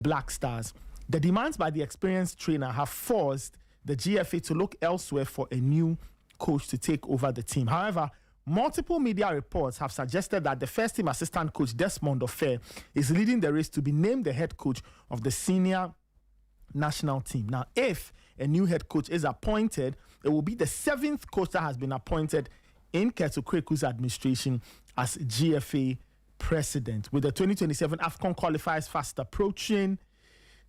Black Stars. The demands by the experienced trainer have forced the GFA to look elsewhere for a new coach to take over the team. However, multiple media reports have suggested that the first team assistant coach, Desmond Ofe, is leading the race to be named the head coach of the senior national team. Now, if a new head coach is appointed, it will be the 7th coach that has been appointed in Keto Kweku's administration as GFA president. With the 2027 AFCON qualifiers fast approaching,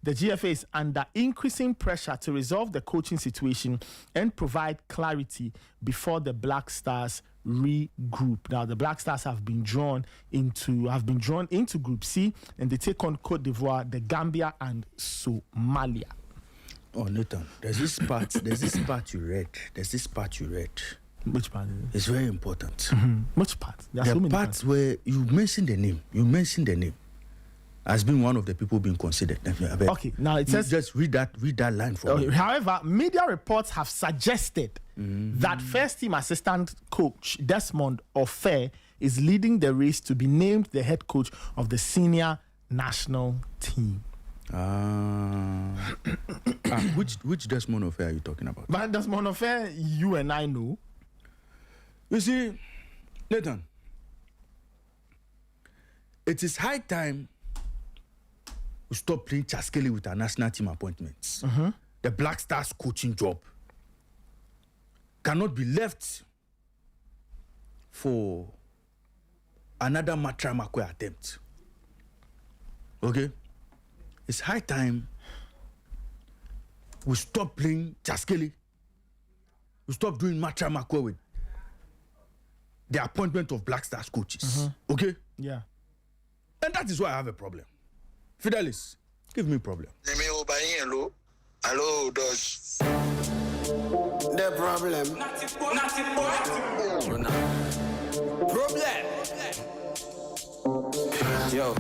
the GFA is under increasing pressure to resolve the coaching situation and provide clarity before the Black Stars regroup. Now, the Black Stars have been drawn into Group C, and they take on Cote d'Ivoire, the Gambia, and Somalia. Oh, Nathan, there's this part you read. Which part is it? It's very important. Mm-hmm. Which part? The so part where you mentioned the name. Has been one of the people being considered. Okay, now it says... Just read that line for me. However, media reports have suggested that first team assistant coach Desmond Ofe is leading the race to be named the head coach of the senior national team. Which Desmond Ofe are you talking about? But Desmond Ofe, you and I know. You see, Nathan, it is high time we stop playing Chaskele with our national team appointments. The Black Stars coaching job cannot be left for another Matramakwe attempt. Okay? It's high time we stop playing Chaskele. We stop doing Matramakwe with the appointment of Black Stars coaches. Okay? Yeah. And that is why I have a problem. Fidelis, give me a problem. Hello, Dodge. The problem. Problem. Yo.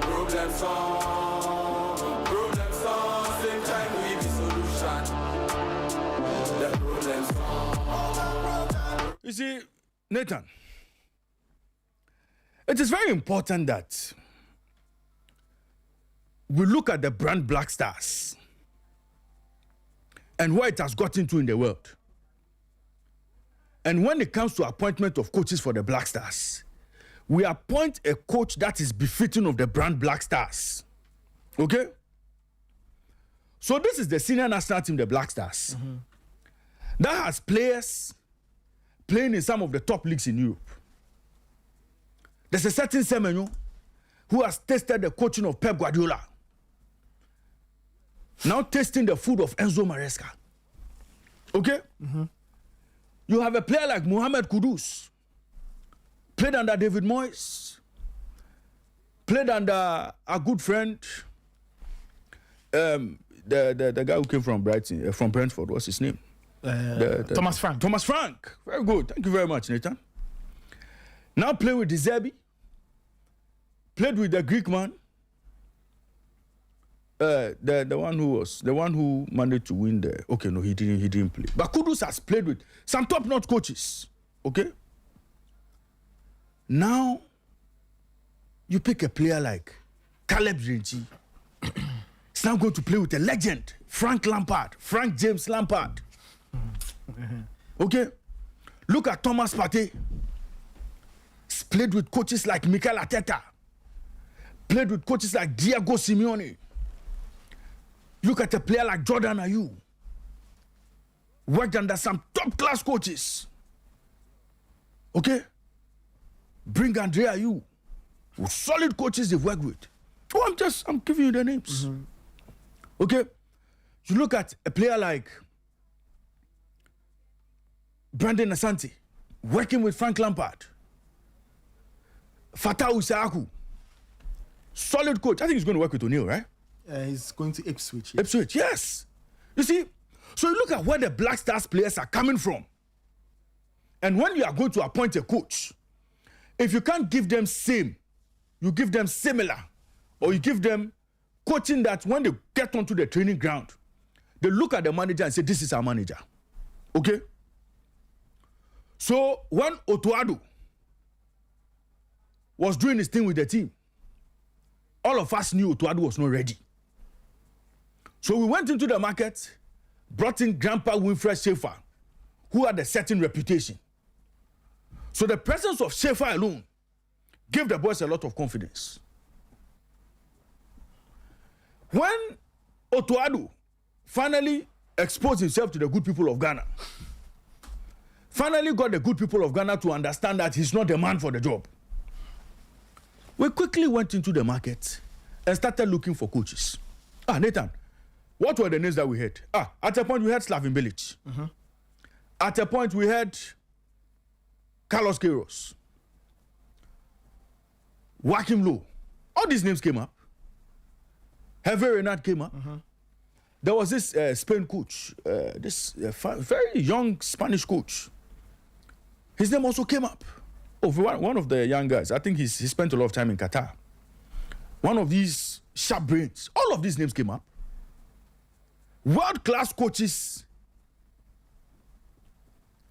Problem song, same time we be solution. The problem song. You see, Nathan, it is very important that we look at the brand Black Stars and where it has gotten to in the world. And when it comes to appointment of coaches for the Black Stars, we appoint a coach that is befitting of the brand Black Stars. Okay? So this is the senior national team, the Black Stars. That has players playing in some of the top leagues in Europe. There's a certain Semenyo who has tasted the coaching of Pep Guardiola. Now tasting the food of Enzo Maresca. Okay? You have a player like Mohamed Kudus, played under David Moyes, played under a good friend, the guy who came from Brighton, from Brentford. What's his name? Thomas Frank. Thomas Frank. Very good. Thank you very much, Nathan. Now play with De Zerbi. Played with the Greek man. The one who managed to win the. Okay, no, he didn't play. But Kudus has played with some top-notch coaches. Okay, Now, you pick a player like Caleb Drenchi. He's now going to play with a legend, Frank James Lampard. Okay? Look at Thomas Partey. He's played with coaches like Mikel Arteta. Played with coaches like Diego Simeone. Look at a player like Jordan Ayew. Worked under some top-class coaches. Okay? Bring Andre Ayew. Solid coaches they've worked with. Oh, I'm giving you the names. Okay? You look at a player like Brandon Asante, working with Frank Lampard. Fatah Usahaku, solid coach. I think he's going to work with O'Neill, right? He's going to Ipswich. Ipswich, yes. You see, so you look at where the Black Stars players are coming from. And when you are going to appoint a coach, if you can't give them same, you give them similar, or you give them coaching that when they get onto the training ground, they look at the manager and say, this is our manager. Okay? So when Otuado was doing his thing with the team, all of us knew Otuado was not ready. So we went into the market, brought in Grandpa Winfred Schaefer, who had a certain reputation. So the presence of Schaefer alone gave the boys a lot of confidence. When Otuado finally exposed himself to the good people of Ghana, finally got the good people of Ghana to understand that he's not the man for the job, we quickly went into the market and started looking for coaches. Nathan, what were the names that we had? At a point we had Slaven Bilic. At a point we had Carlos Queiroz, Joachim Low. All these names came up. Hervé Renard came up. There was this Spain coach, very young Spanish coach. His name also came up. One of the young guys. I think he spent a lot of time in Qatar. One of these sharp brains. All of these names came up. World-class coaches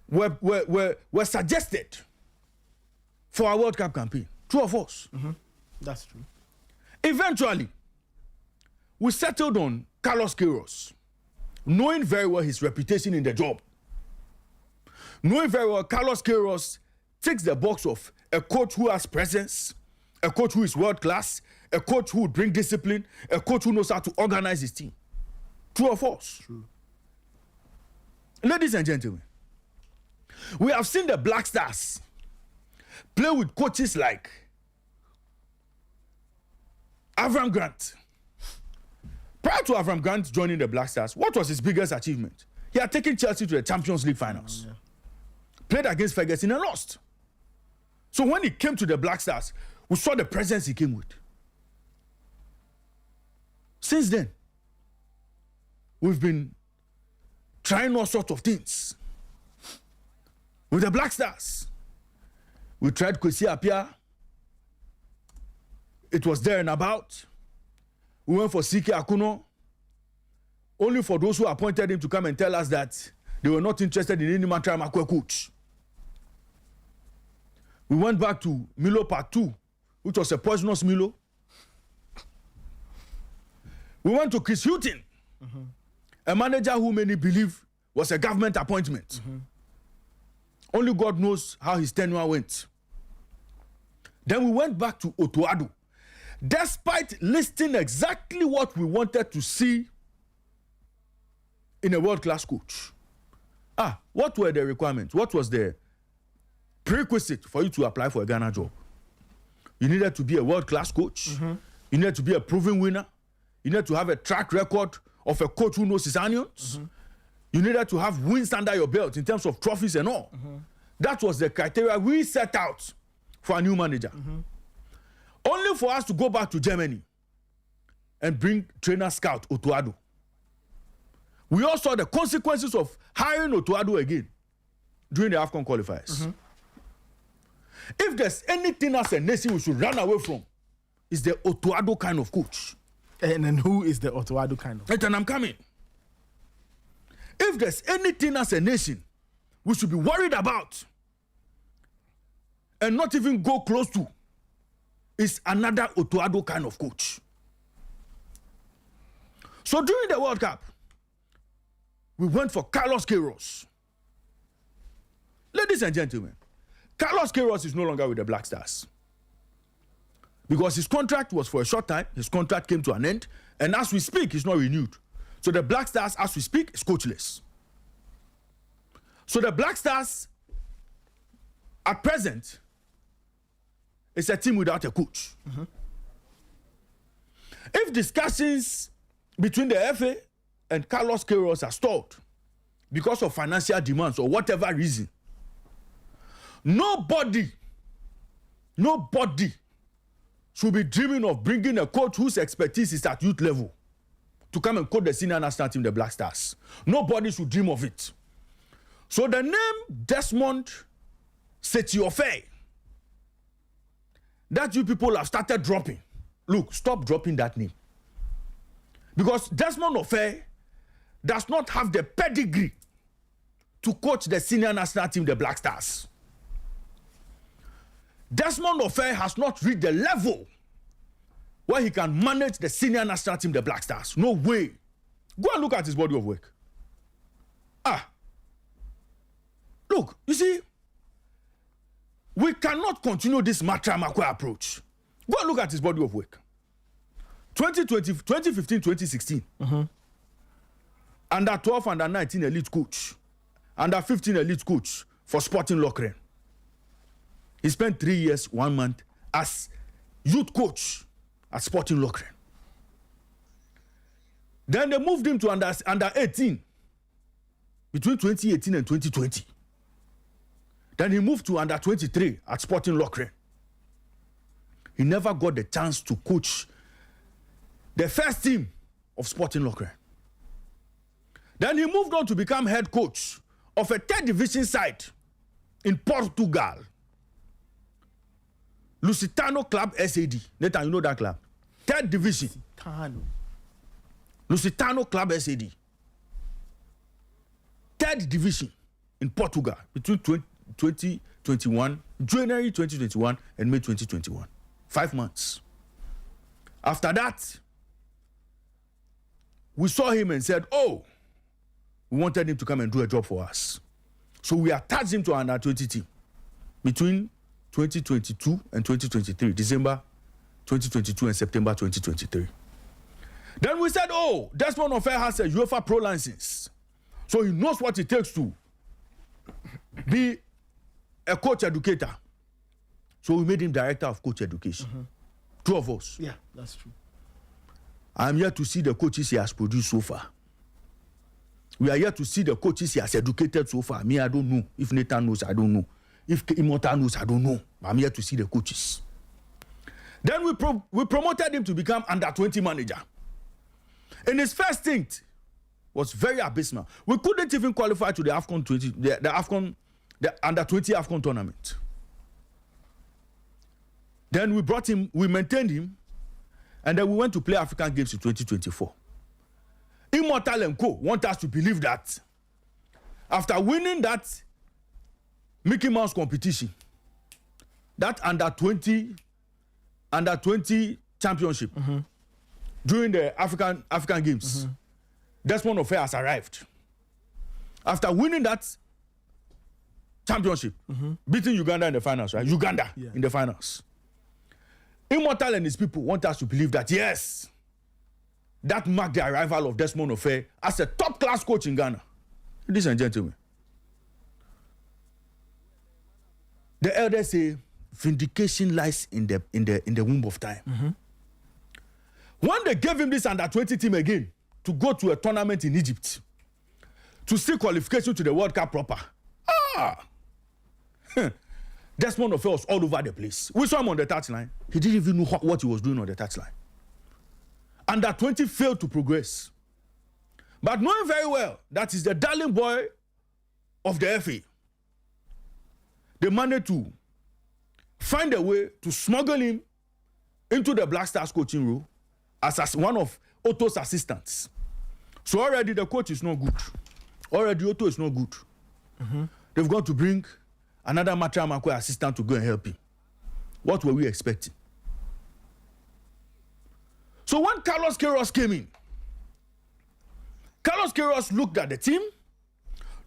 were suggested for our World Cup campaign. True or false? That's true. Eventually, we settled on Carlos Queiroz, knowing very well his reputation in the job. Knowing very well Carlos Queiroz ticks the box of a coach who has presence, a coach who is world-class, a coach who would bring discipline, a coach who knows how to organize his team. True or false? True. Ladies and gentlemen, we have seen the Black Stars play with coaches like Avram Grant. Prior to Avram Grant joining the Black Stars, what was his biggest achievement? He had taken Chelsea to the Champions League finals. Played against Ferguson and lost. So when he came to the Black Stars, we saw the presence he came with. Since then, we've been trying all sorts of things. With the Black Stars, we tried Kwesi Appiah. It was there and about. We went for CK Akuno, only for those who appointed him to come and tell us that they were not interested in any Mantra Makwe coach. We went back to Milo Part 2, which was a poisonous Milo. We went to Chris Hughton, a manager who many believe was a government appointment. Only God knows how his tenure went. Then we went back to Otuado. Despite listing exactly what we wanted to see in a world-class coach. What were the requirements? What was the prerequisite for you to apply for a Ghana job? You needed to be a world-class coach. You needed to be a proven winner. You needed to have a track record of a coach who knows his onions. You needed to have wins under your belt in terms of trophies and all. That was the criteria we set out for a new manager. Only for us to go back to Germany and bring trainer scout Otuado. We all saw the consequences of hiring Otuado again during the AFCON qualifiers. If there's anything as a nation we should run away from, it's the Otuado kind of coach. And then who is the Otuado kind of? And I'm coming. If there's anything as a nation we should be worried about, and not even go close to is another Otoado kind of coach. So during the World Cup, we went for Carlos Queiroz. Ladies and gentlemen, Carlos Queiroz is no longer with the Black Stars. Because his contract was for a short time, his contract came to an end, and as we speak, it's not renewed. So the Black Stars, as we speak, is coachless. So the Black Stars, at present, is a team without a coach. Mm-hmm. If discussions between the FA and Carlos Queiroz are stalled because of financial demands or whatever reason, nobody should be dreaming of bringing a coach whose expertise is at youth level to come and coach the senior national team, the Black Stars. Nobody should dream of it. So the name Desmond Setiofe that you people have started dropping, look, stop dropping that name. Because Desmond Ofe does not have the pedigree to coach the senior national team, the Black Stars. Desmond Ofe has not reached the level where he can manage the senior national team, the Black Stars. No way. Go and look at his body of work. Look, you see, we cannot continue this Matra-Makwe approach. Go and look at his body of work. 2015, 2016. Mm-hmm. Under 12, under 19 elite coach. Under 15 elite coach for Sporting Lokeren. He spent 3 years, 1 month as youth coach at Sporting Lokeren. Then they moved him to under 18 between 2018 and 2020. Then he moved to under 23 at Sporting Lokeren. He never got the chance to coach the first team of Sporting Lokeren. Then he moved on to become head coach of a third division side in Portugal. Lusitano Club SAD. Nathan, you know that club? Third division. Lusitano Club SAD. Third division in Portugal between 2021, January 2021 and May 2021. 5 months. After that, we saw him and said, oh, we wanted him to come and do a job for us. So we attached him to our under 20 team between 2022 and 2023, December 2022 and September 2023. Then we said, oh, Desmond Ofe has a UEFA Pro license. So he knows what it takes to be a coach educator. So we made him director of coach education. Mm-hmm. Two of us. Yeah, that's true. I'm here to see the coaches he has produced so far. We are here to see the coaches he has educated so far. Me, I don't know. If Nathan knows, I don't know. If Immortal knows, I don't know. I'm here to see the coaches. Then we promoted him to become under 20 manager. And his first stint was very abysmal. We couldn't even qualify to the AFCON 20, the under 20 AFCON tournament. Then we brought him, we maintained him, and then we went to play African Games in 2024. Immortal and Co. want us to believe that after winning that Mickey Mouse competition, that under 20 championship, mm-hmm. during the African Games, mm-hmm. Desmond Ofe has arrived. After winning that championship, mm-hmm. beating Uganda in the finals, right? Uganda in the finals. Immortal and his people want us to believe that, yes, that marked the arrival of Desmond Ofe as a top-class coach in Ghana. Ladies and gentlemen, the elders say vindication lies in the womb of time. Mm-hmm. When they gave him this under 20 team again to go to a tournament in Egypt to seek qualification to the World Cup proper, Desmond Ofe was all over the place. We saw him on the touchline. He didn't even know what he was doing on the touchline. Under 20 failed to progress. But knowing very well that is the darling boy of the FA, they managed to find a way to smuggle him into the Black Stars coaching role as one of Otto's assistants. So already the coach is not good. Already Otto is not good. Mm-hmm. They've got to bring another Matramakwe assistant to go and help him. What were we expecting? So when Carlos Queiroz came in, Carlos Queiroz looked at the team,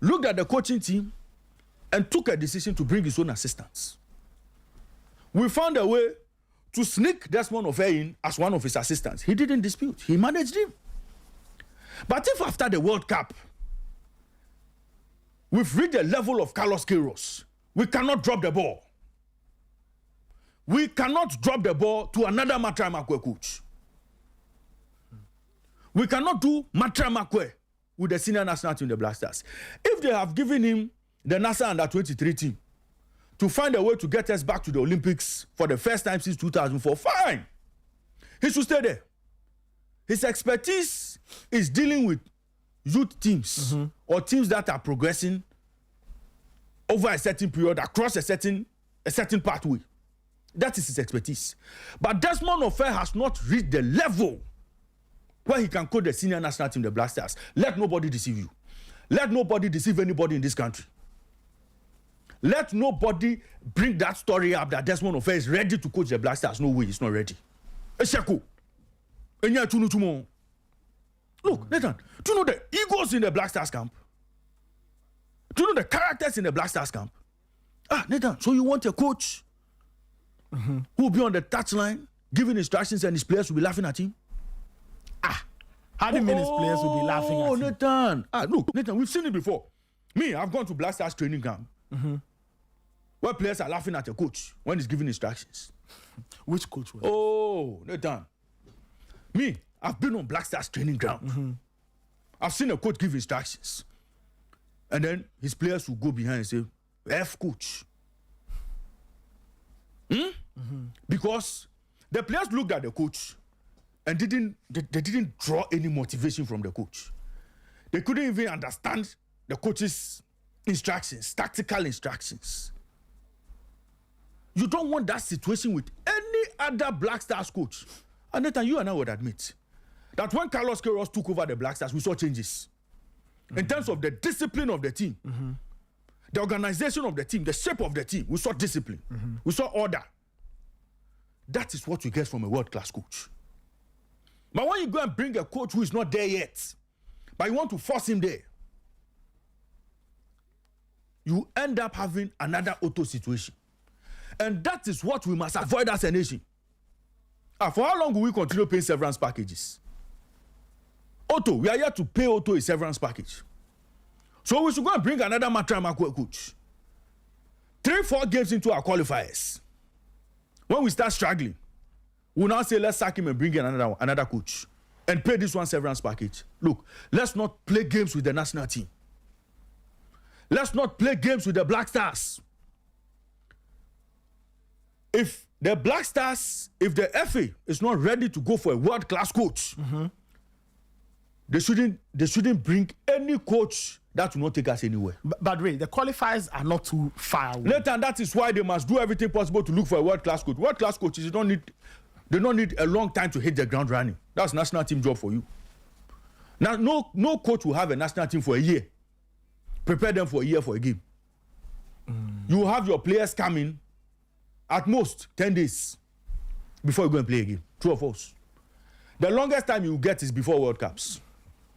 looked at the coaching team, and took a decision to bring his own assistants. We found a way to sneak Desmond Ofe in as one of his assistants. He didn't dispute. He managed him. But if after the World Cup, we've reached the level of Carlos Queiroz, we cannot drop the ball. We cannot drop the ball to another Matramakwe coach. We cannot do Matramakwe with the senior national team, the Black Stars. If they have given him the NASA Under-23 team to find a way to get us back to the Olympics for the first time since 2004, fine. He should stay there. His expertise is dealing with youth teams or teams that are progressing over a certain period, across a certain pathway. That is his expertise. But Desmond Ofe has not reached the level where he can coach the senior national team, the Black Stars. Let nobody deceive you. Let nobody deceive anybody in this country. Let nobody bring that story up that Desmond Ofe is ready to coach the Black Stars. No way, he's not ready. Esheko. Look, Nathan, do you know the egos in the Black Stars camp? Do you know the characters in the Black Stars camp? Nathan, so you want a coach who will be on the touchline giving instructions and his players will be laughing at him? How do you mean his players will be laughing at him? Nathan. Look, Nathan, we've seen it before. Me, I've gone to Black Stars training camp where players are laughing at a coach when he's giving instructions. Which coach was it? Oh, Nathan. Me, I've been on Black Stars training ground. I've seen a coach give instructions. And then his players will go behind and say, F coach. Because the players looked at the coach and they didn't draw any motivation from the coach. They couldn't even understand the coach's instructions, tactical instructions. You don't want that situation with any other Black Stars coach. And Nathan, you and I would admit that when Carlos Queiroz took over the Black Stars, we saw changes. In terms of the discipline of the team, the organization of the team, the shape of the team, we saw discipline. We saw order. That is what you get from a world-class coach. But when you go and bring a coach who is not there yet, but you want to force him there, you end up having another Otto situation. And that is what we must avoid as a nation. For how long will we continue paying severance packages? Otto, we are here to pay Otto a severance package. So we should go and bring another Matramakwe coach. 3-4 games into our qualifiers. When we start struggling, we'll now say, let's sack him and bring in another coach and pay this one severance package. Look, let's not play games with the national team. Let's not play games with the Black Stars. If the Black Stars, if the FA is not ready to go for a world-class coach, they shouldn't bring any coach that will not take us anywhere. But Ray, the qualifiers are not too far away. Later, that is why they must do everything possible to look for a world-class coach. World-class coaches, they don't need a long time to hit the ground running. That's national team job for you. Now, no coach will have a national team for a year. Prepare them for a year for a game. You will have your players coming at most 10 days before you go and play a game. True or false? The longest time you will get is before World Cups.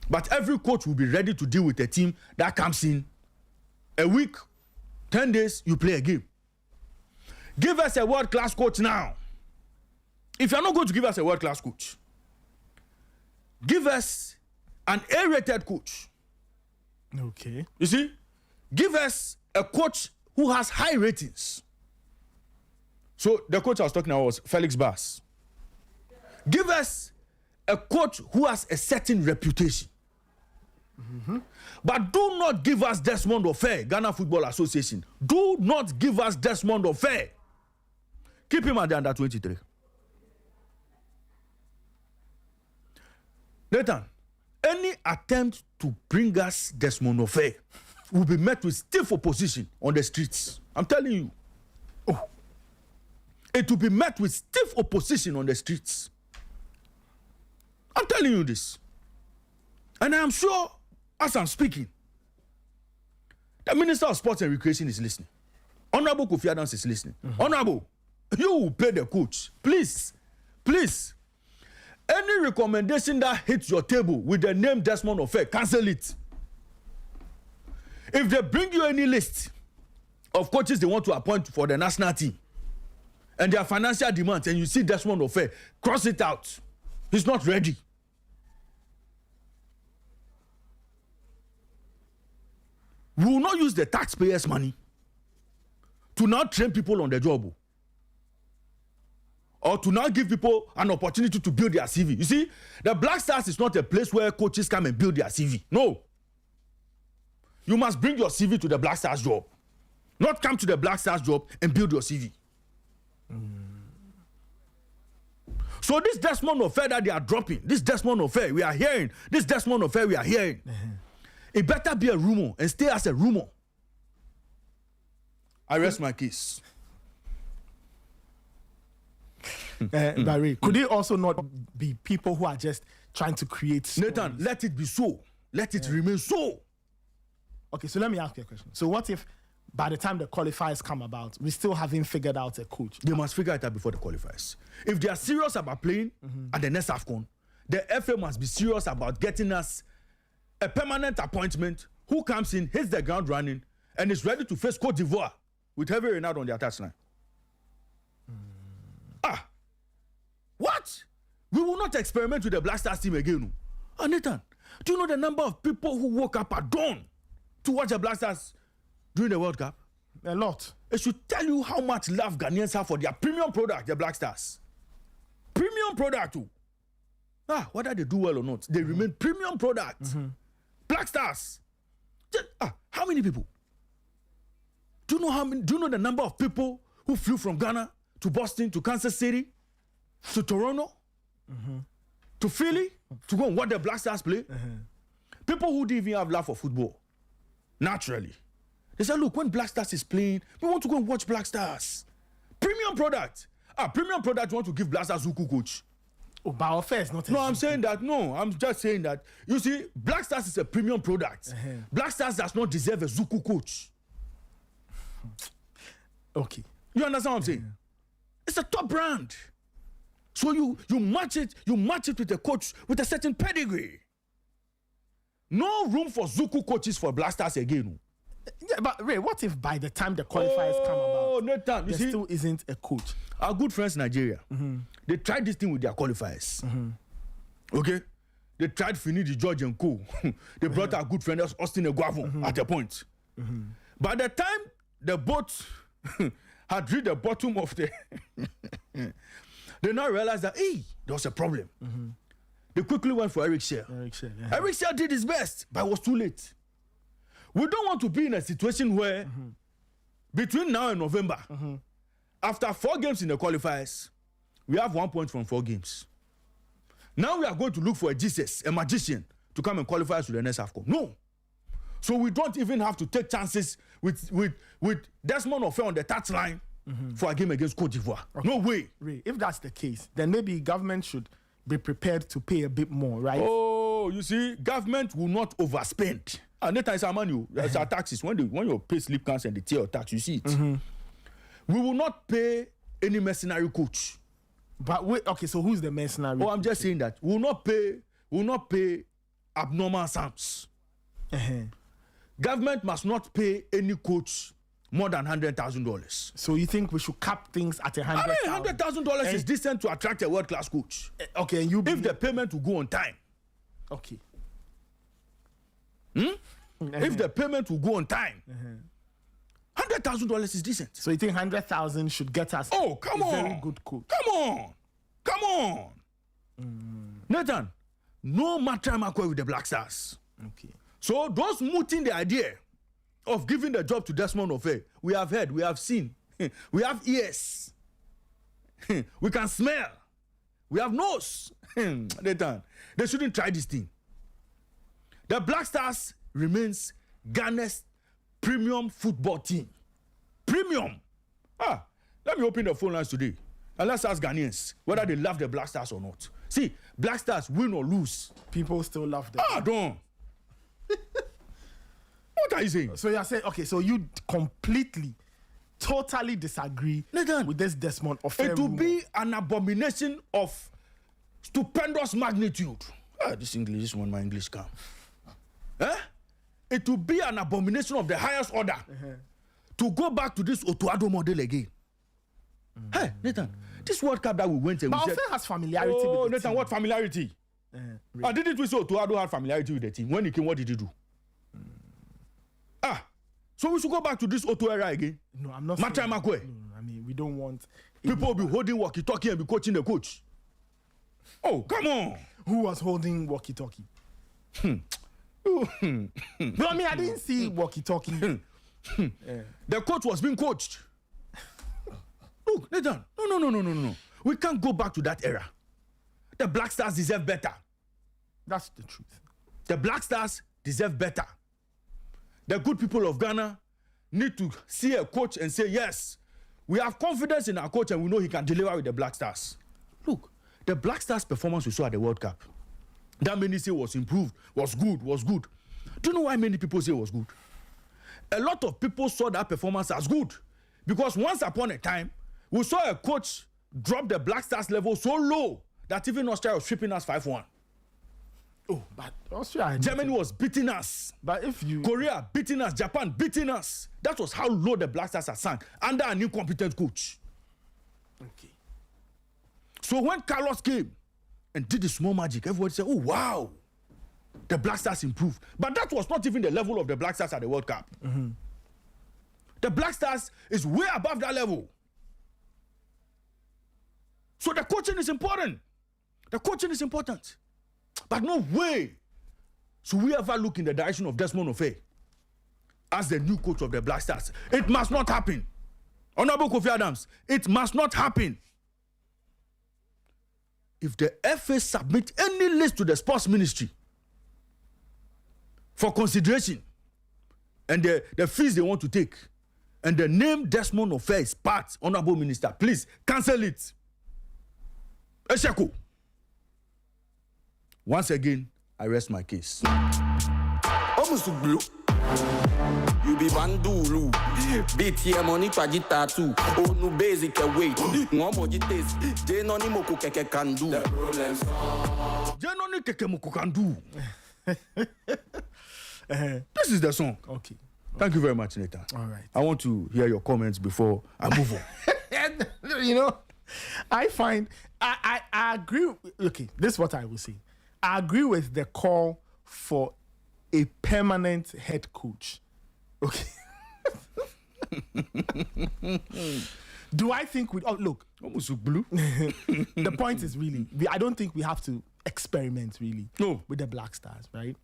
But every coach will be ready to deal with a team that comes in a week, 10 days, you play a game. Give us a world-class coach now. If you're not going to give us a world-class coach, give us an A-rated coach. Okay. You see? Give us a coach who has high ratings. So the coach I was talking about was Felix Bass. Give us a coach who has a certain reputation. But do not give us Desmond Ofe, Ghana Football Association. Do not give us Desmond Ofe. Keep him at the under-23. Nathan, any attempt to bring us Desmond Ofe will be met with stiff opposition on the streets. I'm telling you. It will be met with stiff opposition on the streets. I'm telling you this. And I am sure, as I'm speaking, the Minister of Sports and Recreation is listening. Honorable Kofi Adams is listening. Honorable, you will pay the coach. Please. Any recommendation that hits your table with the name Desmond Ofe, cancel it. If they bring you any list of coaches they want to appoint for the national team and their financial demands and you see Desmond Ofe, cross it out. He's not ready. We will not use the taxpayers' money to now train people on the job or to now give people an opportunity to build their CV. You see, the Black Stars is not a place where coaches come and build their CV. No. You must bring your CV to the Black Stars job. Not come to the Black Stars job and build your CV. So this Desmond Ofe that they are dropping, this Desmond Ofe we are hearing, this Desmond Ofe we are hearing, it better be a rumor and stay as a rumor. I rest my case. Barry, could it also not be people who are just trying to create stories? Nathan, let it be so. Let it remain so. Okay, so let me ask you a question. So what if by the time the qualifiers come about, we still haven't figured out a coach? They must figure it out before the qualifiers. If they are serious about playing at the next AFCON, the FA must be serious about getting us a permanent appointment who comes in, hits the ground running, and is ready to face Cote d'Ivoire with heavy Renard on their touchline. What? We will not experiment with the Black Stars team again. Nathan, do you know the number of people who woke up at dawn to watch the Black Stars during the World Cup? A lot. It should tell you how much love Ghanaians have for their premium product, the Black Stars. Premium product too. Whether they do well or not, they remain premium product. Black Stars. How many people? Do you know the number of people who flew from Ghana to Boston, to Kansas City, to Toronto, to Philly, to go and watch the Black Stars play? People who didn't even have love for football. Naturally. They said, look, when Black Stars is playing, we want to go and watch Black Stars. Premium product. Premium product, you want to give Black Stars Zuku coach. Oh, but our fair is not. No, I'm saying that. No, I'm just saying that. You see, Black Stars is a premium product. Black Stars does not deserve a Zuku coach. Okay. You understand what I'm saying? It's a top brand. So you match it with a coach with a certain pedigree. No room for Zuku coaches for Black Stars again. Yeah, but Ray, what if by the time the qualifiers come about, Nathan, there still isn't a coach? Our good friends Nigeria, they tried this thing with their qualifiers. Okay? They tried Finidi George and Co. They brought our good friend Austin Eguavon at a point. By the time the boat had reached the bottom of the... they now realized that, hey, there was a problem. They quickly went for Eric Shear. Eric Shear did his best, but it was too late. We don't want to be in a situation where between now and November, after 4 games in the qualifiers, we have 1 point from 4 games. Now we are going to look for a magician, to come and qualify us to the next AFCON. No. So we don't even have to take chances with Desmond Ofe on the touchline for a game against Cote d'Ivoire. Okay. No way. Ray, if that's the case, then maybe government should be prepared to pay a bit more, right? Oh, you see, government will not overspend. Nathan is our money. It's our taxes. When your pay slip comes and they tear your tax, you see it. We will not pay any mercenary coach. But wait, okay, so who's the mercenary? I'm just saying that we will not pay abnormal sums. Government must not pay any coach more than $100,000. So you think we should cap things at $100,000? $100,000 is decent to attract a world-class coach. Okay, and if the payment will go on time. Okay. If the payment will go on time, $100,000 is decent. So you think 100,000 should get us? Come on, very good coach. Come on. Nathan, no matter with the Black Stars. Okay. So those mooting the idea of giving the job to Desmond Ofe, we have heard, we have seen, we have ears, we can smell, we have nose. Nathan, they shouldn't try this thing. The Black Stars remains Ghana's premium football team. Premium. Let me open the phone lines today and let's ask Ghanaians whether they love the Black Stars or not. See, Black Stars win or lose, people still love them. Don't. What are you saying? So you're saying, okay, so you completely totally disagree Nathan, with this Desmond Offer. It will be an abomination of stupendous magnitude. This one, my English come. It will be an abomination of the highest order to go back to this Otuado model again. Hey, Nathan, this World Cup that we went and but we Offer said, has familiarity with the Nathan, team. what familiarity? Really. Didn't we say Otuado had familiarity with the team? When he came, what did he do? So we should go back to this Otu era again. No, I'm not. Matai saying- Makwe. No, I mean, we don't want People will be holding walkie-talkie and be coaching the coach. Oh, come on. who was holding walkie-talkie. No, I mean, I didn't see walkie-talkie. The coach was being coached. Look, Nathan, no. We can't go back to that era. The Black Stars deserve better. That's the truth. The Black Stars deserve better. The good people of Ghana need to see a coach and say, yes, we have confidence in our coach and we know he can deliver with the Black Stars. Look, the Black Stars performance we saw at the World Cup, that many say was improved, was good. Do you know why many people say it was good? A lot of people saw that performance as good because once upon a time, we saw a coach drop the Black Stars level so low that even Australia was sweeping us 5-1. Oh, but Austria. Germany was beating us. But if you. Korea beating us, Japan beating us. That was how low the Black Stars are sunk under a new competent coach. Okay. So when Carlos came and did the small magic, everybody said, oh, wow, the Black Stars improved. But that was not even the level of the Black Stars at the World Cup. The Black Stars is way above that level. So the coaching is important. But no way should we ever look in the direction of Desmond Offer as the new coach of the Black Stars. It must not happen. Honorable Kofi Adams, it must not happen. If the FA submit any list to the sports ministry for consideration and the fees they want to take, and the name Desmond Offer is part, Honorable Minister, please cancel it. Esheko. Once again, I rest my case. Almost blue. You be bandulu. BTM money pajita too. Oh no basic away. No more jites. They no ni moko keke can do. The problems. Jenoni Kekemuku can do. This is the song. Okay. Thank you very much, Nathan. All right. I want to hear your comments before I move on. You know, I find I agree. Okay, this is what I will say. I agree with the call for a permanent head coach. Okay. Do I think we? Oh, look. Almost blue. The point is really, I don't think we have to experiment really. No. With the Black Stars, right?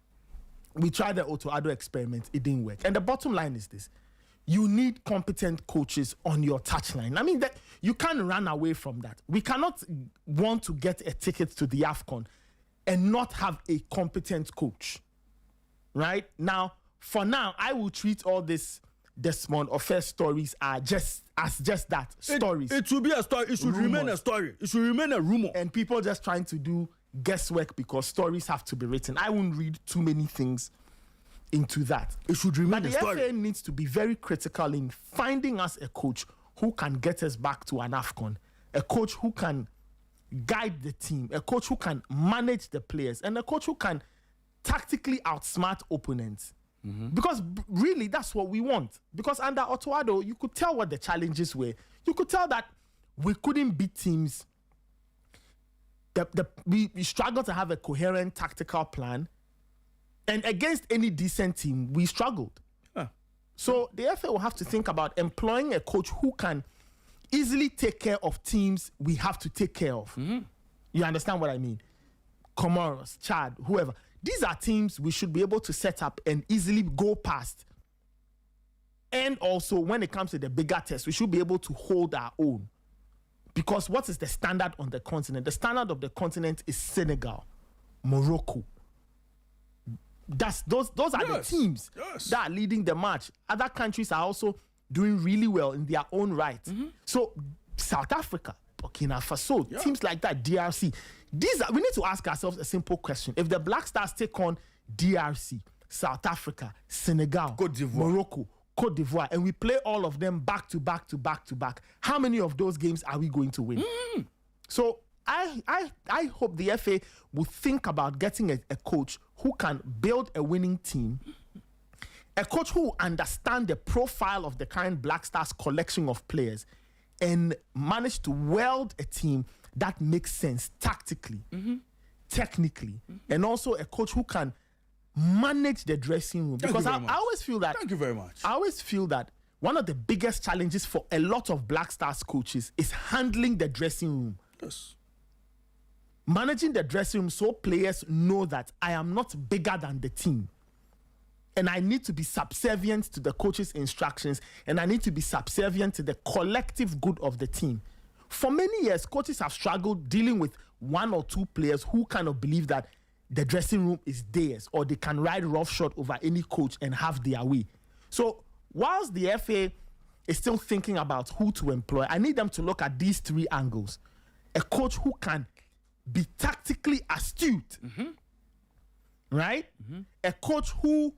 We tried the Otoado experiment, it didn't work. And the bottom line is this: you need competent coaches on your touchline. I mean, that you can't run away from that. We cannot want to get a ticket to the AFCON and not have a competent coach, right? Now, for now, I will treat all this Desmond Offer stories as just that, stories. It should be a story. It should remain a story. It should remain a rumor. And people just trying to do guesswork because stories have to be written. I won't read too many things into that. It should remain But a the story. FA needs to be very critical in finding us a coach who can get us back to an AFCON, a coach who can guide the team, a coach who can manage the players, and a coach who can tactically outsmart opponents. Because really, that's what we want. Because under Otoado, you could tell what the challenges were. You could tell that we couldn't beat teams. We struggled to have a coherent tactical plan. And against any decent team, we struggled. So the FA will have to think about employing a coach who can easily take care of teams we have to take care of. You understand what I mean? Comoros, Chad, whoever. These are teams we should be able to set up and easily go past. And also, when it comes to the bigger test, we should be able to hold our own. Because what is the standard on the continent? The standard of the continent is Senegal, Morocco. Those are the teams that are leading the march. Other countries are also doing really well in their own right. So South Africa, Burkina Faso, teams like that, DRC. We need to ask ourselves a simple question. If the Black Stars take on DRC, South Africa, Senegal, Côte d'Ivoire, Morocco, Cote d'Ivoire, and we play all of them back to back to back to back, how many of those games are we going to win? So I hope the FA will think about getting a coach who can build a winning team, a coach who will understand the profile of the current Black Stars collection of players and manage to weld a team that makes sense tactically, technically, and also a coach who can manage the dressing room. Because I always feel that... Thank you very much. I always feel that one of the biggest challenges for a lot of Black Stars coaches is handling the dressing room. Yes. Managing the dressing room so players know that I am not bigger than the team. And I need to be subservient to the coach's instructions, and I need to be subservient to the collective good of the team. For many years, coaches have struggled dealing with one or two players who kind of believe that the dressing room is theirs, or they can ride roughshod over any coach and have their way. So whilst the FA is still thinking about who to employ, I need them to look at these three angles. A coach who can be tactically astute, right? A coach who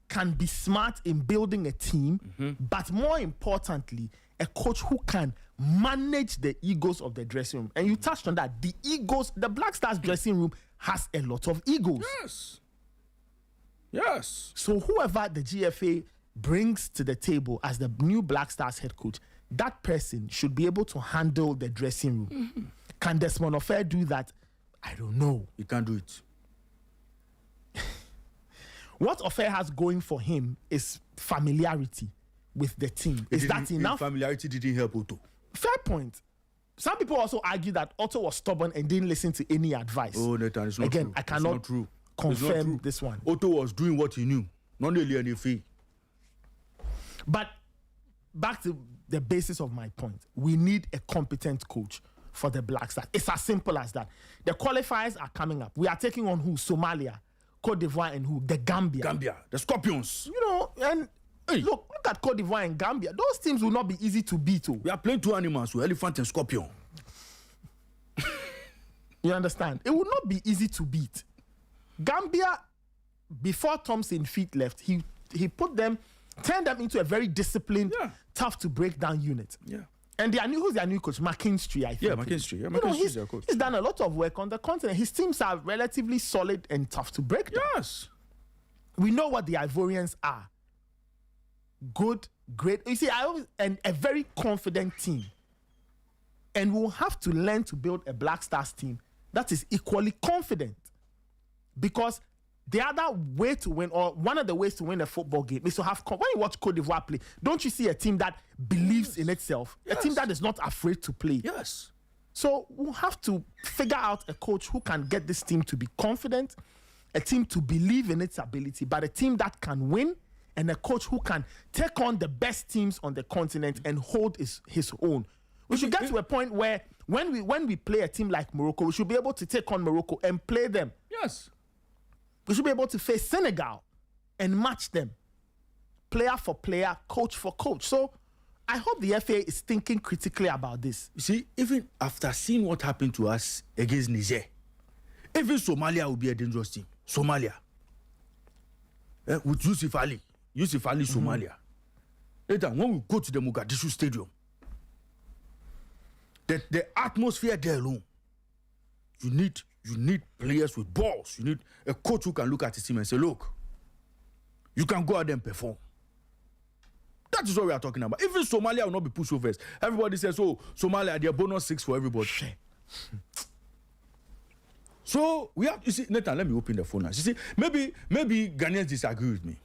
can be smart in building a team, but more importantly, a coach who can manage the egos of the dressing room. And you touched on that. The Black Stars dressing room has a lot of egos. Yes. So whoever the GFA brings to the table as the new Black Stars head coach, that person should be able to handle the dressing room. Can Desmond Ofer do that? I don't know. You can't do it. What Ofer has going for him is familiarity with the team. Is that enough? Familiarity didn't help Otto. Fair point. Some people also argue that Otto was stubborn and didn't listen to any advice. Oh, Nathan, it's not Again, true. I cannot It's not true. confirm this one. Otto was doing what he knew, not only NFA. But back to the basis of my point, we need a competent coach for the Black Stars. It's as simple as that. The qualifiers are coming up. We are taking on who? Somalia, Cote d'Ivoire, and who? The Gambia. Gambia, the Scorpions. You know, and look at Cote d'Ivoire and Gambia. Those teams will not be easy to beat. We are playing two animals, elephant and scorpion. You understand? It would not be easy to beat. Gambia, before Thompson Feet left, he turned them into a very disciplined, tough to break down unit. Yeah. And who's their new coach? McKinstry, I think. Yeah, McKinstry. Yeah, McKinstry's their coach. He's done a lot of work on the continent. His teams are relatively solid and tough to break down. Yes. We know what the Ivorians are. Good, great. You see, and a very confident team. And we'll have to learn to build a Black Stars team that is equally confident. Because the other way to win, or one of the ways to win a football game, is to have... When you watch Cote d'Ivoire play, don't you see a team that believes in itself? A team that is not afraid to play. Yes. So we'll have to figure out a coach who can get this team to be confident, a team to believe in its ability, but a team that can win, and a coach who can take on the best teams on the continent and hold his own. We should get to a point where when we play a team like Morocco, we should be able to take on Morocco and play them. Yes. We should be able to face Senegal and match them. Player for player, coach for coach. So I hope the FA is thinking critically about this. You see, even after seeing what happened to us against Niger, even Somalia will be a dangerous team. Somalia. With Yusuf Ali, Somalia. Later, when we go to the Mogadishu Stadium, the atmosphere there alone, you need players with balls. You need a coach who can look at his team and say, look, you can go out there and perform. That is what we are talking about. Even Somalia will not be pushovers. Everybody says, oh, Somalia, they're bonus 6 for everybody. So we have, you see, Nathan, let me open the phone now. You see, maybe Ghanaians disagree with me.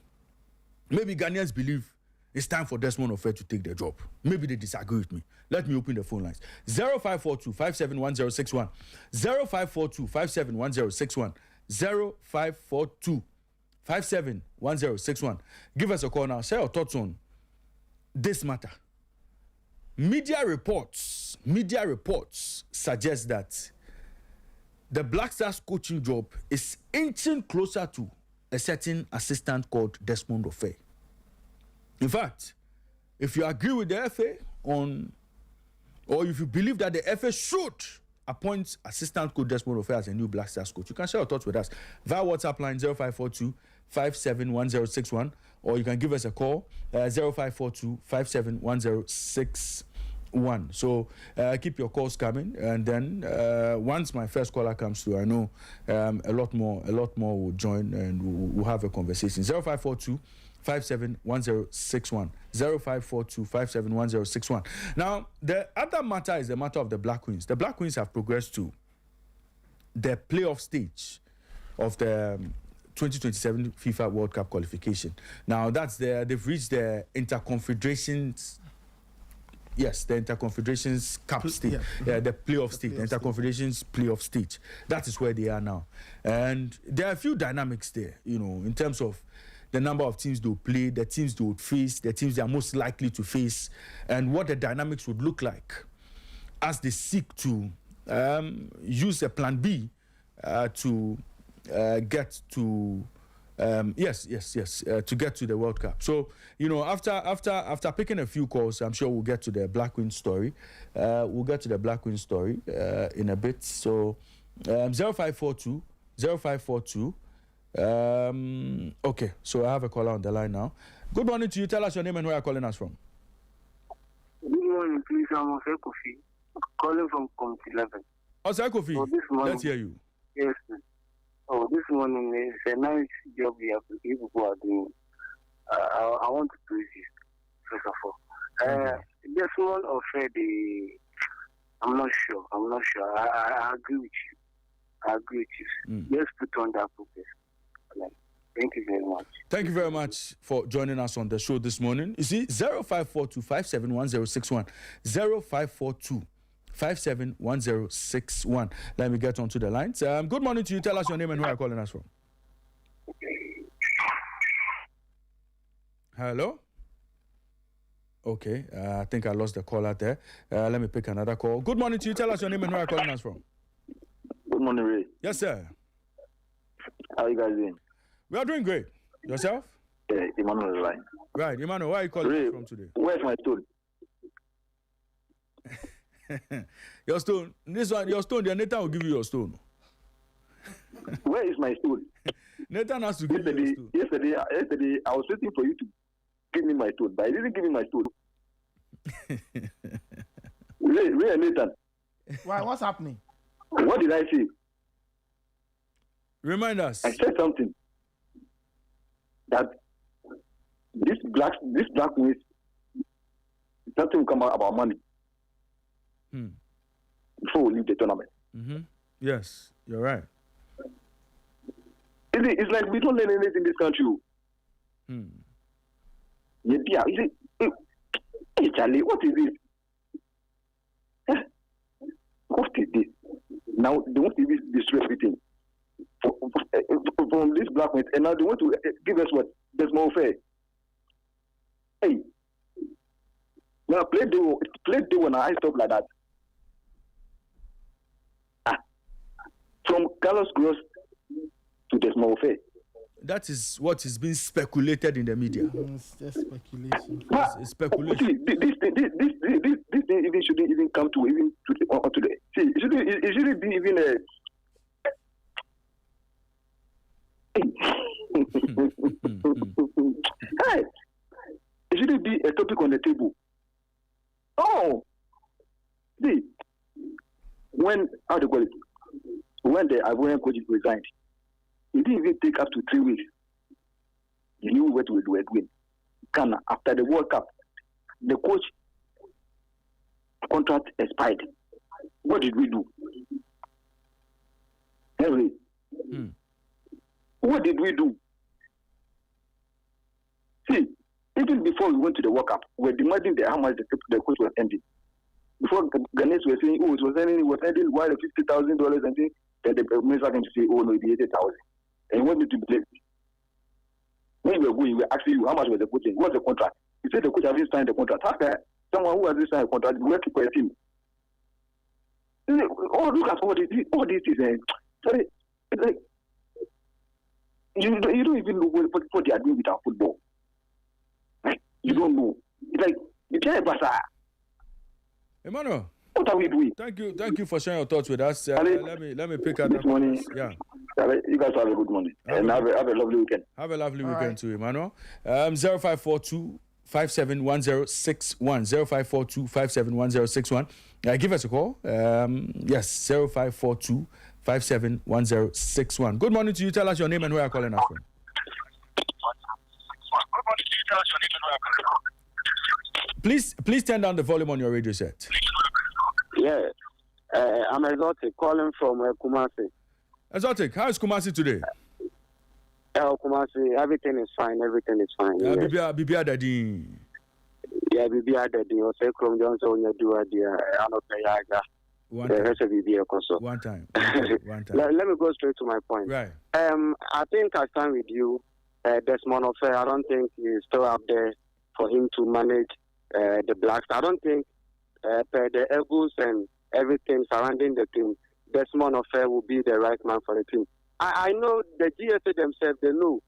Maybe Ghanaians believe it's time for Desmond Ofer to take the job. Maybe they disagree with me. Let me open the phone lines. 0542 571061. 0542 571061. 0542 571061. Give us a call now. Share your thoughts on this matter. Media reports suggest that the Black Stars coaching job is inching closer to a certain assistant called Desmond Ofer. In fact, if you agree with the FA or if you believe that the FA should appoint assistant coach Desmond Ofer as a new Black Stars coach, you can share your thoughts with us via WhatsApp line 0542 571061, or you can give us a call 0542 571061. So keep your calls coming, and then once my first caller comes through, I know a lot more will join, and we'll have a conversation. 0542 571061, 0542 571061. Now, the other matter is the matter of the Black Queens. The Black Queens have progressed to the playoff stage of the 2027 FIFA World Cup qualification. Now, they've reached the Interconfederations. Yes, the Interconfederations Cup stage, the playoff stage, the Interconfederations playoff stage. That is where they are now. And there are a few dynamics there, in terms of the number of teams they'll play, the teams they would face, the teams they are most likely to face, and what the dynamics would look like as they seek to use a plan B to get to to get to the World Cup. So, after picking a few calls, I'm sure we'll get to the Black Queen story. In a bit. So 0542 0542. Okay, so I have a caller on the line now. Good morning to you. Tell us your name and where you're calling us from. Good morning, please. I'm Kofi, calling from Committee 11. Kofi, so this morning, let's hear you. Yes, sir. Oh, this morning is a nice job you people are doing. I want to praise you, first of all. This one of I'm not sure. I agree with you. Just put on that focus. Thank you very much. Thank you very much for joining us on the show this morning. You see, 0542 571061, 0542 571061. Let me get onto the lines. Good morning to you. Tell us your name and where you're calling us from. Hello? Okay, I think I lost the caller there. Let me pick another call. Good morning to you. Tell us your name and where you're calling us from. Good morning, Ray. Yes, sir. How are you guys doing? We are doing great. Yourself? Yeah, Emmanuel is line. Right, Emmanuel, where are you calling Ray, from today? Where's my stool? Your stone. This one, your stone. Nathan will give you your stone. Where is my stool? Nathan has to give you your stone. Yesterday, I was waiting for you to give me my stool, but I didn't give me my stool. Ray and Nathan. Why? What's happening? What did I say? Remind us. I said something that this black news, nothing will come out about money before we leave the tournament. Mm-hmm. Yes, you're right. It's like we don't learn anything in this country. Yeah, hey, Charlie, what is this? What is this? Now they want to destroy everything from this black man, and now they want to give us what? There's more fair. Hey, now play the one I stop like that. From Carlos Gross to the small fair. That is what is being speculated in the media. It's just speculation. It's speculation. This thing even shouldn't even come to even to the. See, it shouldn't be even a. Hey, it shouldn't be a topic on the table. Oh, see, when how do you call it? When the Ivorian coach resigned, it didn't even take up to 3 weeks. You knew what we were doing. Ghana, after the World Cup, the coach contract expired. What did we do? Henry, what did we do? See, even before we went to the World Cup, we were demanding how much the coach was ending. Before Ghanaians were saying, oh, it was ending while the $50,000 and things, then the minister came to say, oh, no, it 80,000. And he wanted to believe. When we were going, we were asking you, how much was the coach? What's the contract? He said the coach hasn't signed the contract. How can someone who hasn't signed a contract work for a team? Oh, look at all this is. Sorry, it's like, you don't even know what they are doing with our football. Right? You don't know. It's like, you can't pass. Emmanuel, what are we doing? Thank you for sharing your thoughts with us. Let me pick up this morning. Yeah. You guys have a good morning. And have a lovely weekend. Have a lovely weekend too, Emmanuel. 0542 571061 0542 571061. Give us a call. Yes, 0542 571061. Good morning to you. Tell us your name and where you're calling us from. Please turn down the volume on your radio set. Yeah, I'm Exotic calling from Kumasi. Exotic, how is Kumasi today? Kumasi, everything is fine. Bibia Daddy. Yeah, Bibia Daddy. Or say Chrome Johnson, you do idea. I don't know. One time. Let me go straight to my point. Right. I think I stand with you. Desmond Offer, I don't think he's still up there for him to manage the Blacks. I don't think the egos and everything surrounding the team, Desmond Offer will be the right man for the team. I know the GSA themselves, they know,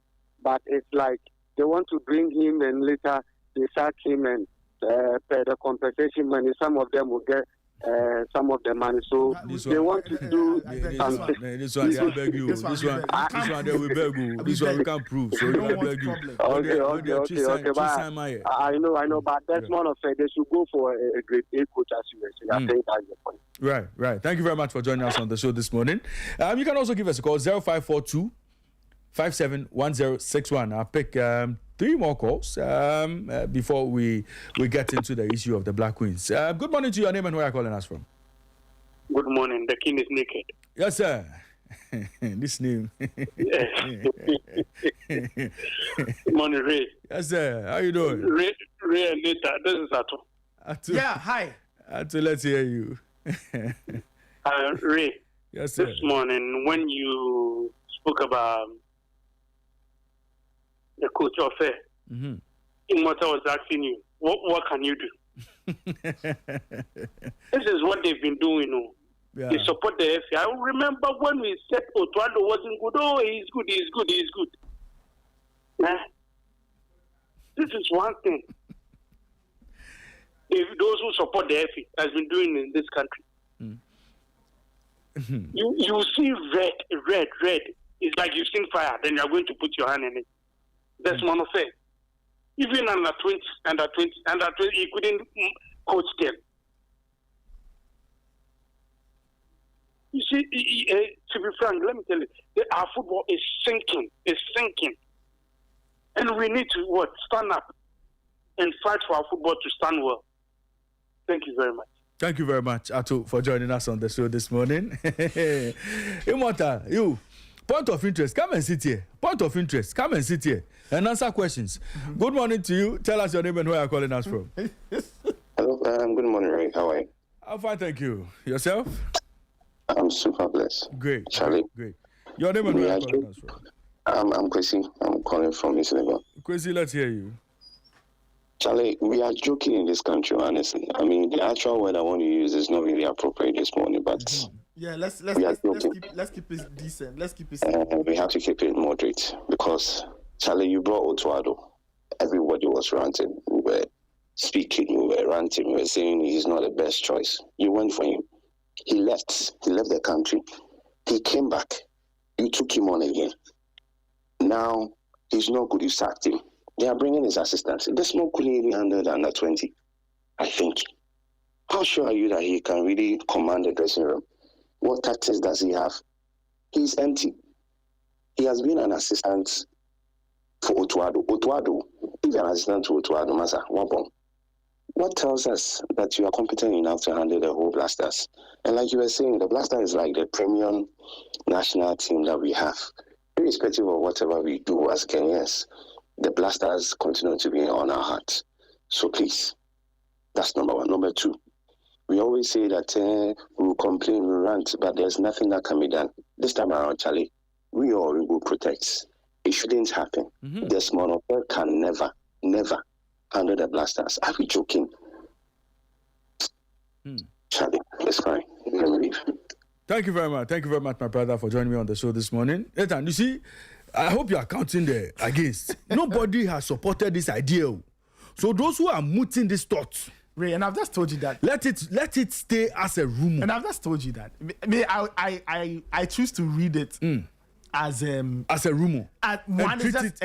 but it's like they want to bring him and later they sack him and pay the compensation money. Some of them will get some of the money. So they want to do something. This one, they beg you. This one, they will beg you. This one, we can't prove. So they beg you. Okay. I know. But that's one of it. They should go for a grade A coach, as you were saying. I think that's the point. Right. Thank you very much for joining us on the show this morning. You can also give us a call 0542 571061. I'll pick 3 more calls before we get into the issue of the Black Queens. Good morning to your name and where are you calling us from? Good morning. The king is naked. Yes, sir. This name. Good morning, Ray. Yes, sir. How you doing? Ray and Nita. This is Ato. Yeah, hi. Ato, let's hear you. Ray. Yes, sir. This morning, when you spoke about the coach of fair, Immortal was asking you, what can you do? This is what they've been doing. Yeah. They support the FA. I remember when we said Otuado wasn't good. Oh, he's good. This is one thing. If those who support the FA has been doing in this country. You see red. It's like you sing fire, then you're going to put your hand in it. That's one of it. Even under 20, he couldn't coach them. You see, to be frank, let me tell you, our football is sinking. And we need to, stand up and fight for our football to stand well. Thank you very much. Thank you very much, Ato, for joining us on the show this morning. Immortal, you, point of interest, come and sit here. And answer questions. Good morning to you. Tell us your name and where you're calling us from. Hello, good morning, Ray. How are you? I'm fine, thank you. Yourself? I'm super blessed. Great. Charlie? Great. Your name and where you're calling us from? I'm Kwesi. I'm calling from East Legon. Kwesi, let's hear you. Charlie, we are joking in this country, honestly. I mean, the actual word I want to use is not really appropriate this morning, but... Yeah, let's keep it decent. Let's keep it simple. We have to keep it moderate because, Charlie, you brought Otuado. Everybody was ranting. We were speaking, we were ranting, we were saying he's not the best choice. You went for him. He left the country. He came back. You took him on again. Now, he's not good, you sacked him. They are bringing his assistants. There's no clearly under 20, I think. How sure are you that he can really command the dressing room? What tactics does he have? He's empty. He has been an assistant for Otuado. Otuado, if you're an assistant to Otuado, Masa, what tells us that you are competent enough to handle the whole Blasters? And like you were saying, the Blasters is like the premium national team that we have. Irrespective of whatever we do as Kenyans, the Blasters continue to be on our hearts. So please, that's number one. Number two, we always say that we'll complain, we'll rant, but there's nothing that can be done. This time around, Charlie, we will protect. It shouldn't happen. This monopole can never handle the Blasters. Are we joking? Charlie, it's fine. Let me leave. Thank you very much, my brother, for joining me on the show this morning. Ethan, you see, I hope you are counting the against. Nobody has supported this idea. So those who are mooting this thought, Ray, and I've just told you that. Let it stay as a rumor. And I've just told you that. I choose to read it as a rumor. One treat it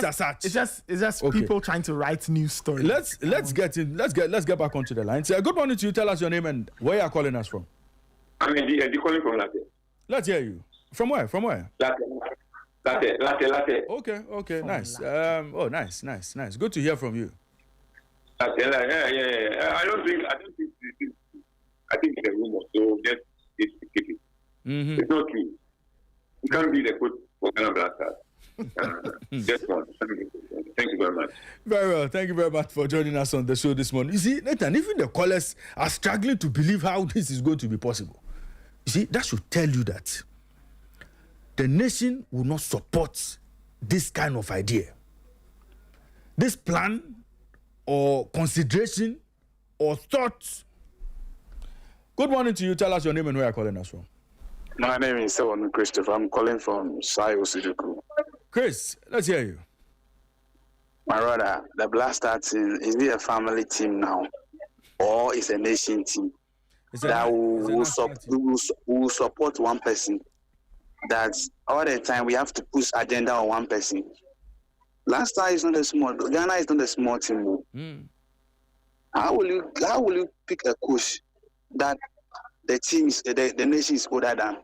as such. It's just Okay. people trying to write news stories. Let's get back onto the line. So, good morning to you. Tell us your name and where you are calling us from. I'm calling from Latte. Let's hear you. From where? Latte. Okay, nice. Nice. Good to hear from you. Latte, yeah. I think it's a rumor, so just keep it. Mm-hmm. It's not true. You can't be the coach for Ghana Black Stars. Just one. Thank you very much. Very well. Thank you very much for joining us on the show this morning. You see, Nathan, even the callers are struggling to believe how this is going to be possible. You see, that should tell you that the nation will not support this kind of idea. This plan or consideration or thought. Good morning to you. Tell us your name and where you're calling us from. My name is Sewan Christopher. I'm calling from Sayo Sujuku. Chris, let's hear you. My brother, the Black Star team, is it a family team now? Or is a nation team? That will support one person. That's all the time we have to push agenda on one person. Black Star is not a small. Ghana is not a small team. How will you pick a coach that the team is the nation is older than?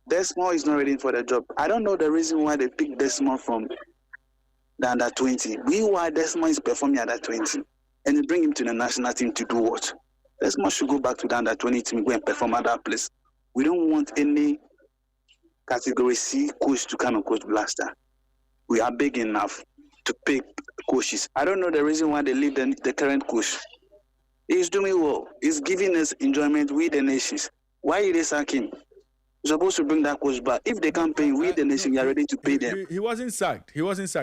Desmond is not ready for the job. I don't know the reason why they picked Desmond from the under 20. Meanwhile, Desmond is performing under 20, and they bring him to the national team to do what? Desmond should go back to the under 20 team, go and perform at that place. We don't want any category C coach to come and coach Black Star. We are big enough to pick coaches. I don't know the reason why they leave the current coach. He's doing well. He's giving us enjoyment with the nations. Why are they sacking? You're supposed to bring that coach back. If they can't pay with the nation, you are ready to pay them. He wasn't sacked.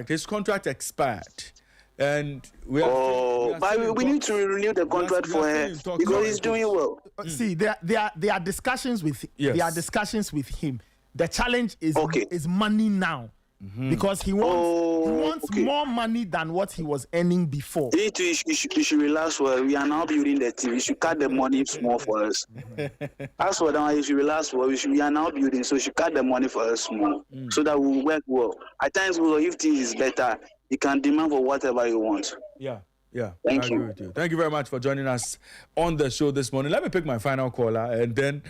His contract expired. And we need to renew the contract for him because he's doing well. See, there are discussions with him. The challenge is money now. Mm-hmm. Because he wants more money than what he was earning before. You should relax. Well, we are now building the team. You should cut the money small for us. As for that, you should relax. Well, we are now building, so you should cut the money for us small, so that we will work well. At times, if things is better, you can demand for whatever you want. Yeah. Thank I agree with you. Thank you very much for joining us on the show this morning. Let me pick my final caller, and then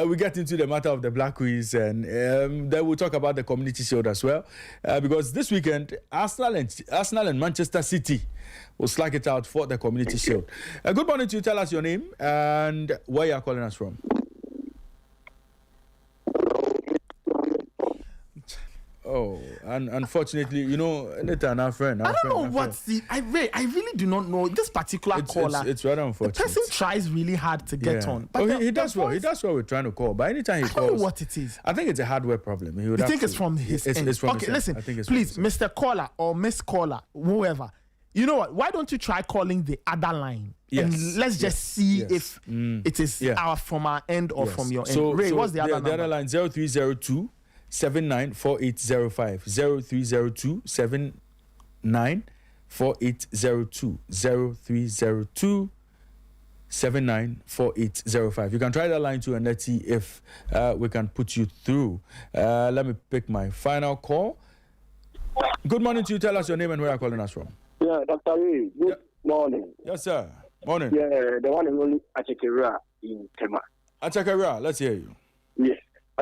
we get into the matter of the Black Quiz, and then we'll talk about the Community Shield as well. Because this weekend, Arsenal and Manchester City will slug it out for the Community Shield. Good morning to you. Tell us your name and where you are calling us from. Oh, and unfortunately, Nathan, our friend. I don't know what. See, I really do not know this particular caller. It's rather unfortunate. The person tries really hard to get on. But he does well. He does well with trying to call. But anytime he calls, I don't know what it is. I think it's a hardware problem. You think it's from his end? It's from okay, his listen, end. I think it's please, Mr. Caller or Miss Caller, whoever. You know what? Why don't you try calling the other line? Yes. And let's just see if it is from our end or from your end. Ray, what's the other number? The other line, 0302 794805 0302 794802 0302 794805. You can try that line too and let's see if we can put you through. Let me pick my final call. Good morning to you. Tell us your name and where you're calling us from. Yeah, Dr. Ray, good morning. Yes, sir. Morning. Yeah, the one and only Achekera in Tema. Achekera, let's hear you. Yes.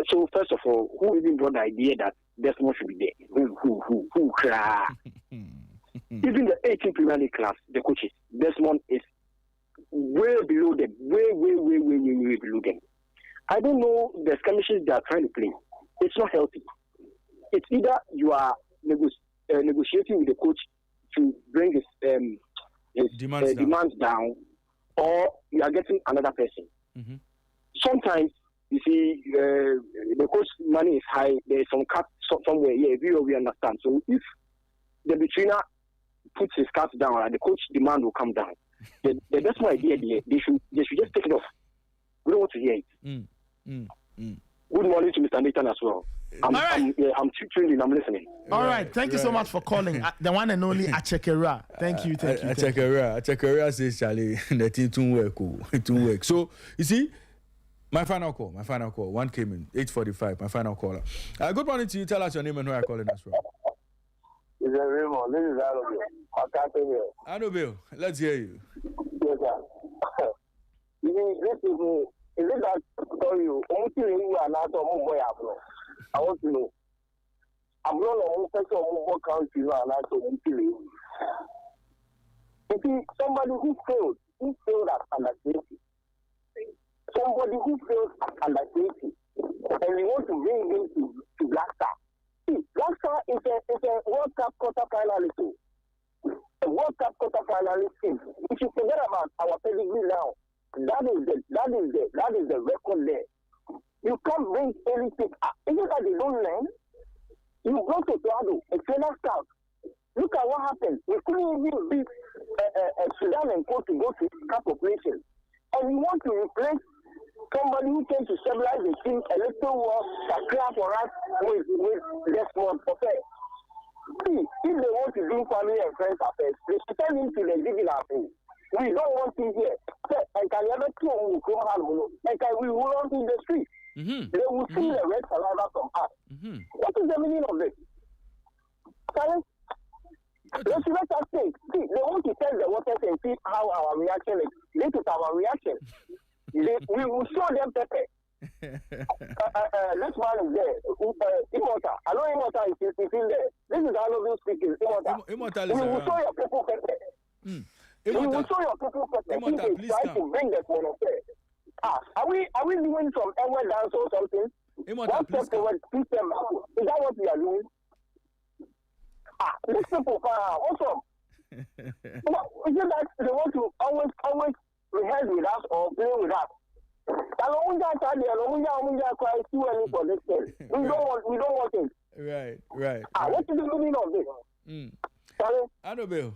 So first of all, who even brought the idea that Desmond should be there? Who cry? Even the 18 Premier League class, the coaches, Desmond is way below them. Way below them. I don't know the skirmishes they are trying to play. It's not healthy. It's either you are negotiating with the coach to bring his demands down, or you are getting another person. Mm-hmm. Sometimes, you see, the coach money is high. There is some cut somewhere. Yeah, we understand. So if the trainer puts his cut down, the coach demand will come down. The best idea they should just take it off. We don't want to hear it. Good morning to Mr. Nathan as well. I'm tuned in. I'm listening. All right. Thank you so much for calling. The one and only Achekera. Thank you. Achekera says, Charlie, that it won't work. So, you see, My final call. One came in 8:45. My final caller. Good morning to you. Tell us your name and where you're calling us from. It's a Raymond. This is Anobil. Anobil, let's hear you. Yes, sir. This is it that story? You are not a boy. I want to know. I'm not a special country and not to you. You see, somebody who failed at under 20. Somebody who failed at under 20. And we want to bring him to Black Star. See, Black Star is a World Cup quarter-finalist. A World Cup quarter-finalist team. If you forget about our pedigree now, that is the record there. You can't bring anything up. Even that they don't learn, you go to Toronto, a trainer scout. Look at what happened. We couldn't even beat Sudan and Co to go to Cup of Nations. And we want to replace somebody who came to stabilize the team a little more clear for us with Desmond Offer. See, if they want to do family and friends affairs, they should send him to the division thing. We don't want him here. And can never kill him, and can we will not in the street? They will see the red saliva from us. What is the meaning of this? They should let us think. See, they want to test the waters and see how our reaction is. This is our reaction. We will show them pepper. This man is there. Immortal. I know Immortal is still there. This is Anobil speaking. Immortal is we will show your people pepper. We will show your people pepper. If they try to bring this one up there. Are we doing some Edward dance or something? One step forward, two steps back. Is that what we are doing? These people are awesome. Is it that they want to always rehearse with us or play with us? We don't want it. Right. What is the meaning of this? Anobil,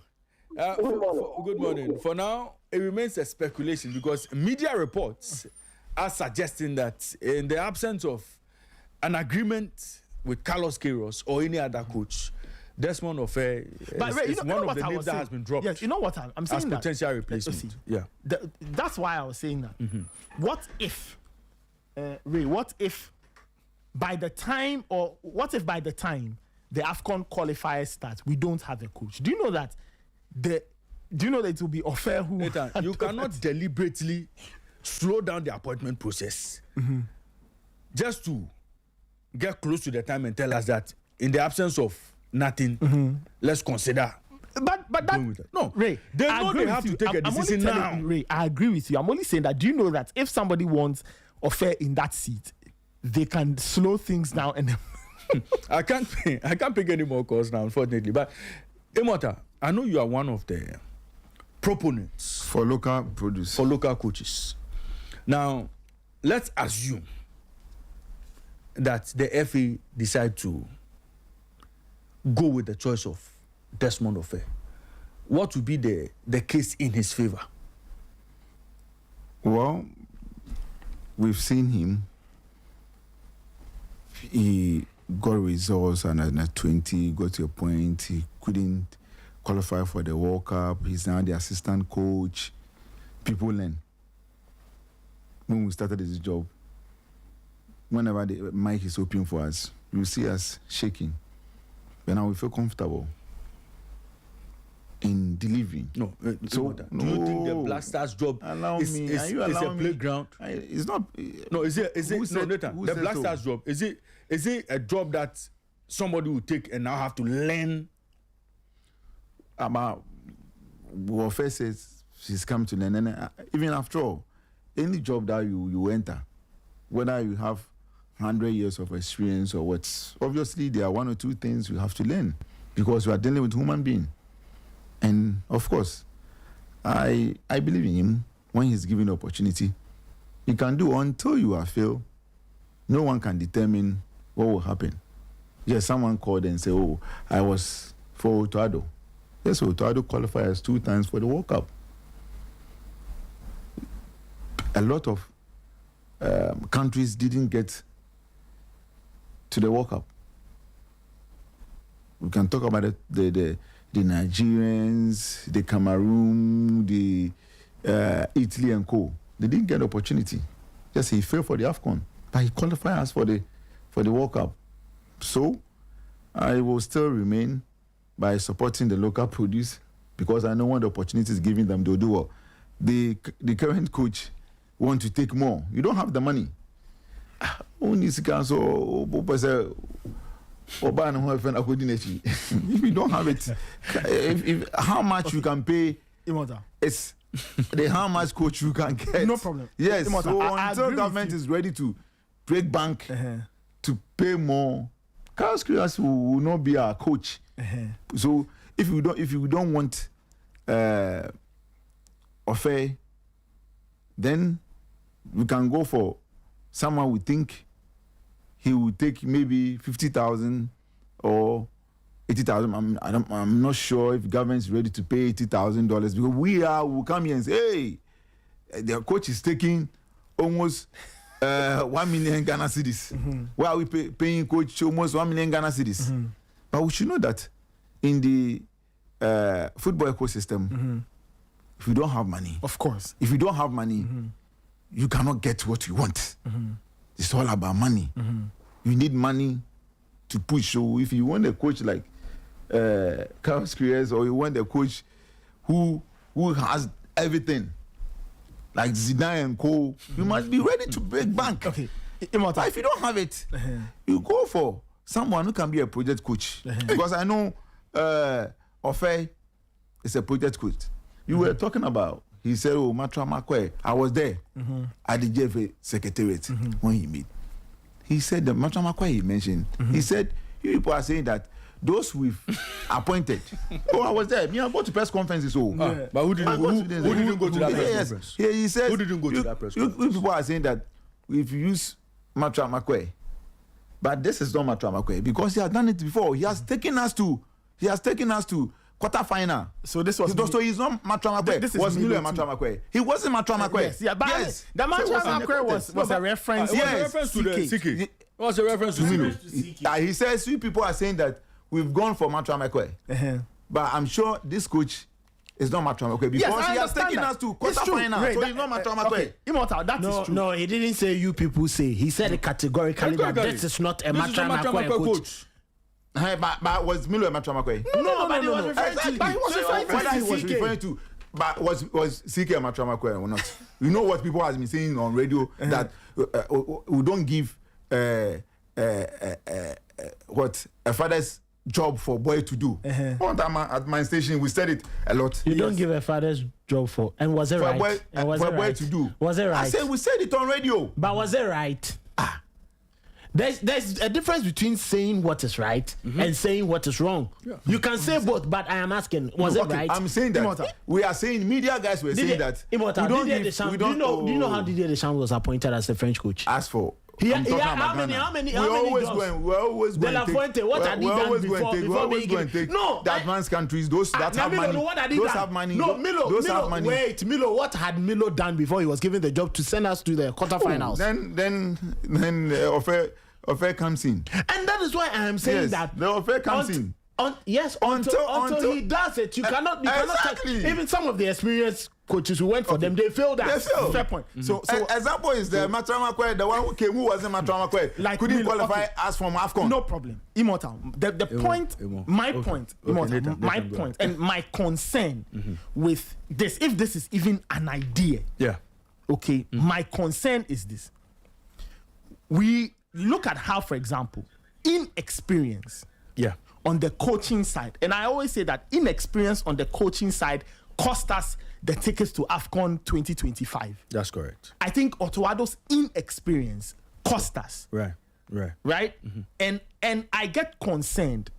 good morning. For now, it remains a speculation because media reports are suggesting that in the absence of an agreement with Carlos Queiroz or any other coach, Desmond Offer is one of the names that has been dropped. Yes, you know what I'm saying, as potential replacement. Yeah, that's why I was saying that. What if, Ray? What if by the time the AFCON qualifiers start, we don't have a coach? Do you know that it will be Offer who? You cannot deliberately slow down the appointment process just to get close to the time and tell us that in the absence of nothing, let's consider. But that no, Ray, they know they have to take a decision now. Ray, I agree with you. I'm only saying that. Do you know that if somebody wants Offer in that seat, they can slow things down and. I can't pick any more calls now, unfortunately. But Immortal, I know you are one of the proponents for local produce for local coaches. Now, let's assume that the FA decide to go with the choice of Desmond Offer. What would be the case in his favor? Well, we've seen him. He got results and at 20, got to a point he couldn't qualify for the World Cup. He's now the assistant coach. People learn. When we started this job, whenever the mic is open for us, you see us shaking. But now we feel comfortable in delivering. No, so do you think the Black Stars job is a playground? It's not. No, is it no, Nathan? The Black Stars job is it a job that somebody will take and now have to learn? Well, first says she's come to learn, and even after all, any job that you enter, whether you have 100 years of experience or what, obviously there are one or two things you have to learn because you are dealing with human being. And of course, I believe in him. When he's given the opportunity, he can do until you are failed. No one can determine what will happen. Yes, someone called and said, "Oh, I was for Otuado." Yes, Otuado qualifies 2 times for the World Cup. A lot of countries didn't get to the World Cup. We can talk about the Nigerians, the Cameroon, the Italy and co. They didn't get the opportunity. Yes, he failed for the AFCON, but he qualified us for the World Cup. So I will still remain by supporting the local produce because I know when the opportunity is given them, they'll do well. The current coach want to take more. You don't have the money. If you don't have it, if how much you can pay, it's how much coach you can get. No problem. Yes. So until government is ready to break bank to pay more, Carlos Queiroz will not be our coach. So if you don't want Ofe, then we can go for someone we think he will take maybe 50,000 or 80,000. I'm not sure if government is ready to pay $80,000 because we'll come here and say, hey, the coach is taking almost 1 million Ghana cedis. Why are we paying coach almost 1 million Ghana cedis? But we should know that in the football ecosystem, if you don't have money, of course, if you don't have money, you cannot get what you want. It's all about money. You need money to push. So if you want a coach like Carlos Queiroz, or you want a coach who has everything, like Zidane and co, you must be ready to break bank. Okay. But if you don't have it, you go for someone who can be a project coach. Because I know Ofe is a project coach. You were talking about, he said, oh, Matra Makwe. I was there at the JFA Secretariat when he met. He said, the Matra Makwe he mentioned, he said, you people are saying that those we've appointed. Oh, I was there. Me, I go to press conferences. But who didn't go to that press conference? Yeah, he says, who didn't go to that press conference? You people are saying that we've used Matra Makwe. But this is not Matra Makwe because he has done it before. He has taken us to quarter-final. So this was... So he's not Matra Makwe. This was Milo Matra Makwe. He wasn't Matra Makwe. Yes, yeah, but yes. The Matra Makwe was a reference. It was a reference to the CK. It was a reference to Milo. He says, you people are saying that we've gone for Matra Makwe. But I'm sure this coach is not Matra Makwe because he has taken us to quarter-final. So he's not Matra Makwe. Immortal, that is true. No, he didn't say you people say. He said it categorically that this is not a Matra Makwe coach. But was Milo a Matra Makwe? No, but he was referring to... But he was referring to whether he was referring to... But was CK a Matra Makwe or not? You know what people have been saying on radio that we don't give what a father's job for boy to do. One time at my station, we said it a lot. You don't give a father's job for, and was it right? For a boy to do. Was it right? I said we said it on radio. But was it right? There's a difference between saying what is right and saying what is wrong. Yeah. You can say both, but I am asking, was it right? I'm saying that Immortal. We are saying media guys were saying that Immortal, do you know how Didier Deschamps was appointed as the French coach? As for how many we're always going De La Fuente, what had he done before being given? No, the advanced countries, those that have money, those have money. No, Milo, wait, Milo, what had Milo done before he was given the job to send us to the quarterfinals? Then Ofe comes in, and that is why I am saying that the Ofe comes in. Until he does it, you cannot even some of the experienced coaches who went for them, they failed that. Fair point. So example is the Matra Makwe, the one who came, who wasn't Matra Makwe, like couldn't qualify as from AFCON. No problem. Immortal. My point, and my concern with this, if this is even an idea, my concern is this. We look at how, for example, inexperience on the coaching side, and I always say that inexperience on the coaching side cost us the tickets to AFCON 2025. That's correct. I think Otuado's inexperience cost us. Right. And I get concerned.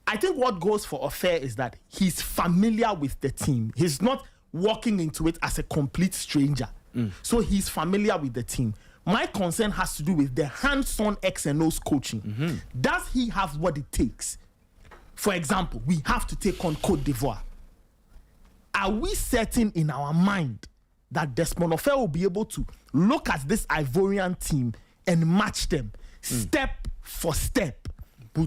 I think what goes for Ofe is that he's familiar with the team. He's not walking into it as a complete stranger. So he's familiar with the team. My concern has to do with the hands-on X and O's coaching. Does he have what it takes? For example, we have to take on Côte d'Ivoire. Are we certain in our mind that Desmond Ofe will be able to look at this Ivorian team and match them step for step,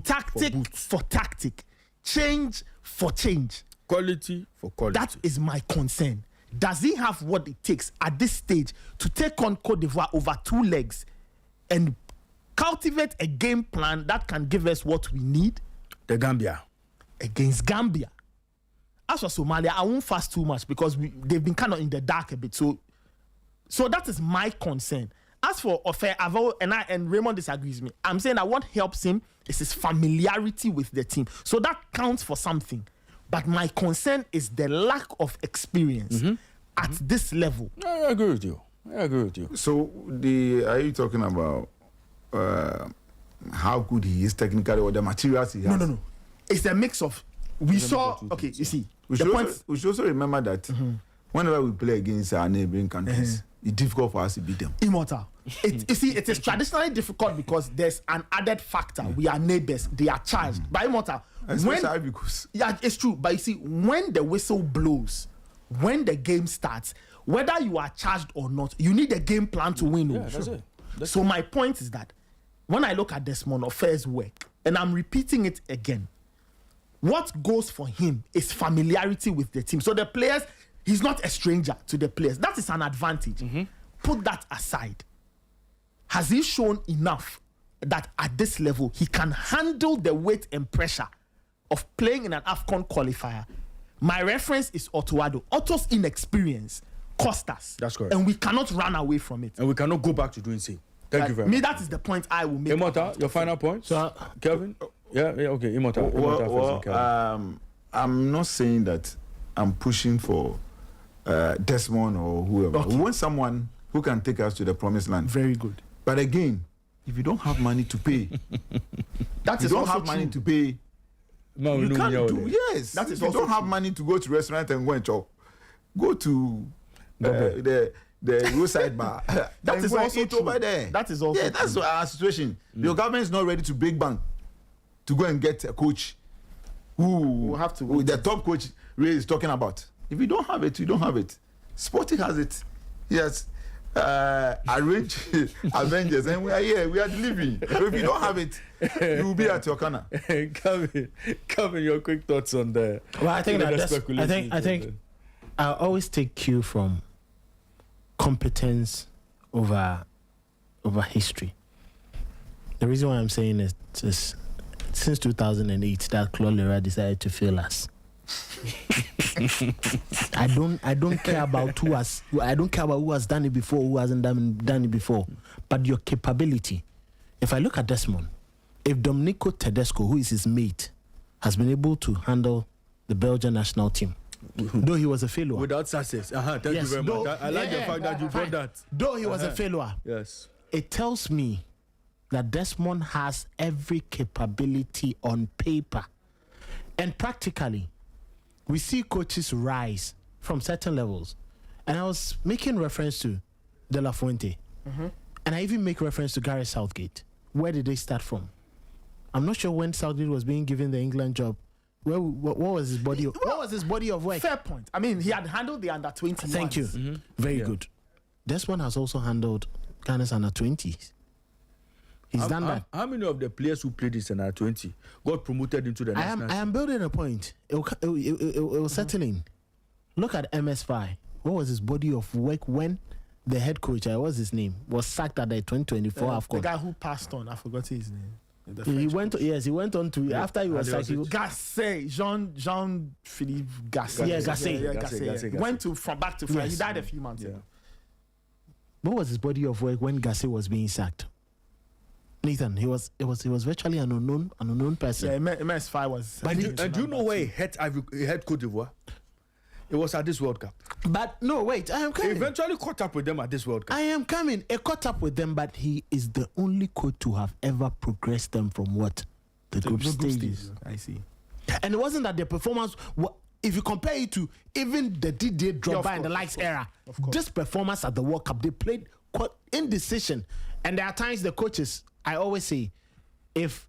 tactic for tactic, change for change, quality for quality? That is my concern. does he have what it takes at this stage to take on Cote d'Ivoire over 2 legs and cultivate a game plan that can give us what we need? The Gambia. Against Gambia. As for Somalia, I won't fast too much because they've been kind of in the dark a bit. So that is my concern. As for Ofe, and Raymond disagrees with me. I'm saying that what helps him is his familiarity with the team. So that counts for something. But my concern is the lack of experience at this level. I agree with you. So are you talking about how good he is technically or the materials he has? No. It's a mix of. We saw. Okay, you see. We should also remember that whenever we play against our neighboring countries, it's difficult for us to beat them. Immortal. You see, it is traditionally difficult because there's an added factor. We are neighbors. They are charged. By Immortal. Yeah, it's true. But you see, when the whistle blows, when the game starts, whether you are charged or not, you need a game plan to win. Yeah, that's it. So my point is that when I look at Desmond Ofe's work, and I'm repeating it again, what goes for him is familiarity with the team. So the players, he's not a stranger to the players. That is an advantage. Put that aside. Has he shown enough that at this level he can handle the weight and pressure of playing in an AFCON qualifier? My reference is Otuado. Otto's inexperience cost us. That's correct. And we cannot run away from it. And we cannot go back to doing same. Thank you very much. That is the point I will make. Immortal, your final point? So, Kelvin? Yeah, okay, Immortal. I'm not saying that I'm pushing for Desmond or whoever. Okay. We want someone who can take us to the promised land. Very good. But again, if you don't have money to pay, that is you don't also have money true. to pay. No, you can't do. Yes, that is if you don't have true. money to go to restaurant and go and chop, go to the roadside bar. That is also true. Over there. That is also that's our situation. Your government is not ready to break bank to go and get a coach who have to the top coach Ray is talking about. If you don't have it, you don't have it. Sporty has it. Yes. Arrange Avengers, and we are here. We are delivering. If you don't have it, you will be at your corner. Calvin, your quick thoughts on the. Well, I think I think I always take cue from competence over history. The reason why I'm saying it is since 2008 that Claude Leroy decided to fail us. I don't care about who has done it before, who hasn't done it before, but your capability. If I look at Desmond, if Domenico Tedesco, who is his mate, has been able to handle the Belgian national team, though he was a failure without success. Thank you very much. I like the fact that you brought that. Though he was a failure, yes, it tells me that Desmond has every capability on paper, and practically. We see coaches rise from certain levels. And I was making reference to De La Fuente. And I even make reference to Gareth Southgate. Where did they start from? I'm not sure when Southgate was being given the England job. What was his body? What was his body of work? Fair point. I mean, he had handled the under 20s. Thank you. Very good. Desmond has also handled Ghana's under 20s. He's done that. How many of the players who played this under 20 got promoted into the national team? I am building a point. It will settle in. Look at MS5. What was his body of work when the head coach, what's his name, was sacked at the 2024 AFCON? The guy who passed on, I forgot his name. He went on to after he was sacked. Gasset, Jean-Philippe Gasset. Yeah, Gasset. He went back to France. Yes. He died a few months ago. What was his body of work when Gasset was being sacked? Nathan, he was virtually an unknown person. Yeah, MS5 was. And do you know where he had Cote d'Ivoire? It was at this World Cup. But no, wait, I am coming. He eventually caught up with them at this World Cup. I am coming. He caught up with them, but he is the only coach to have ever progressed them from what? The group stages. I see. And it wasn't that their performance. If you compare it to even the Didier Drogba and the likes era, this performance at the World Cup, they played indecision. And there are times the coaches, I always say, if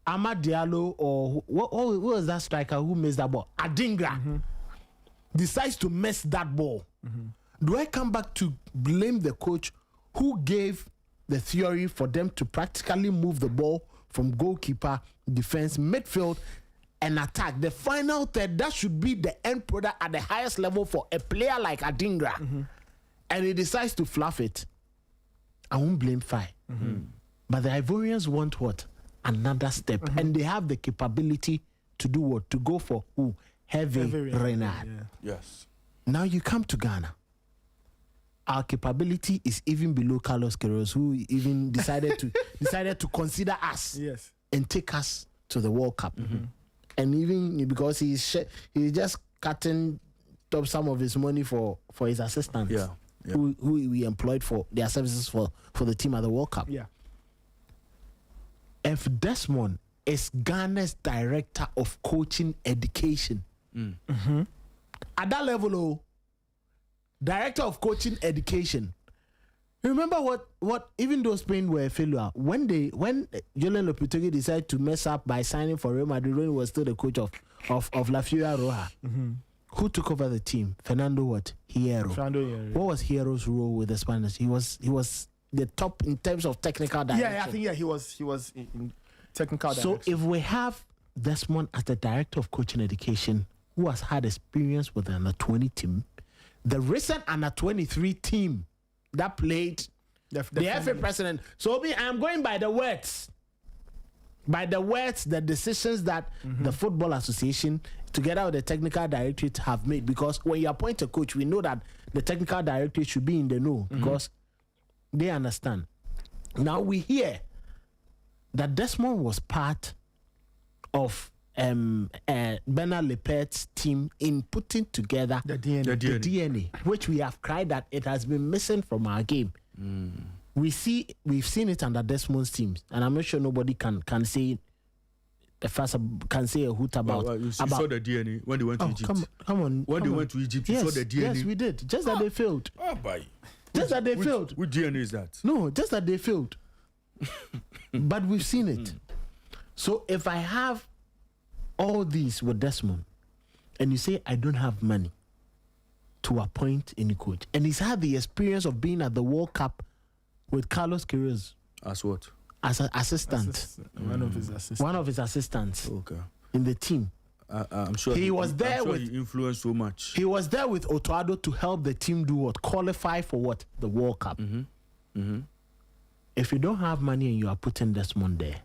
Amad Diallo or who was that striker who missed that ball? Adingra decides to miss that ball. Do I come back to blame the coach who gave the theory for them to practically move the ball from goalkeeper, defense, midfield, and attack. The final third, that should be the end product at the highest level for a player like Adingra. And he decides to fluff it. I won't blame Fai. But the Ivorians want what? Another step. And they have the capability to do what? To go for who? Heavy Renard. Yes. Now you come to Ghana. Our capability is even below Carlos Queiroz, who even decided to consider us and take us to the World Cup. And even because he's just cutting up some of his money for his assistants, who we employed for their services for the team at the World Cup. If Desmond is Ghana's director of coaching education, at that level, director of coaching education. Remember what even though Spain were a failure, when Julen Lopetegui decided to mess up by signing for Real Madrid when he was still the coach of La Furia Roja, who took over the team? Fernando Hierro. What was Hierro's role with the Spanish? He was the top in terms of technical direction. I think he was in technical direction. So if we have Desmond as the director of coaching education, who has had experience with the under 20 team, the recent under 23 team that played the FA president. So I'm going by the words. The decisions that the Football Association, together with the technical directorate, have made. Because when you appoint a coach, we know that the technical directorate should be in the know because they understand. Now we hear that Desmond was part of Bernard Lepert's team in putting together the DNA, which we have cried that it has been missing from our game. We've seen it under Desmond's teams, and I'm not sure nobody can say a hoot about. You saw the DNA when they went to Egypt. Come on. When they went to Egypt, you saw the DNA. Yes, we did. Just that they failed. Just that they failed. Which DNA is that? No, just that they failed. But we've seen it. So if I have all these with Desmond, and you say I don't have money to appoint any coach, and he's had the experience of being at the World Cup with Carlos Queiroz as what? As an assistant. One of his assistants. One of his assistants. Okay. In the team. I'm sure he was there. He influenced so much. He was there with Otoado to help the team do what? Qualify for what? The World Cup. If you don't have money and you are putting Desmond there,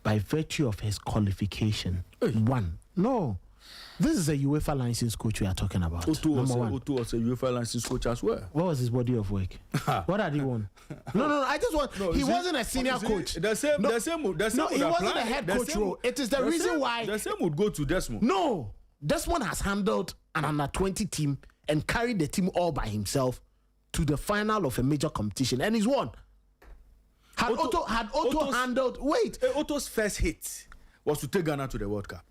by virtue of his qualification, this is a UEFA licensed coach we are talking about. Otto was a UEFA licensed coach as well. What was his body of work? What had he won? No, I just want. He wasn't a senior coach. The same he would wasn't a head coach role. It is the reason why. The same would go to Desmond. No, Desmond has handled an under 20 team and carried the team all by himself to the final of a major competition, and he's won. Had Otto handled? Wait, Otto's first hit was to take Ghana to the World Cup.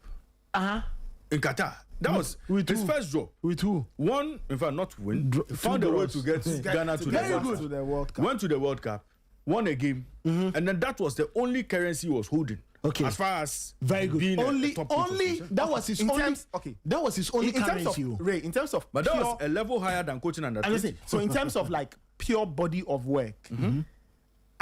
In Qatar. That was his first job. With who? Won, in fact, not win. Found a way to get Ghana to the World Cup. Went to the World Cup, won a game, and then that was the only currency he was holding. Okay. As far as very good. Being only that was his only. That was his only currency. In terms of but that was a level higher than coaching under 20. So in terms of like pure body of work,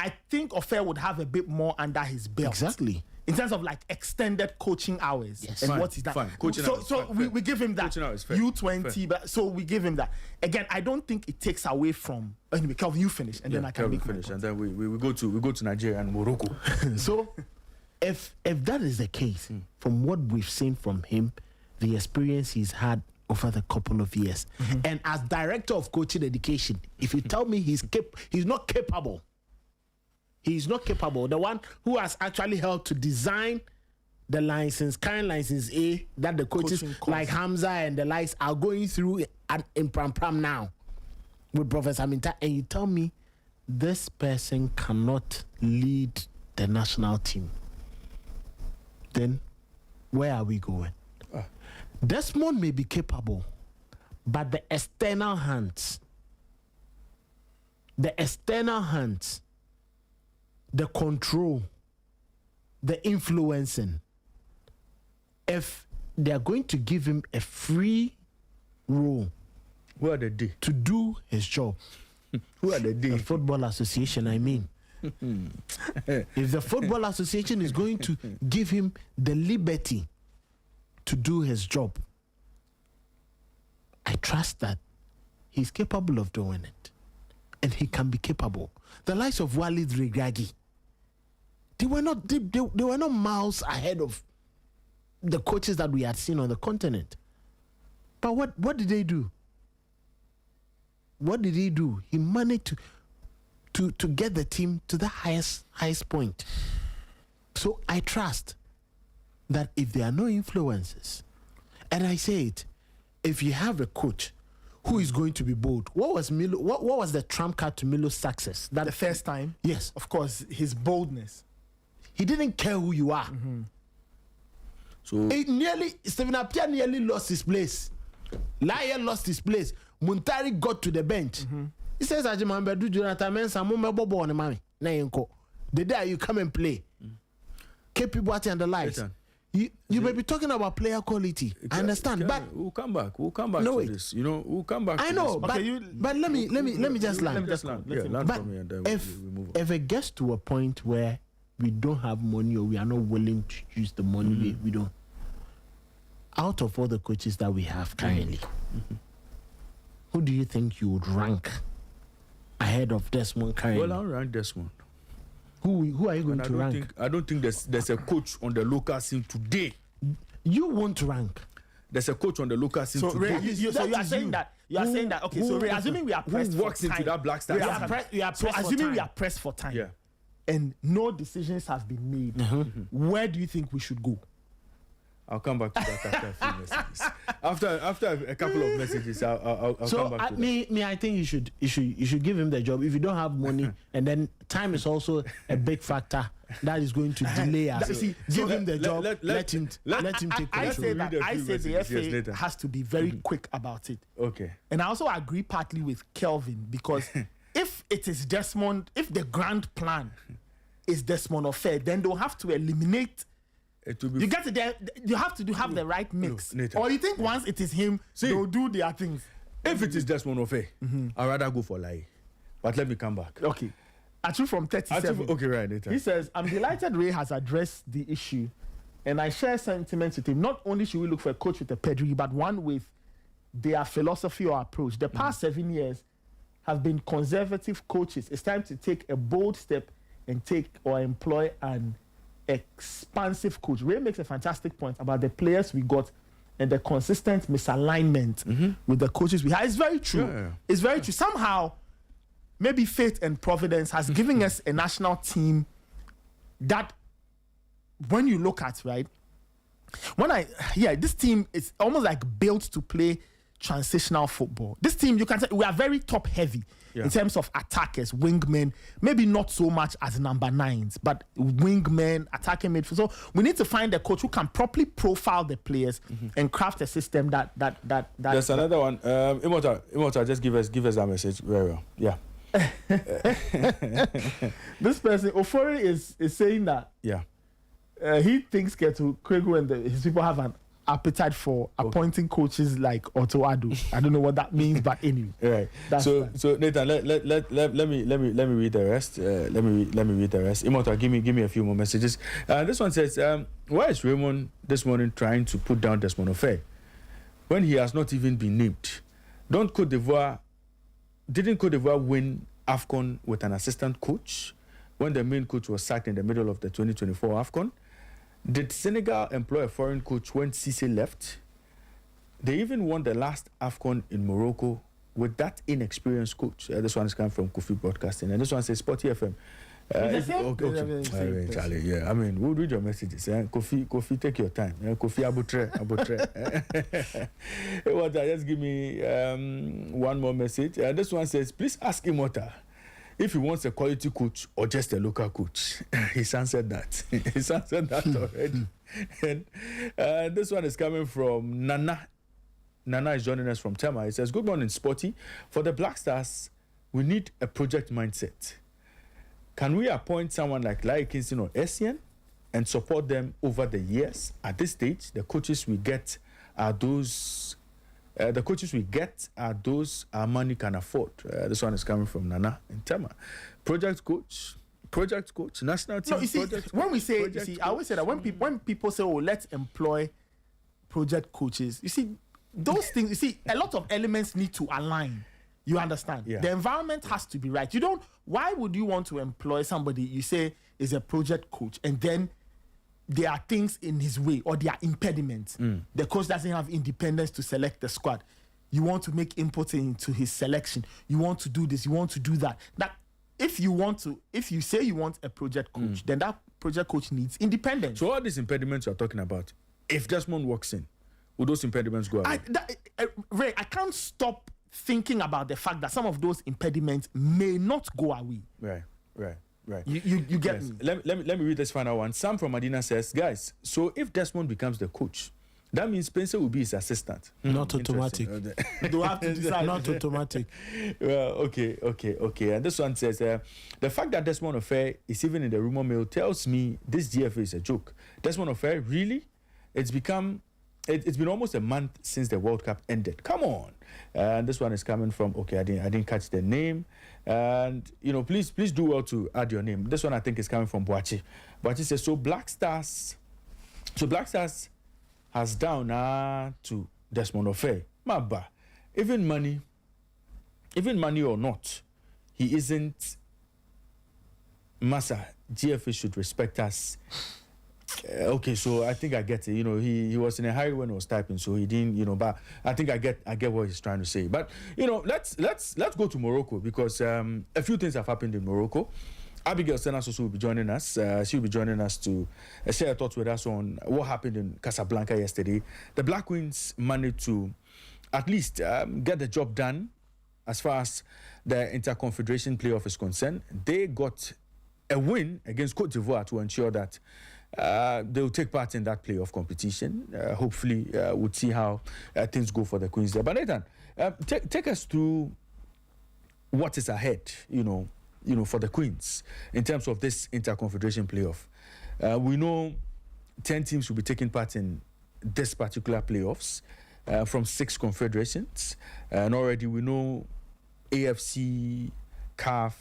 I think Ofer would have a bit more under his belt. Exactly. In terms of like extended coaching hours and what he's done. Fine. Coaching so hours, so fair. we give him that. U20, but so we give him that. Again, I don't think it takes away from. Anyway, Kelvin, you finish, and then I can finish, and then we go to Nigeria and Morocco. So, if that is the case, from what we've seen from him, the experience he's had over the couple of years, and as director of coaching education, if you tell me he's not capable. He's not capable. The one who has actually helped to design the current license A that the coaches like Hamza and the likes are going through in Pram now with Professor Minta, and you tell me this person cannot lead the national team, then where are we going? Desmond may be capable, but the external hands, the control, the influencing, if they're going to give him a free role to do his job, the Football Association, I mean. If the Football Association is going to give him the liberty to do his job, I trust that he's capable of doing it. And he can be capable. The likes of Walid Regragui, they were not miles ahead of the coaches that we had seen on the continent. But what did they do? What did he do? He managed to get the team to the highest point. So I trust that if there are no influences, and I say it, if you have a coach who is going to be bold, what was the trump card to Milo's success? That the first time, yes, of course, his boldness. He didn't care who you are. Mm-hmm. So Stephen Appiah nearly lost his place. Lyle lost his place. Muntari got to the bench. Mm-hmm. He says, "Ajimambedu Jonathan Mensah, mumebo bo ne mami na yenko. The day you come and play, keep people out and the lights." You may be talking about player quality. I understand, but we'll come back. We'll come back no, to this. You know, we'll come back. I to know, this. but let me just land. Land But from here, and then we move on. if it gets to a point where we don't have money or we are not willing to use the money, we don't. Out of all the coaches that we have currently, who do you think you would rank ahead of Desmond currently? Well, I'll rank Desmond. Who are you going to rank? I don't think there's a coach on the local scene today. You won't rank. There's a coach on the local scene So, today. Ray, you are saying that. You are saying that. Okay, so Ray, assuming we are pressed who walks for time, into that Black Stars? Assuming we are pressed for time, and no decisions have been made. Where do you think we should go? I'll come back to that after a few messages. After a couple of messages, I'll come back to that. I think you should give him the job. If you don't have money, and then time is also a big factor that is going to delay us. Give him the job. Let him take control. I say the FA has to be very quick about it. Okay. And I also agree partly with Kelvin, because if it is Desmond, if the grand plan is Desmond Ofe, then they'll have to eliminate. You get it there. You have to have the right mix. Or you think once it is him, they'll do their things. If it is Desmond Ofe, I'd rather go for Lai. But let me come back. Okay. Atu from 37. Okay, right. Nathan. He says, "I'm delighted Ray has addressed the issue, and I share sentiments with him. Not only should we look for a coach with a pedigree, but one with their philosophy or approach. The past 7 years have been conservative coaches. It's time to take a bold step and employ an expansive coach." Ray makes a fantastic point about the players we got and the consistent misalignment with the coaches we have. It's very true. Yeah. It's very true. Somehow, maybe fate and providence has given us a national team that, when you look at, right, this team is almost like built to play transitional football. This team, you can say, we are very top heavy in terms of attackers, wingmen, maybe not so much as number 9s, but wingmen, attacking midfield. So we need to find a coach who can properly profile the players and craft a system that. There's another one. Immortal, just give us that message very well. Yeah. This person, Ofori, is saying that he thinks Ketu Kwegu and his people have an appetite for appointing coaches like Otto Addo. I don't know what that means, but anyway. Right. So Nathan, let me read the rest. Let me read the rest. Immortal, give me a few more messages. This one says, why is Raymond this morning trying to put down Desmond Ofe when he has not even been named? Didn't Cote d'Ivoire win AFCON with an assistant coach when the main coach was sacked in the middle of the 2024 AFCON? Did Senegal employ a foreign coach when Cisse left? They even won the last AFCON in Morocco with that inexperienced coach. This one is coming from Kofi Broadcasting, and this one says Sporty FM. Charlie, yeah. I mean, we'll read your messages. Kofi, take your time. Kofi Abutre. Immortal, just give me one more message. This one says, please ask Immortal if he wants a quality coach or just a local coach. He's answered that. He's answered that already. And this one is coming from Nana. Nana is joining us from Tema. He says, good morning, Sporty. For the Black Stars, we need a project mindset. Can we appoint someone like Larry Kingston or Essien and support them over the years? At this stage, the coaches we get are those our money can afford. This one is coming from Nana in Tema. Project coach, national team. No, you see, when we say, I always say that when people say, oh, let's employ project coaches, you see, those things, you see, a lot of elements need to align. You understand? Yeah. The environment has to be right. Why would you want to employ somebody you say is a project coach and then there are things in his way or there are impediments? The coach doesn't have independence to select the squad. You want to make input into his selection. You want to do this, you want to do that. If you say you want a project coach, then that project coach needs independence. So all these impediments you're talking about, if Desmond walks in, will those impediments go away? Ray, I can't stop thinking about the fact that some of those impediments may not go away. Right. You get me? Let me read this final one. Sam from Medina says, guys, so if Desmond becomes the coach, that means Spencer will be his assistant. Not automatic. Do have to decide. Not automatic. Well, okay. And this one says, the fact that Desmond Affair is even in the rumor mill tells me this GFA is a joke. Desmond Affair, really? It's been almost a month since the World Cup ended. Come on. And this one is coming from, I didn't catch the name. And, please do well to add your name. This one I think is coming from Boachi. Boachi says, so Black Stars has down to Desmond Affair. Maba, even money or not, he isn't Massa. GFA should respect us. Okay, so I think I get it. He was in a hurry when he was typing, so he didn't. But I think I get what he's trying to say. But let's go to Morocco because a few things have happened in Morocco. Abigail Senas also will be joining us. She will be joining us to share her thoughts with us on what happened in Casablanca yesterday. The Black Queens managed to at least get the job done as far as the Interconfederation playoff is concerned. They got a win against Cote d'Ivoire to ensure that they will take part in that playoff competition. Hopefully, we'll see how things go for the Queens there. But Nathan, take us through what is ahead, for the Queens in terms of this Interconfederation playoff. We know 10 teams will be taking part in this particular playoffs from 6 confederations. And already we know AFC, CAF,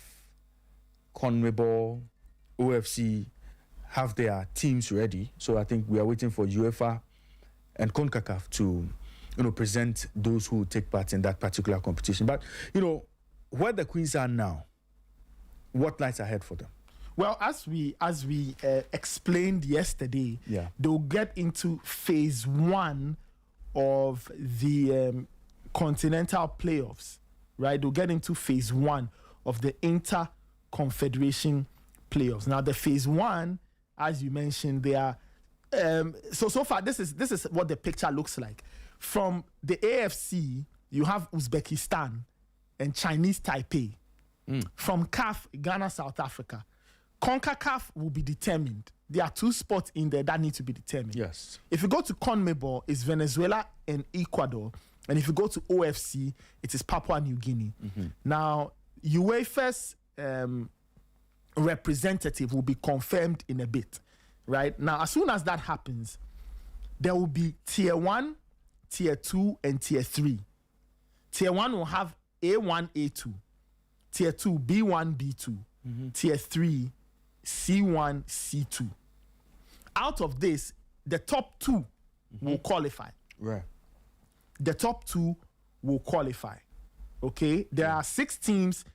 CONMEBOL, OFC have their teams ready. So I think we are waiting for UEFA and CONCACAF to, present those who take part in that particular competition. But, where the Queens are now, what lies ahead for them? Well, as we explained yesterday, they'll get into phase 1 of the continental playoffs, right? They'll get into phase 1 of the Inter-Confederation playoffs. Now, the phase 1, as you mentioned, they are so far. This is what the picture looks like. From the AFC, you have Uzbekistan and Chinese Taipei. From CAF, Ghana, South Africa. CONCACAF will be determined. There are 2 spots in there that need to be determined. Yes. If you go to CONMEBOL, it's Venezuela and Ecuador. And if you go to OFC, it is Papua New Guinea. Now, UEFA's representative will be confirmed in a bit, right? Now, as soon as that happens, there will be Tier 1, Tier 2, and Tier 3. Tier 1 will have A1, A2. Tier 2, B1, B2. Tier 3, C1, C2. Out of this, the top 2 will qualify. Right. The top 2 will qualify. Okay? There are 6 teams.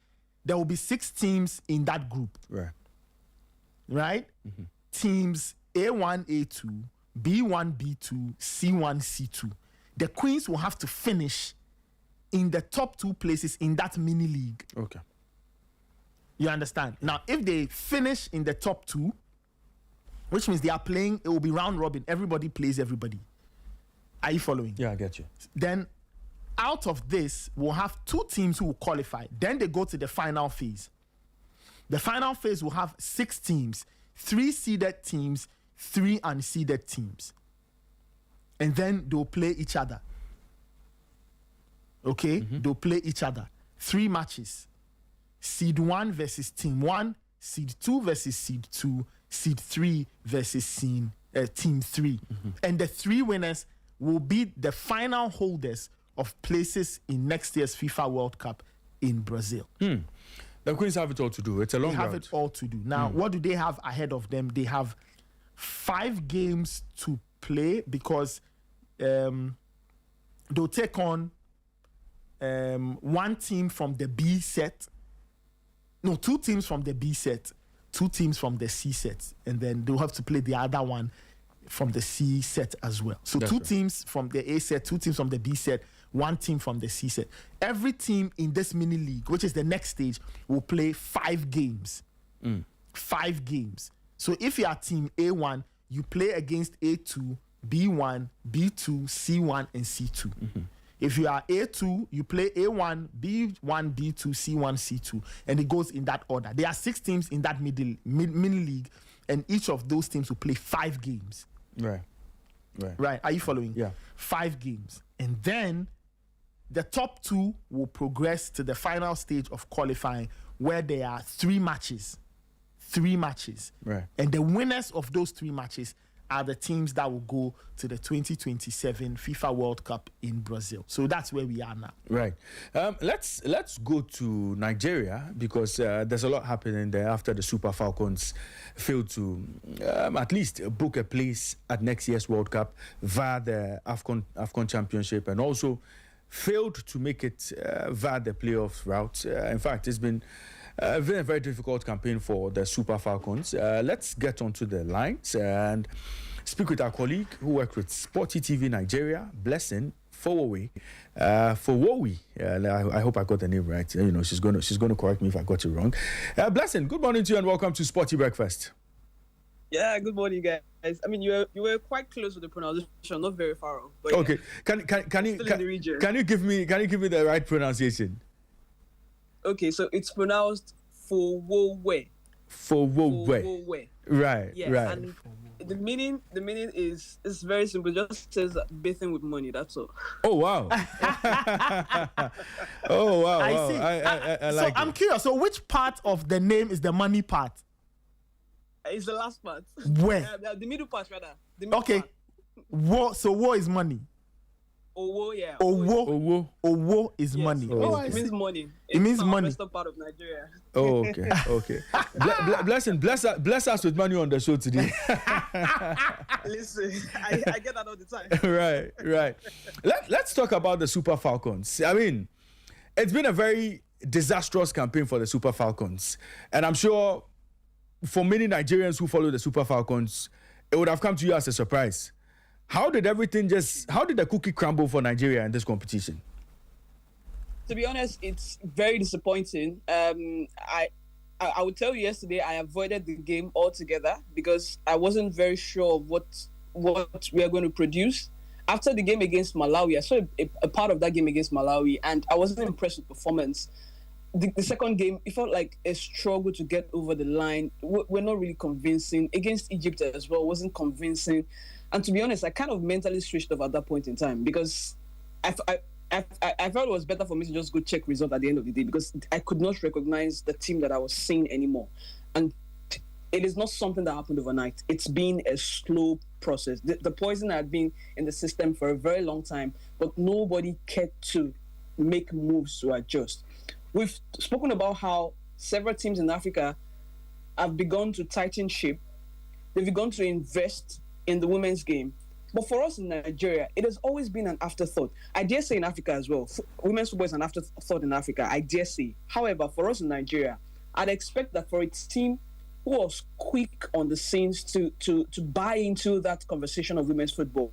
There will be 6 teams in that group. Right? Teams A1, A2, B1, B2, C1, C2. The Queens will have to finish in the top 2 places in that mini league. Okay. You understand? Now, if they finish in the top 2, which means they are playing, it will be round robin. Everybody plays everybody. Are you following? Yeah, I get you. Then, out of this, we'll have 2 teams who will qualify. Then they go to the final phase. The final phase will have 6 teams, 3 seeded teams, 3 unseeded teams. And then they'll play each other. Okay? They'll play each other. 3 matches. Seed 1 versus Team 1, Seed 2 versus Seed 2, Seed 3 versus Team 3. And the 3 winners will be the final holders of places in next year's FIFA World Cup in Brazil. The Queens have it all to do. It's a long They have route. it all to do. Now, what do they have ahead of them? They have 5 games to play because they'll take on one team from the B set. No, two teams from the B set, two teams from the C set, and then they'll have to play the other one from the C set as well. So That's two right. teams from the A set, two teams from the B set, one team from the C set. Every team in this mini league, which is the next stage, will play 5 games. 5 games. So if you are team A1, you play against A2, B1, B2, C1, and C2. If you are A2, you play A1, B1, B2, C1, C2, and it goes in that order. There are 6 teams in that mini league, and each of those teams will play 5 games. Right. Are you following? Yeah. 5 games. And then the top 2 will progress to the final stage of qualifying, where there are 3 matches. 3 matches. Right. And the winners of those 3 matches are the teams that will go to the 2027 FIFA World Cup in Brazil. So that's where we are now. Right. Let's go to Nigeria, because there's a lot happening there after the Super Falcons failed to at least book a place at next year's World Cup via the AFCON Championship, and also failed to make it via the playoff route. In fact, it's been a very difficult campaign for the Super Falcons. Let's get onto the lines and speak with our colleague who worked with Sporty TV Nigeria, Blessing Fowowe. I hope I got the name right. She's going to correct me if I got it wrong. Blessing, good morning to you and welcome to Sporty Breakfast. Yeah, good morning, guys. I mean, you were quite close with the pronunciation, not very far off. But Okay, yeah, can you give me the right pronunciation? Okay, so it's pronounced Fowowe. Fowowe. Right, Yeah, right. and the meaning is very simple. It just says bathing with money. That's all. Oh wow! Oh wow! I wow. see. I So like I'm it. curious. So which part of the name is the money part? It's the last part. Where? The middle part, rather. The middle Okay. part. Wo. So wo is money. Owo, yeah. Owo is Yes. money. Oh, I It see. means money. It means It's money. the western part of Nigeria. Oh, okay. Blessing, bless us with money on the show today. Listen, I get that all the time. right. Let's talk about the Super Falcons. I mean, it's been a very disastrous campaign for the Super Falcons, and I'm sure for many Nigerians who follow the Super Falcons, it would have come to you as a surprise. How did the cookie crumble for Nigeria in this competition? To be honest, it's very disappointing. I would tell you yesterday I avoided the game altogether because I wasn't very sure of what we are going to produce. After the game against Malawi, I saw a part of that game against Malawi, and I wasn't impressed with performance. The second game, it felt like a struggle to get over the line. We're not really convincing. Against Egypt as well, wasn't convincing. And to be honest, I kind of mentally switched off at that point in time because I felt it was better for me to just go check result at the end of the day because I could not recognize the team that I was seeing anymore. And it is not something that happened overnight. It's been a slow process. The poison had been in the system for a very long time, but nobody cared to make moves to adjust. We've spoken about how several teams in Africa have begun to tighten ship. They've begun to invest in the women's game. But for us in Nigeria, it has always been an afterthought. I dare say in Africa as well. Women's football is an afterthought in Africa, I dare say. However, for us in Nigeria, I'd expect that for a team who was quick on the scenes to buy into that conversation of women's football,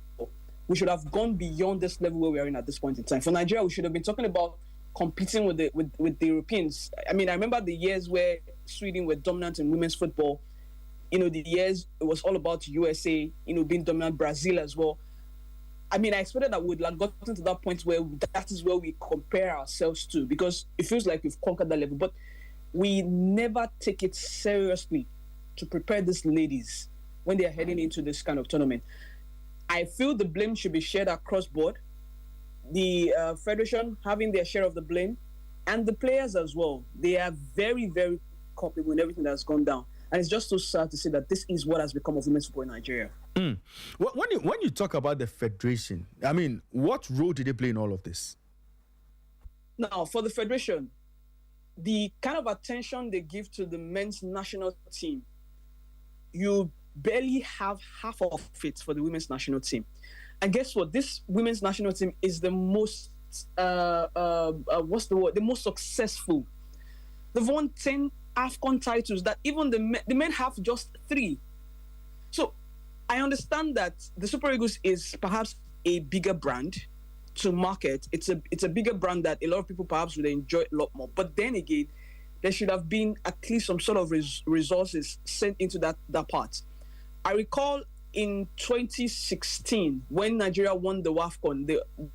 we should have gone beyond this level where we are in at this point in time. For Nigeria, we should have been talking about competing with the Europeans. I mean, I remember the years where Sweden were dominant in women's football. The years it was all about USA, being dominant, Brazil as well. I mean, I expected that we'd have gotten to that point where that is where we compare ourselves to, because it feels like we've conquered that level. But we never take it seriously to prepare these ladies when they are heading into this kind of tournament. I feel the blame should be shared across board. The federation having their share of the blame, and the players as well. They are very, very culpable in everything that's gone down. And it's just so sad to see that this is what has become of women's football in Nigeria. When you talk about the federation, I mean, what role did they play in all of this? Now, for the federation, the kind of attention they give to the men's national team, you barely have half of it for the women's national team. And guess what? This women's national team is the most, what's the word? The most successful. They've won 10 AFCON titles that even the men have just 3. So I understand that the Super Eagles is perhaps a bigger brand to market. It's a bigger brand that a lot of people perhaps would enjoy a lot more. But then again, there should have been at least some sort of resources sent into that part. I recall in 2016 when Nigeria won the WAFCON,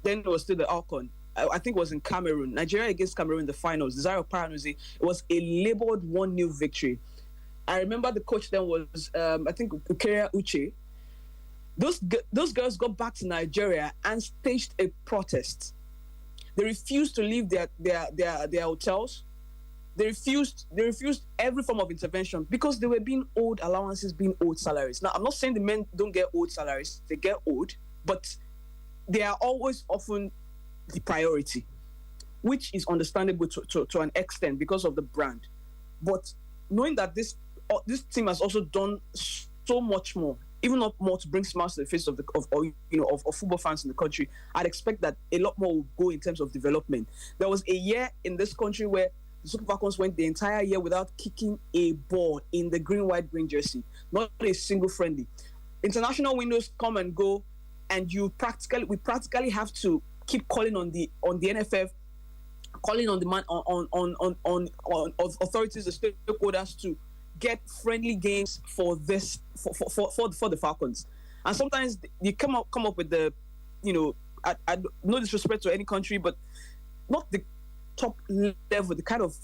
then it was still the AFCON. I think it was in Cameroon. Nigeria against Cameroon in the finals. Desire Paranozi. It was a labeled 1-0 victory. I remember the coach then was I think Ukeria Uche. Those girls got back to Nigeria and staged a protest. They refused to leave their hotels. They refused every form of intervention because they were being owed allowances, being owed salaries. Now, I'm not saying the men don't get owed salaries. They get owed, but they are always often the priority, which is understandable to an extent because of the brand. But knowing that this team has also done so much more, even not more to bring smiles to the face of football fans in the country, I'd expect that a lot more will go in terms of development. There was a year in this country where the Super Falcons went the entire year without kicking a ball in the green, white, green jersey. Not a single friendly. International windows come and go, and we practically have to keep calling on the NFF, calling on the authorities, the stakeholders to get friendly games for the Falcons. And sometimes you come up with the, I no disrespect to any country, but not the top level, the kind of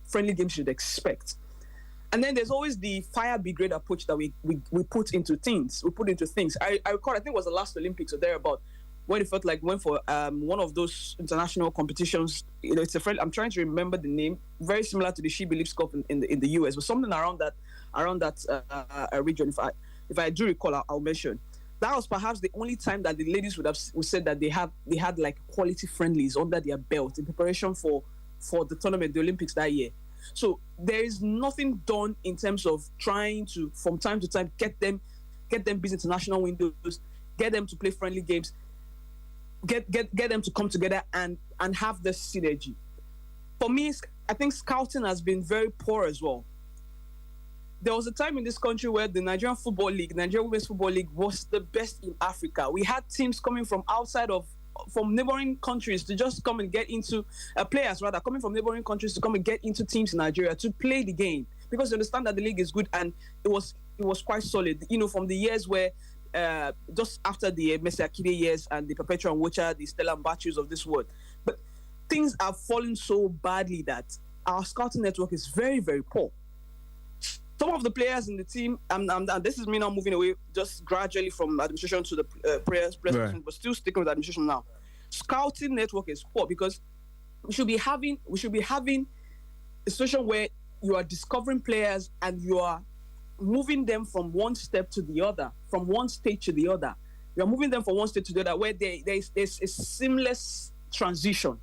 friendly games you'd expect. And then there's always the fire brigade approach that we put into things. I recall, I think it was the last Olympics or thereabout, when it felt like went for one of those international competitions. It's a friend. I'm trying to remember the name. Very similar to the She Believes Cup in the US, but something around that region. If I do recall, I'll mention. That was perhaps the only time that the ladies would said that they had like quality friendlies under their belt in preparation for the tournament, the Olympics that year. So there is nothing done in terms of trying to, from time to time, get them busy international windows, get them to play friendly games, get them to come together and have this synergy. For me, I think scouting has been very poor as well. There was a time in this country where the Nigerian Football League, Nigeria Women's Football League, was the best in Africa. We had teams coming from neighboring countries to just come and get into players coming from neighboring countries to come and get into teams in Nigeria to play the game, because they understand that the league is good, and it was quite solid. From the years where just after the Messi Akide years and the Perpetua Nwocha, the Stella Mbachu's of this world, but things are falling so badly that our scouting network is very, very poor. Some of the players in the team, and this is me now moving away just gradually from administration to the players, right, but still sticking with administration now. Scouting network is poor because we should be having a situation where you are discovering players and you are moving them from one step to the other, from one stage to the other. You are moving them from one stage to the other where there's a seamless transition.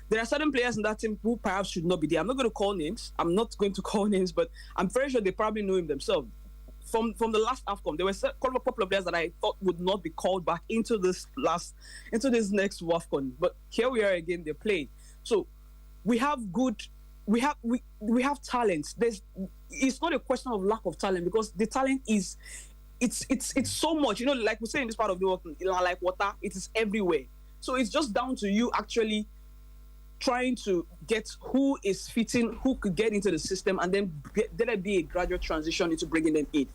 There are certain players in that team who perhaps should not be there. I'm not going to call names, but I'm very sure they probably know him themselves. From the last AFCON, there were a couple of players that I thought would not be called back into this next WAFCON. But here we are again, they're playing. So we have talent. It's not a question of lack of talent, because the talent is it's so much. Like we say in this part of the world, like water, it is everywhere. So it's just down to you actually trying to get who is fitting, who could get into the system, and then there be a gradual transition into bringing them in.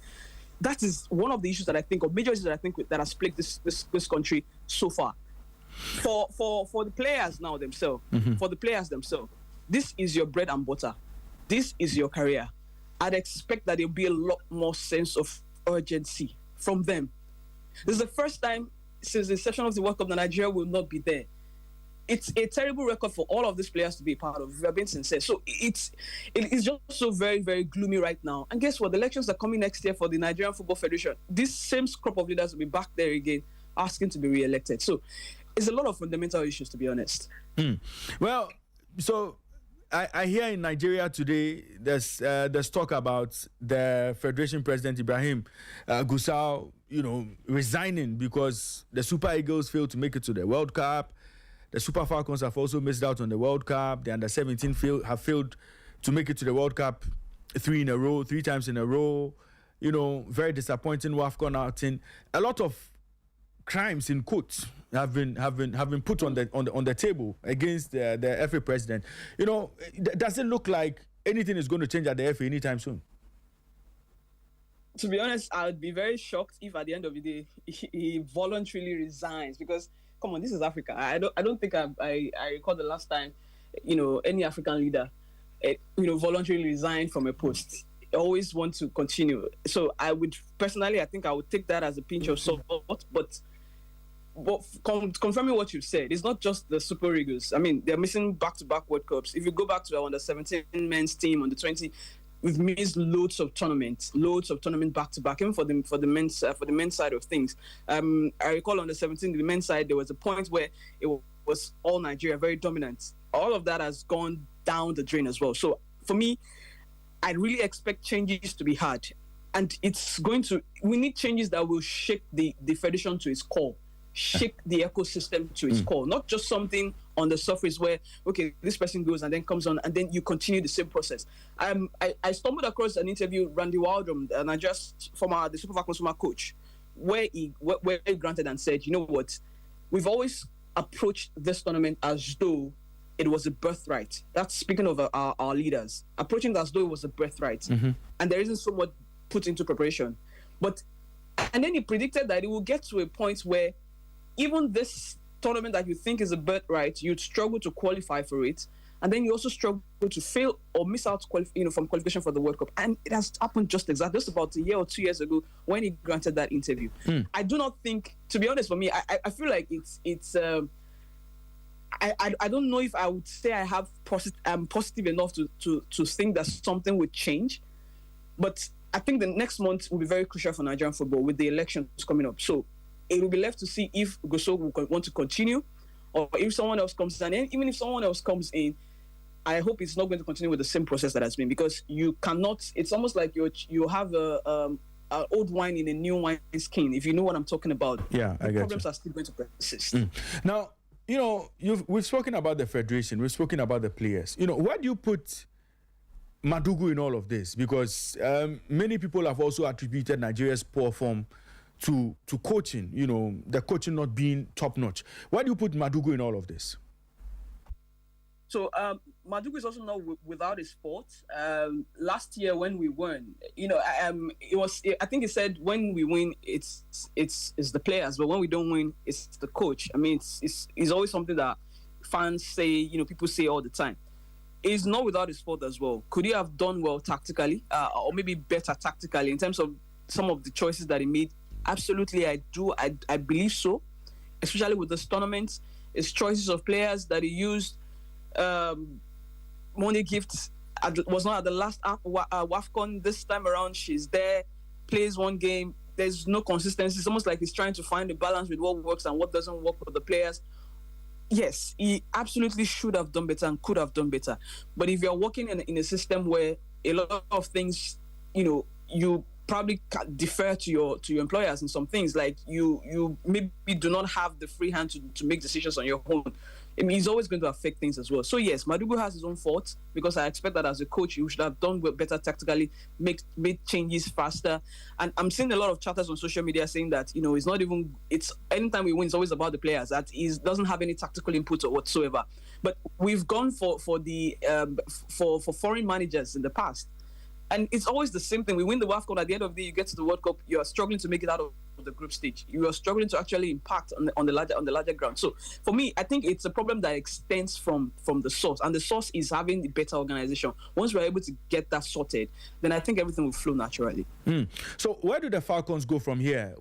That is one of the issues that I think, or major issues that I think that has plagued this country so far. For the players now themselves, this is your bread and butter. This is your career. I'd expect that there'll be a lot more sense of urgency from them. This is the first time since the inception of the World Cup that Nigeria will not be there. It's a terrible record for all of these players to be part of, if we're being sincere. So it is just so very, very gloomy right now. And guess what? The elections are coming next year for the Nigerian Football Federation. This same crop of leaders will be back there again, asking to be re-elected. So it's a lot of fundamental issues, to be honest. Well, so I hear in Nigeria today there's talk about the Federation President Ibrahim Gusau, resigning because the Super Eagles failed to make it to the World Cup. The Super Falcons have also missed out on the World Cup. The Under-17 have failed to make it to the World Cup 3 times in a row. Very disappointing WAFCON outing. A lot of crimes in quotes have been put on the table against the FA president. Does it look like anything is going to change at the FA anytime soon? To be honest, I would be very shocked if at the end of the day he voluntarily resigns, because come on, this is Africa. I don't think I recall the last time any African leader voluntarily resigned from a post. I always want to continue. So I would personally, I think I would take that as a pinch of salt, but confirming what you said, it's not just the Super Eagles. I mean, they're missing back-to-back World Cups. If you go back to our under-17 men's team, under 20, we've missed loads of tournaments back-to-back, even for the men's side of things. I recall on the 17, the men's side, there was a point where it was all Nigeria, very dominant. All of that has gone down the drain as well. So for me, I really expect changes to be had, and we need changes that will shake the federation to its core. Shake the ecosystem to its core, not just something on the surface where, okay, this person goes and then comes on and then you continue the same process. I stumbled across an interview, Randy Waldrum, Nigeria's the Super Falcons former coach, where he granted and said, you know what, we've always approached this tournament as though it was a birthright. That's speaking of our leaders, approaching it as though it was a birthright. And there isn't so much put into preparation. And then he predicted that it will get to a point where even this tournament that you think is a birthright, you'd struggle to qualify for it, and then you also struggle to fail or miss out from qualification for the World Cup. And it has happened just about a year or 2 years ago when he granted that interview. I do not think, to be honest, for me, I feel like it's I don't know if I would say I'm positive enough to think that something would change, but I think the next month will be very crucial for Nigerian football with the elections coming up. So it will be left to see if Goso will want to continue, or if someone else comes in. And even if someone else comes in, I hope it's not going to continue with the same process that has been, because you cannot. It's almost like you have an old wine in a new wine skin. If you know what I'm talking about. Yeah, I get you. Problems are still going to persist. Now, we've spoken about the federation, we've spoken about the players. Where do you put Madugu in all of this? Because many people have also attributed Nigeria's poor form to coaching, the coaching not being top-notch. Why do you put Madugu in all of this? So Madugu is also not without his fault. Last year when we won, I think he said when we win, it's the players, but when we don't win, it's the coach. I mean, it's always something that fans say, people say all the time. It's not without his fault as well. Could he have done well tactically, or maybe better tactically in terms of some of the choices that he made? Absolutely, I do. I believe so, especially with this tournament. His choices of players that he used. Money Gift was not at the last WAFCON. This time around, she's there, plays one game. There's no consistency. It's almost like he's trying to find a balance with what works and what doesn't work for the players. Yes, he absolutely should have done better and could have done better. But if you're working in a system where a lot of things, you probably defer to your employers in some things, like you maybe do not have the free hand to make decisions on your own. I mean, it's always going to affect things as well. So yes, Madugu has his own faults, because I expect that as a coach, you should have done better tactically, made changes faster. And I'm seeing a lot of chatters on social media saying that, it's anytime we win, it's always about the players, that doesn't have any tactical input or whatsoever. But we've gone for foreign managers in the past. And it's always the same thing. We win the WAFCON, at the end of the day, you get to the World Cup, you are struggling to make it out of the group stage. You are struggling to actually impact on the larger ground. So for me, I think it's a problem that extends from the source, and the source is having the better organization. Once we're able to get that sorted, then I think everything will flow naturally. So where do the Falcons go from here?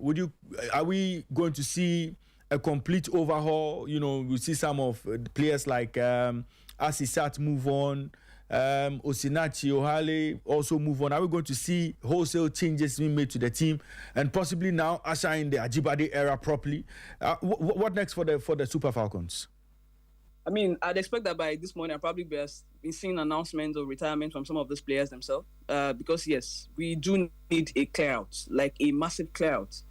Are we going to see a complete overhaul? We see some of the players like Asisat move on. Osinachi, Ohale also move on. Are we going to see wholesale changes being made to the team and possibly now usher in the Ajibade era properly? What next for the Super Falcons? I mean, I'd expect that by this morning, I'll probably be seeing announcements of retirement from some of those players themselves. Because, yes, we do need a clear out, like a massive clear out,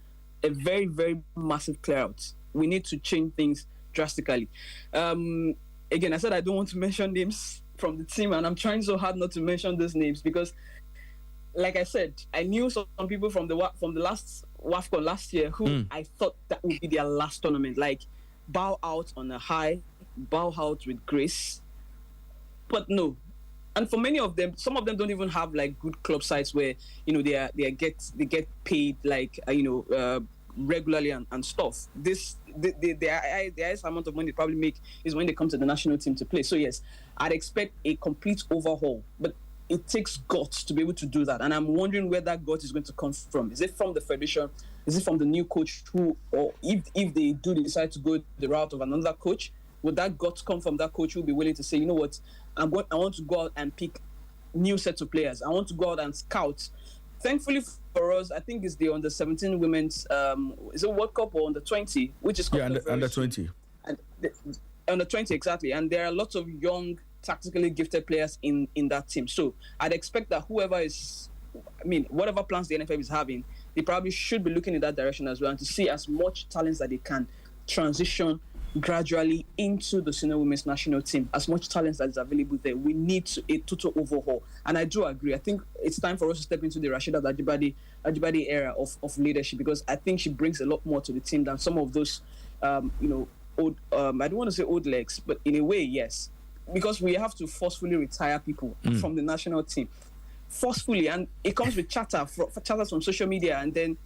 a very, very massive clear out. We need to change things drastically. Again, I said I don't want to mention names from the team, and I'm trying so hard not to mention those names because, like I said, I knew some people from the last WAFCON last year who I thought that would be their last tournament. Like, bow out on a high, bow out with grace. But no. And for many of them, some of them don't even have like good club sites where, you know, they get paid like regularly and stuff. The highest amount of money they probably make is when they come to the national team to play. So yes, I'd expect a complete overhaul. But it takes guts to be able to do that. And I'm wondering where that gut is going to come from. Is it from the federation? Is it from the new coach or if they do decide to go the route of another coach, would that gut come from that coach who will be willing to say, you know what, I want to go out and pick new sets of players. I want to go out and scout. Thankfully for us, I think it's the under 17 women's, is it World Cup or under 20? Which is under 20. Under 20, exactly. And there are lots of young, tactically gifted players in that team. So I'd expect that whatever plans the NFF is having, they probably should be looking in that direction as well and to see as much talents that they can transition gradually into the senior women's national team. As much talent that is available there, we need a total overhaul. And I do agree. I think it's time for us to step into the Rashida Ajibade era of leadership because I think she brings a lot more to the team than some of those, old, I don't want to say old legs, but in a way, yes. Because we have to forcefully retire people from the national team. Forcefully. And it comes with chatters from social media. And then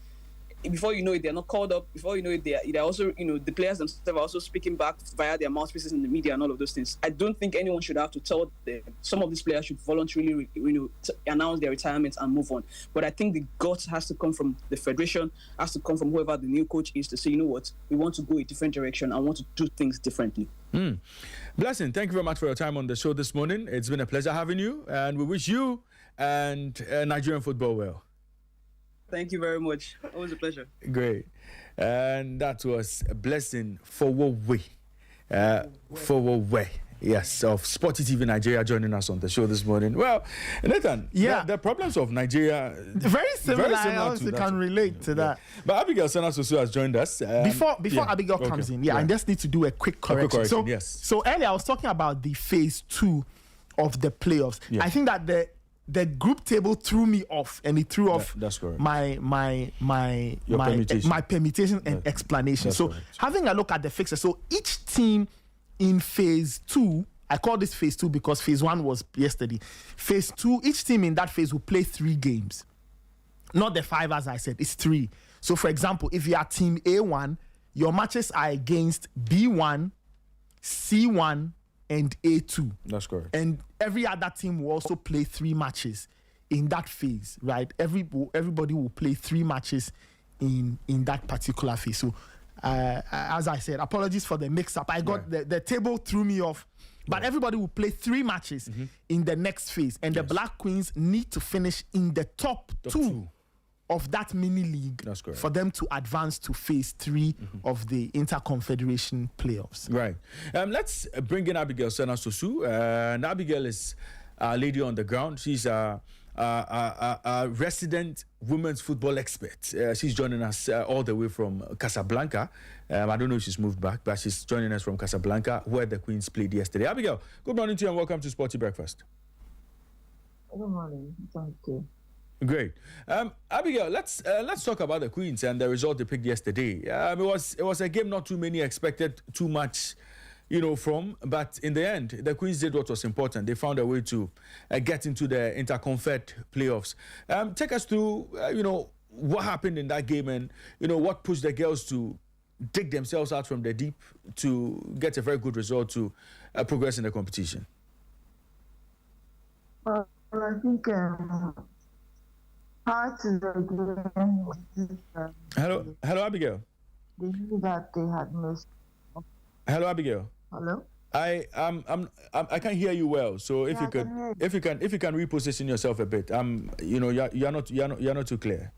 before you know it, they're not called up. Before you know it, they're also, the players themselves are also speaking back via their mouthpieces in the media and all of those things. I don't think anyone should have to tell them. Some of these players should voluntarily, announce their retirement and move on. But I think the guts has to come from the federation, has to come from whoever the new coach is to say, you know what, we want to go a different direction. I want to do things differently. Blessing, thank you very much for your time on the show this morning. It's been a pleasure having you, and we wish you and Nigerian football well. Thank you very much. Always a pleasure. Great. And that was a Blessing Forward yes, of Sporty TV Nigeria joining us on the show this morning. Well, Nathan, the problems of Nigeria very similar I also can relate to that. But Abigail Senasosu has joined us. Before Abigail comes in, I just need to do a quick correction. So earlier I was talking about the phase 2 of the playoffs. I think that the group table threw me off, and it threw off my permutation and explanation. So having a look at the fixtures, so each team in phase 2, I call this phase 2 because phase 1 was yesterday. Phase 2, each team in that phase will play 3 games, not the 5 as I said. It's 3. So for example, if you are team A1, your matches are against B1, C1, and A2. That's correct. And every other team will also play 3 matches in that phase, right? Everybody will play 3 matches in that particular phase. So, as I said, apologies for the mix-up. I got the table threw me off. But everybody will play 3 matches in the next phase. And the Black Queens need to finish in the top 2 of that mini league for them to advance to phase 3 of the Interconfederation playoffs. Right. Let's bring in Abigail Senasosu. And Abigail is a lady on the ground. She's a resident women's football expert. She's joining us all the way from Casablanca. I don't know if she's moved back, but she's joining us from Casablanca, where the Queens played yesterday. Abigail, good morning to you and welcome to Sporty Breakfast. Good morning. Thank you. Great. Abigail, let's talk about the Queens and the result they picked yesterday. It was a game not too many expected too much, from, but in the end, the Queens did what was important. They found a way to get into the Interconfed playoffs. Take us through, what happened in that game and, what pushed the girls to dig themselves out from the deep to get a very good result to progress in the competition. Well, I think part of the game was Hello, Abigail. They knew that they had missed. Hello, Abigail. Hello. I can't hear you well. So if you can reposition yourself a bit. You're not too clear.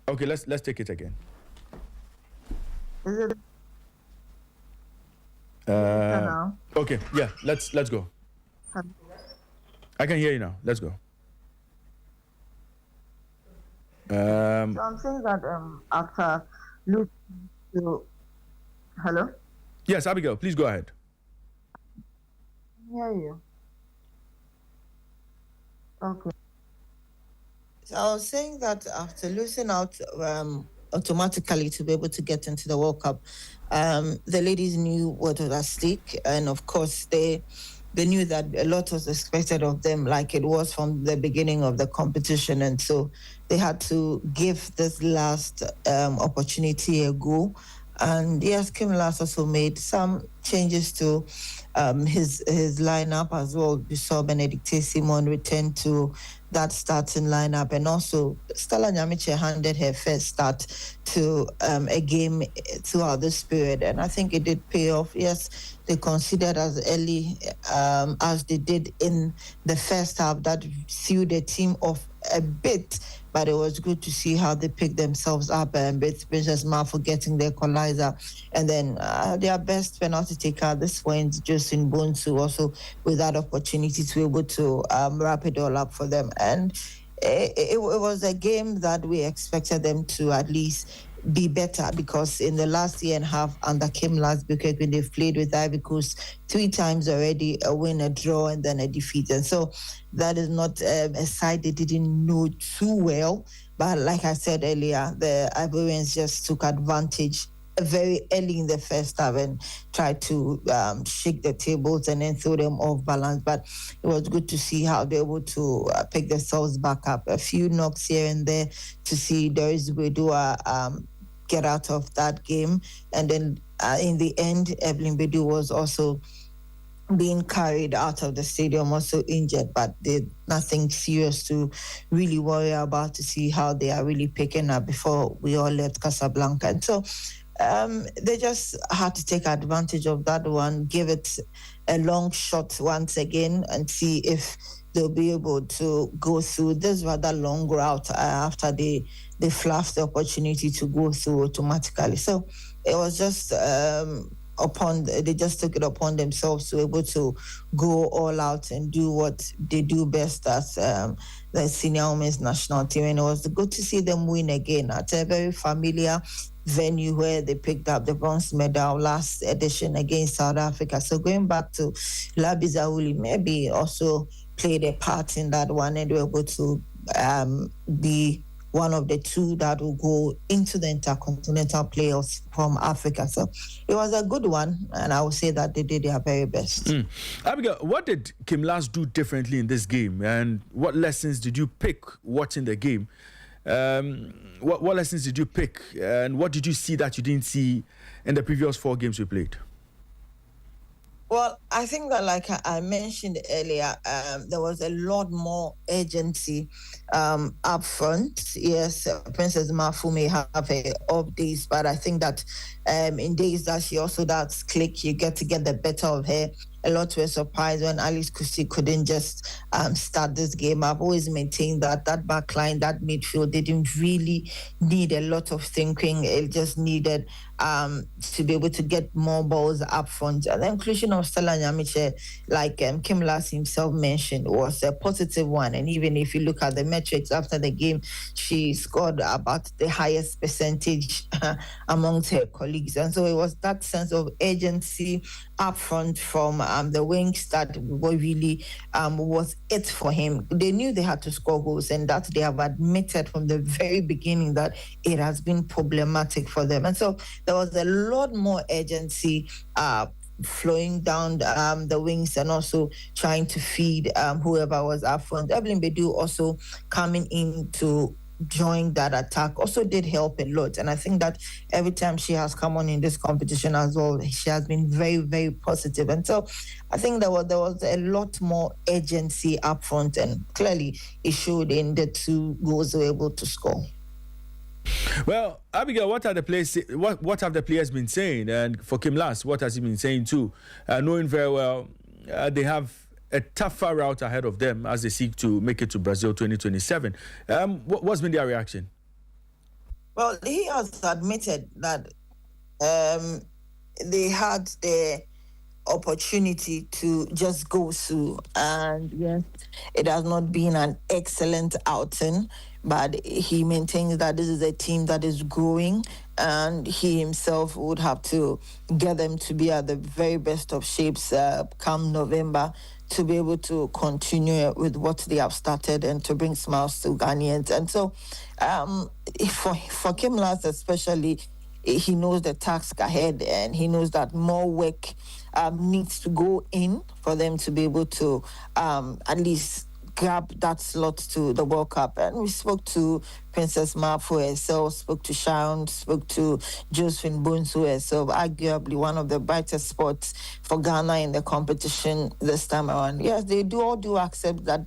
Okay, let's take it again. Is it? Okay, yeah, let's go. I can hear you now. Let's go. So I'm saying that after losing to hello. Yes, Abigail, please go ahead. Hear you. Okay. So I was saying that after losing out automatically to be able to get into the World Cup, the ladies knew what was at stake, and of course they knew that a lot was expected of them, like it was from the beginning of the competition, and so they had to give this last opportunity a go. And yes, Kim Lass also made some changes to his lineup as well. We saw Benedict Simon return to that starting lineup, and also Stella Nyamiche handed her first start to a game throughout this period, and I think it did pay off. Yes, they considered as early as they did in the first half. That threw the team off a bit, but it was good to see how they picked themselves up, and with Princess Marfo getting their equalizer, and then their best penalty taker this went Justin Bonsu also with that opportunity to be able to wrap it all up for them. And it was a game that we expected them to at least be better, because in the last year and a half under Kim Lasbuket, when they've played with Ivory Coast 3 times already, a win, a draw, and then a defeat. And so that is not a side they didn't know too well. But like I said earlier, the Ivorians just took advantage very early in the first half and tried to shake the tables and then throw them off balance. But it was good to see how they were able to pick themselves back up. A few knocks here and there to see Doris Wedua get out of that game. And then in the end, Evelyn Bedu was also being carried out of the stadium, also injured, but did nothing serious to really worry about, to see how they are really picking up before we all left Casablanca. And so they just had to take advantage of that one, give it a long shot once again, and see if they'll be able to go through this rather long route after they fluffed the opportunity to go through automatically. So it was just they just took it upon themselves to be able to go all out and do what they do best as the senior women's national team. And it was good to see them win again at a very familiar venue where they picked up the bronze medal last edition against South Africa. So going back to Labi Zauli, maybe also played a part in that one, and they were able to be one of the 2 that will go into the intercontinental playoffs from Africa. So it was a good one, and I would say that they did their very best. Abigail, what did Kim Lass do differently in this game, and what lessons did you pick watching the game? What lessons did you pick, and what did you see that you didn't see in the previous 4 games we played? Well, I think that, like I mentioned earlier, there was a lot more urgency up front. Yes, Princess Mafu may have her off days, but I think that in days that she also does click, you get to get the better of her. A lot were surprised when Alice Kusi couldn't just start this game. I've always maintained that back line, that midfield, didn't really need a lot of thinking. It just needed to be able to get more balls up front. And the inclusion of Stella Nyamiche, like Kim Lass himself mentioned, was a positive one. And even if you look at the metrics after the game, she scored about the highest percentage amongst her colleagues. And so it was that sense of urgency up front from the wings that really was it for him. They knew they had to score goals, and that they have admitted from the very beginning that it has been problematic for them. And so there was a lot more urgency flowing down the wings, and also trying to feed whoever was up front. Evelyn Bedu also coming in to join that attack also did help a lot. And I think that every time she has come on in this competition as well, she has been very, very positive. And so I think there was a lot more urgency up front, and clearly it showed in the 2 goals they were able to score. Well, Abigail, what have the players been saying? And for Kim Lass, what has he been saying too? Knowing very well they have a tougher route ahead of them as they seek to make it to Brazil 2027. What's been their reaction? Well, he has admitted that they had opportunity to just go through. And yes, it has not been an excellent outing, but he maintains that this is a team that is growing, and he himself would have to get them to be at the very best of shapes come November to be able to continue with what they have started and to bring smiles to Ghanaians. And so for Kim Last especially, he knows the task ahead, and he knows that more work needs to go in for them to be able to at least grab that slot to the World Cup. And we spoke to Princess Mafu herself, spoke to Sharon, spoke to Josephine Bonsu herself, arguably one of the brightest spots for Ghana in the competition this time around. Yes, they do accept that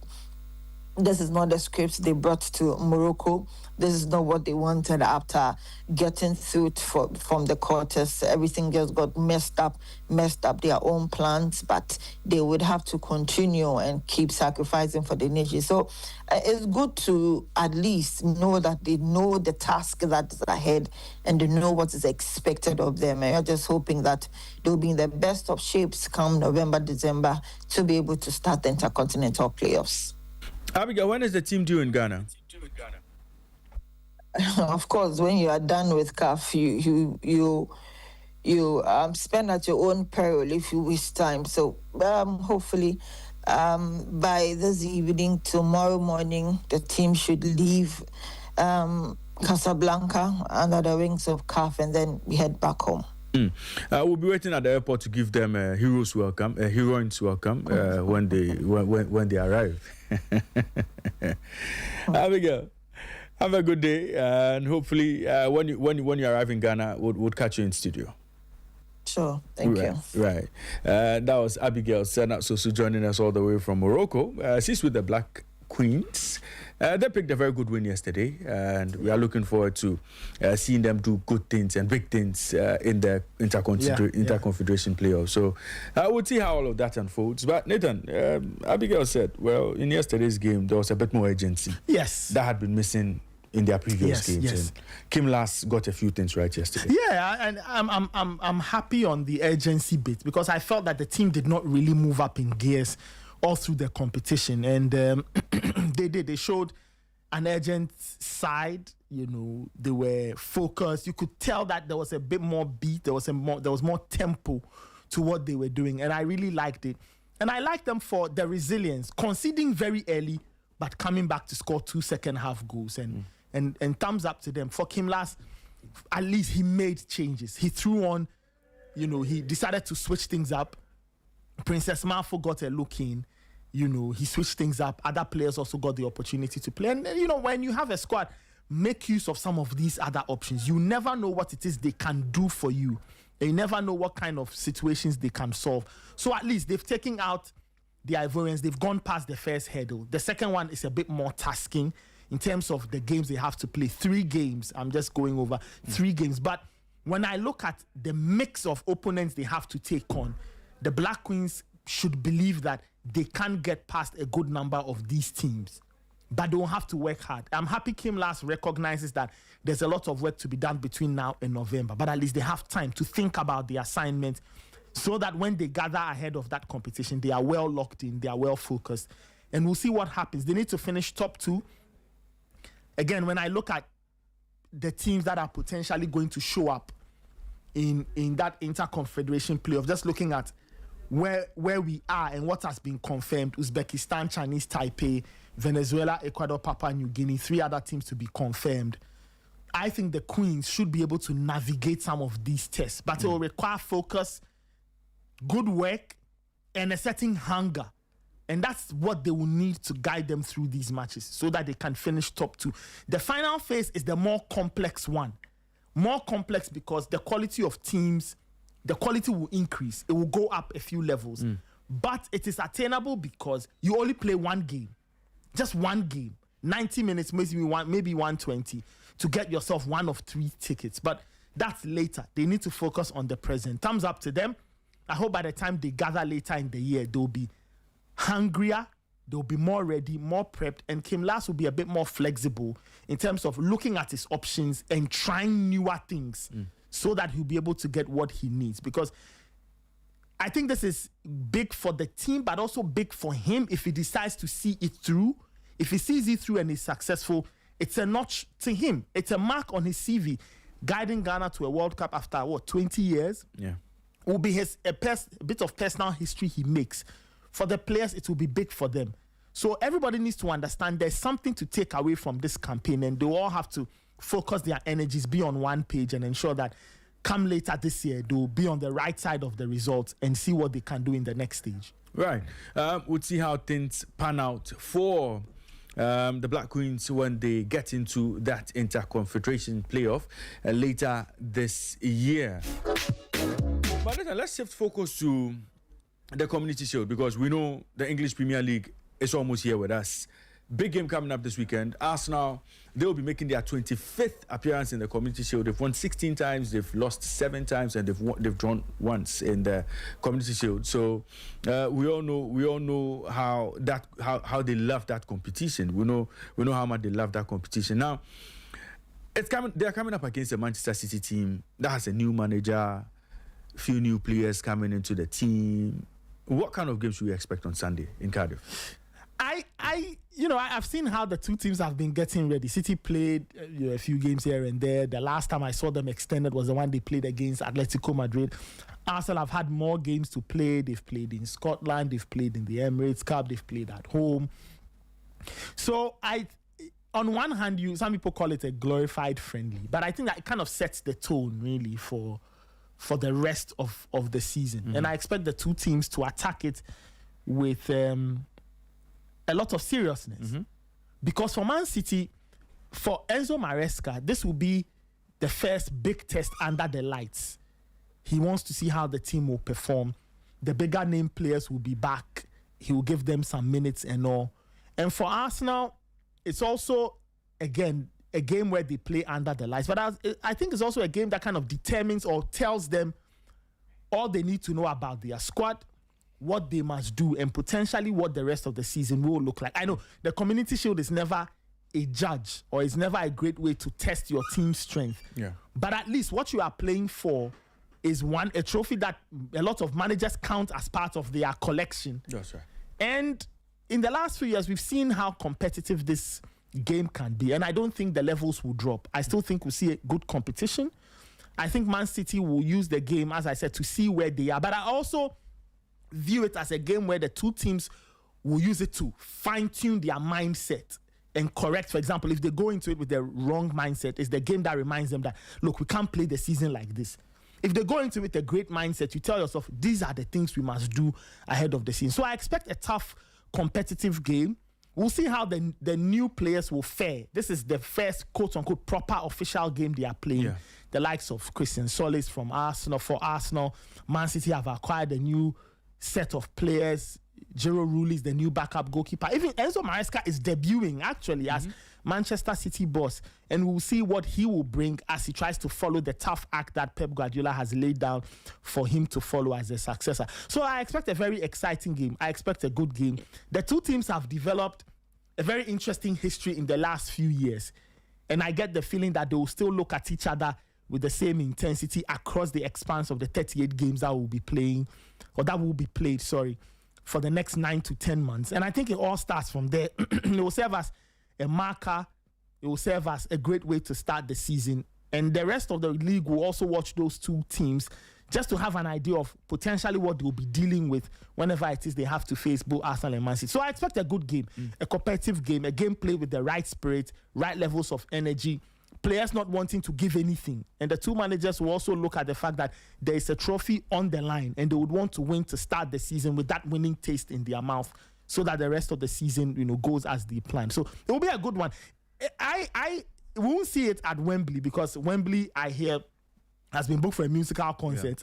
this is not the script they brought to Morocco. This is not what they wanted after getting through from the quarters. Everything just got messed up their own plans, but they would have to continue and keep sacrificing for the nation. So it's good to at least know that they know the task that is ahead and they know what is expected of them. And I'm just hoping that they'll be in the best of shapes come November, December to be able to start the intercontinental playoffs. Abigail, when is the team due in Ghana? Of course, when you are done with CAF, you spend at your own peril if you wish time. So hopefully by this evening, tomorrow morning, the team should leave Casablanca under the wings of CAF and then we head back home. We'll be waiting at the airport to give them a hero's welcome, a heroine's welcome when they arrive. Abigail, have a good day, and hopefully when you arrive in Ghana, we'll catch you in studio. Sure, thank you. Right. That was Abigail Senat Sosu joining us all the way from Morocco. She's with the Black Queens. They picked a very good win yesterday, and we are looking forward to seeing them do good things and big things in the Interconfederation playoffs. So we'll see how all of that unfolds. But Nathan, Abigail said, well, in yesterday's game, there was a bit more urgency. Yes. That had been missing in their previous games. Yes. And Kim Last got a few things right yesterday. Yeah, and I'm happy on the urgency bit because I felt that the team did not really move up in gears all through the competition, and they showed an urgent side. You know, they were focused. You could tell that there was a bit more beat. There was more tempo to what they were doing, and I really liked it. And I liked them for their resilience, conceding very early, but coming back to score 2 second-half goals. And thumbs up to them. For Kim Last, at least he made changes. He threw on, he decided to switch things up. Princess Mafu got a look in. He switched things up. Other players also got the opportunity to play. And, when you have a squad, make use of some of these other options. You never know what it is they can do for you. And you never know what kind of situations they can solve. So at least they've taken out the Ivorians. They've gone past the first hurdle. The second one is a bit more tasking in terms of the games they have to play. 3 games. I'm just going over 3 games. But when I look at the mix of opponents they have to take on, the Black Queens should believe that they can get past a good number of these teams, but they will have to work hard. I'm happy Kim Last recognizes that there's a lot of work to be done between now and November, but at least they have time to think about the assignment so that when they gather ahead of that competition, they are well locked in, they are well focused, and we'll see what happens. They need to finish top 2. Again, when I look at the teams that are potentially going to show up in that Interconfederation playoff, just looking at where we are and what has been confirmed: Uzbekistan, Chinese Taipei, Venezuela, Ecuador, Papua New Guinea, 3 other teams to be confirmed. I think the Queens should be able to navigate some of these tests, but it will require focus, good work, and a certain hunger. And that's what they will need to guide them through these matches so that they can finish top 2. The final phase is the more complex one. More complex because the quality of teams, the quality will increase. It will go up a few levels. But it is attainable because you only play 1 game. Just 1 game. 90 minutes, maybe 120 to get yourself one of 3 tickets. But that's later. They need to focus on the present. Thumbs up to them. I hope by the time they gather later in the year, they'll be hungrier, they'll be more ready, more prepped, and Kim Last will be a bit more flexible in terms of looking at his options and trying newer things so that he'll be able to get what he needs. Because I think this is big for the team, but also big for him if he decides to see it through. If he sees it through and is successful, it's a notch to him. It's a mark on his CV. Guiding Ghana to a World Cup after, 20 years? Yeah. Will be a bit of personal history he makes. For the players, it will be big for them. So everybody needs to understand there's something to take away from this campaign, and they all have to focus their energies, be on one page, and ensure that come later this year, they'll be on the right side of the results and see what they can do in the next stage. Right. We'll see how things pan out for the Black Queens when they get into that Interconfederation playoff later this year. But let's shift focus to the Community Shield, because we know the English Premier League is almost here with us. Big game coming up this weekend. Arsenal, they will be making their 25th appearance in the Community Shield. They've won 16 times, they've lost 7 times, and they've drawn once in the Community Shield. So we all know how they love that competition. We know how much they love that competition. Now, they're coming up against the Manchester City team that has a new manager, few new players coming into the team. What kind of game should we expect on Sunday in Cardiff? I've seen how the two teams have been getting ready. City played a few games here and there. The last time I saw them extended was the one they played against Atletico Madrid. Arsenal have had more games to play. They've played in Scotland. They've played in the Emirates Cup. They've played at home. So on one hand, some people call it a glorified friendly, but I think that it kind of sets the tone really for the rest of the season. Mm-hmm. And I expect the two teams to attack it with a lot of seriousness. Mm-hmm. Because for Man City, for Enzo Maresca, this will be the first big test under the lights. He wants to see how the team will perform. The bigger name players will be back. He will give them some minutes and all. And for Arsenal, it's also, again, a game where they play under the lights. But I think it's also a game that kind of determines or tells them all they need to know about their squad, what they must do, and potentially what the rest of the season will look like. I know the Community Shield is never a judge, or it's never a great way to test your team's strength. Yeah. But at least what you are playing for is a trophy that a lot of managers count as part of their collection. That's right. And in the last few years, we've seen how competitive this game can be, and I don't think the levels will drop. I still think we'll see a good competition. I think Man City will use the game, as I said, to see where they are. But I also view it as a game where the two teams will use it to fine-tune their mindset and correct. For example, if they go into it with the wrong mindset, it's the game that reminds them that, look, we can't play the season like this. If they go into it with a great mindset, you tell yourself, these are the things we must do ahead of the season. So I expect a tough, competitive game. We'll see how the new players will fare. This is the first, quote-unquote, proper official game they are playing. Yeah. The likes of Christian Solis from Arsenal. For Arsenal, Man City have acquired a new set of players. Jero Rulli is the new backup goalkeeper. Even Enzo Maresca is debuting, actually, as Manchester City boss. And we'll see what he will bring as he tries to follow the tough act that Pep Guardiola has laid down for him to follow as a successor. So I expect a very exciting game. I expect a good game. The two teams have developed a very interesting history in the last few years. And I get the feeling that they will still look at each other with the same intensity across the expanse of the 38 games that will be played, for the next 9 to 10 months. And I think it all starts from there. It will serve as a marker. It will serve as a great way to start the season. And the rest of the league will also watch those two teams just to have an idea of potentially what they'll be dealing with whenever it is they have to face both Arsenal and Man City. So I expect a good game, a competitive game, a game played with the right spirit, right levels of energy, players not wanting to give anything. And the two managers will also look at the fact that there is a trophy on the line and they would want to win to start the season with that winning taste in their mouth so that the rest of the season, goes as they plan. So it will be a good one. I won't see it at Wembley because Wembley, I hear, has been booked for a musical concert.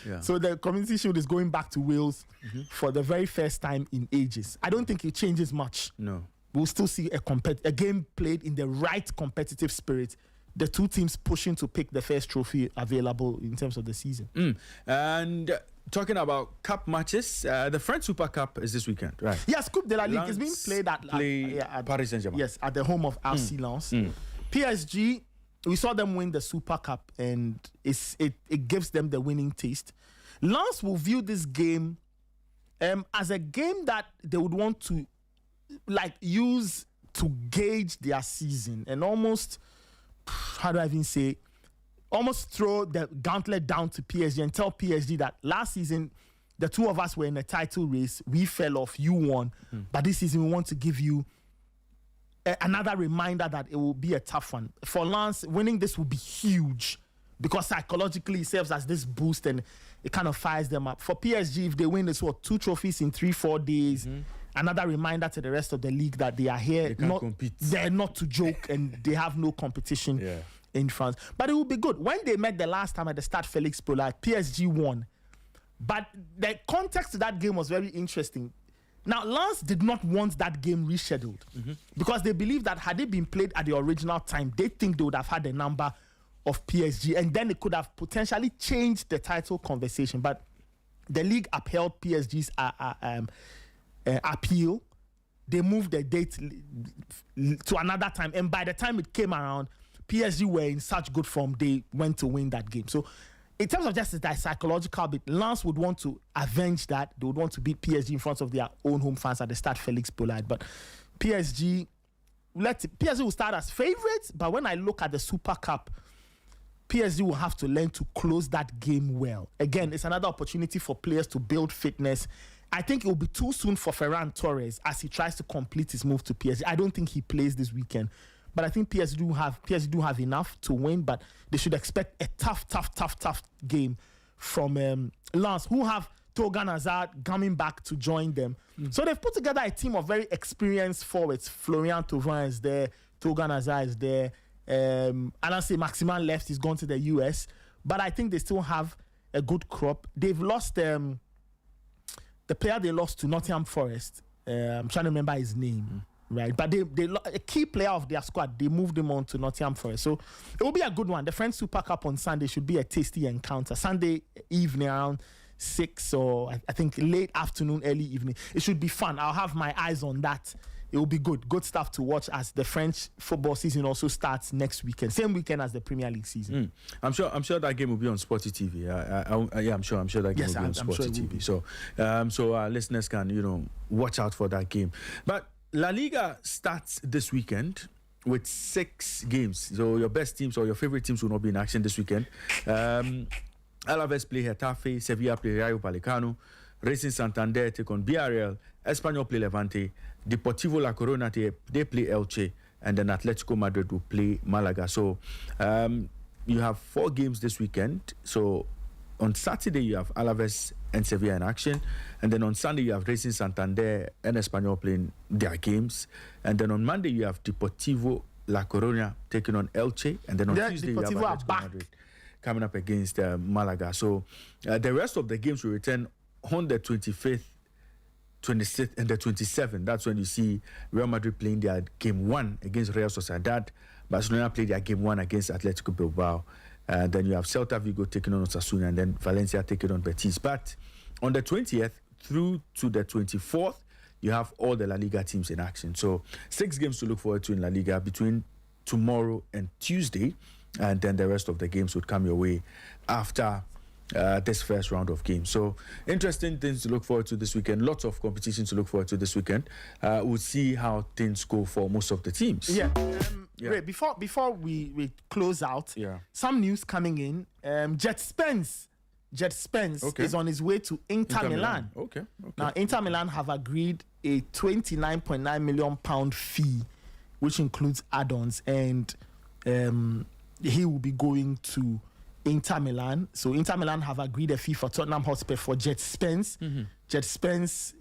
Yeah. So the Community Shield is going back to Wales for the very first time in ages. I don't think it changes much. No. We'll still see a game played in the right competitive spirit. The two teams pushing to pick the first trophy available in terms of the season. And talking about cup matches, the French Super Cup is this weekend, right? Yes, Coupe de la Ligue is being played at Paris Saint-Germain. Yes, at the home of RC Lens. PSG, we saw them win the Super Cup, and it gives them the winning taste. Lens will view this game as a game that they would want to use to gauge their season and almost, how do I even say, almost throw the gauntlet down to PSG and tell PSG that last season the two of us were in a title race, we fell off, you won, but this season we want to give you another reminder that it will be a tough one. For Lens, winning this will be huge because psychologically it serves as this boost and it kind of fires them up. For PSG, if they win this, 2 trophies in 3-4 days, another reminder to the rest of the league that they are here. They're not to joke and they have no competition in France. But it will be good. When they met the last time at the Stade Félix Paulard, PSG won. But the context to that game was very interesting. Now, Lens did not want that game rescheduled because they believe that had it been played at the original time, they think they would have had a number of PSG and then it could have potentially changed the title conversation. But the league upheld PSG's appeal. They moved the date to another time. And by the time it came around, PSG were in such good form, they went to win that game. So in terms of just that psychological bit, Lens would want to avenge that. They would want to beat PSG in front of their own home fans at the Stade Félix Paulard. But PSG will start as favorites, but when I look at the Super Cup, PSG will have to learn to close that game well. Again, it's another opportunity for players to build fitness. I think it will be too soon for Ferran Torres as he tries to complete his move to PSG. I don't think he plays this weekend. But I think PSG do have enough to win, but they should expect a tough game from Lens, who have Thorgan Hazard coming back to join them. So they've put together a team of very experienced forwards. Florian Thauvin is there, Thorgan Hazard is there. I don't say Maximin left, he's gone to the US. But I think they still have a good crop. They've lost the player they lost to Nottingham Forest. I'm trying to remember his name. Right, but they a key player of their squad, they moved him on to Nottingham Forest. So it will be a good one. The French Super Cup on Sunday should be a tasty encounter. Sunday evening around 6 or I think late afternoon, early evening. It should be fun. I'll have my eyes on that. It will be good stuff to watch as the French football season also starts next weekend, same weekend as the Premier League season. I'm sure that game will be on Sporty TV. I'm sure that game will be on Sporty TV. So our listeners can watch out for that game. But La Liga starts this weekend with 6 games. So your best teams or your favorite teams will not be in action this weekend. Alaves play Getafe, Sevilla play Rayo Vallecano, Racing Santander take on Villarreal, Espanyol play Levante, Deportivo La Corona they play Elche, and then Atletico Madrid will play Malaga. So you have 4 games this weekend. So on Saturday you have Alaves and Sevilla in action, and then on Sunday you have Racing Santander and Espanyol playing their games, and then on Monday you have Deportivo La Corona taking on Elche, and then on Tuesday you have Atletico Madrid coming up against Malaga. So the rest of the games will return on the 25th, 26th, and the 27th. That's when you see Real Madrid playing their game 1 against Real Sociedad, Barcelona play their game 1 against Atletico Bilbao. Then you have Celta Vigo taking on Osasuna, and then Valencia taking on Betis. But on the 20th through to the 24th, you have all the La Liga teams in action. So 6 games to look forward to in La Liga between tomorrow and Tuesday, and then the rest of the games would come your way after this first round of games. So interesting things to look forward to this weekend. Lots of competition to look forward to this weekend. We'll see how things go for most of the teams. Ray, before we close out, some news coming in. Jet Spence is on his way to Inter Milan. Okay. Now, Inter Milan have agreed a £29.9 million fee, which includes add-ons, and he will be going to Inter Milan. So Inter Milan have agreed a fee for Tottenham Hotspur for Jet Spence. Jet Spence,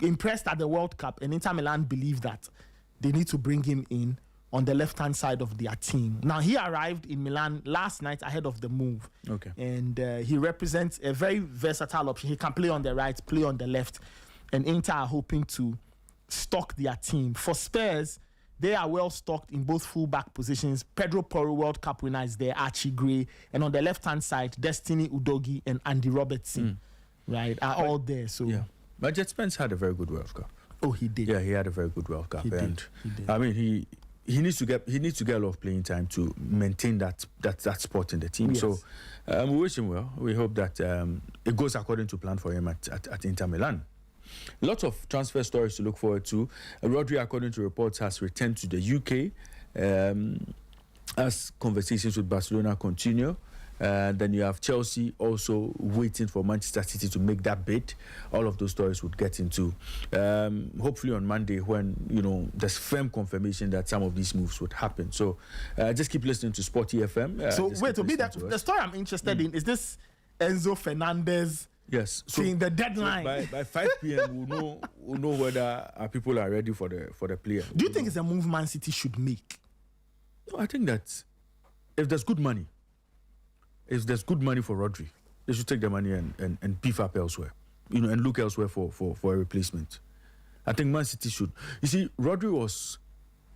impressed at the World Cup, and Inter Milan believe that they need to bring him in on the left-hand side of their team. Now, he arrived in Milan last night ahead of the move. Okay. And he represents a very versatile option. He can play on the right, play on the left. And Inter are hoping to stock their team. For Spurs, they are well stocked in both full-back positions. Pedro Porro, World Cup winner, is there, Archie Gray. And on the left-hand side, Destiny Udogie and Andy Robertson, are all there. So, But Jet Spence had a very good World Cup. Oh, he did. Yeah, he had a very good World Cup. He did. I mean, he needs to get a lot of playing time to maintain that spot in the team. Yes. So we wish him well. We hope that it goes according to plan for him at Inter Milan. Lots of transfer stories to look forward to. Rodri, according to reports, has returned to the UK as conversations with Barcelona continue. Then you have Chelsea also waiting for Manchester City to make that bid. All of those stories would get into hopefully on Monday when there's firm confirmation that some of these moves would happen. So just keep listening to Sporty FM. So wait, to be that the story I'm interested in is this Enzo Fernandez. Yes, so seeing the deadline by 5 p.m. we'll know whether our people are ready for the player. Do you think it's a move Man City should make? No, I think that if there's good money for Rodri, they should take the money and beef up elsewhere, and look elsewhere for a replacement. I think Man City should. You see, Rodri was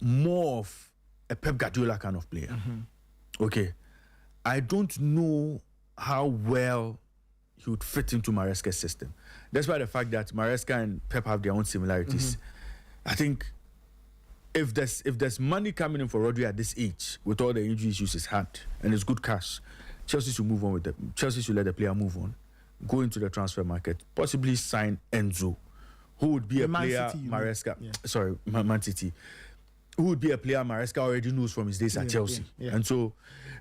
more of a Pep Guardiola kind of player. Mm-hmm. Okay, I don't know how well he would fit into Maresca's system. Despite the fact that Maresca and Pep have their own similarities, I think if there's money coming in for Rodri at this age, with all the injury issues he's had, and it's good cash, Chelsea should move on with them. Chelsea should let the player move on, go into the transfer market, possibly sign Enzo, who would be a player Maresca. Sorry, Man City, who would be a player Maresca already knows from his days at Chelsea, and so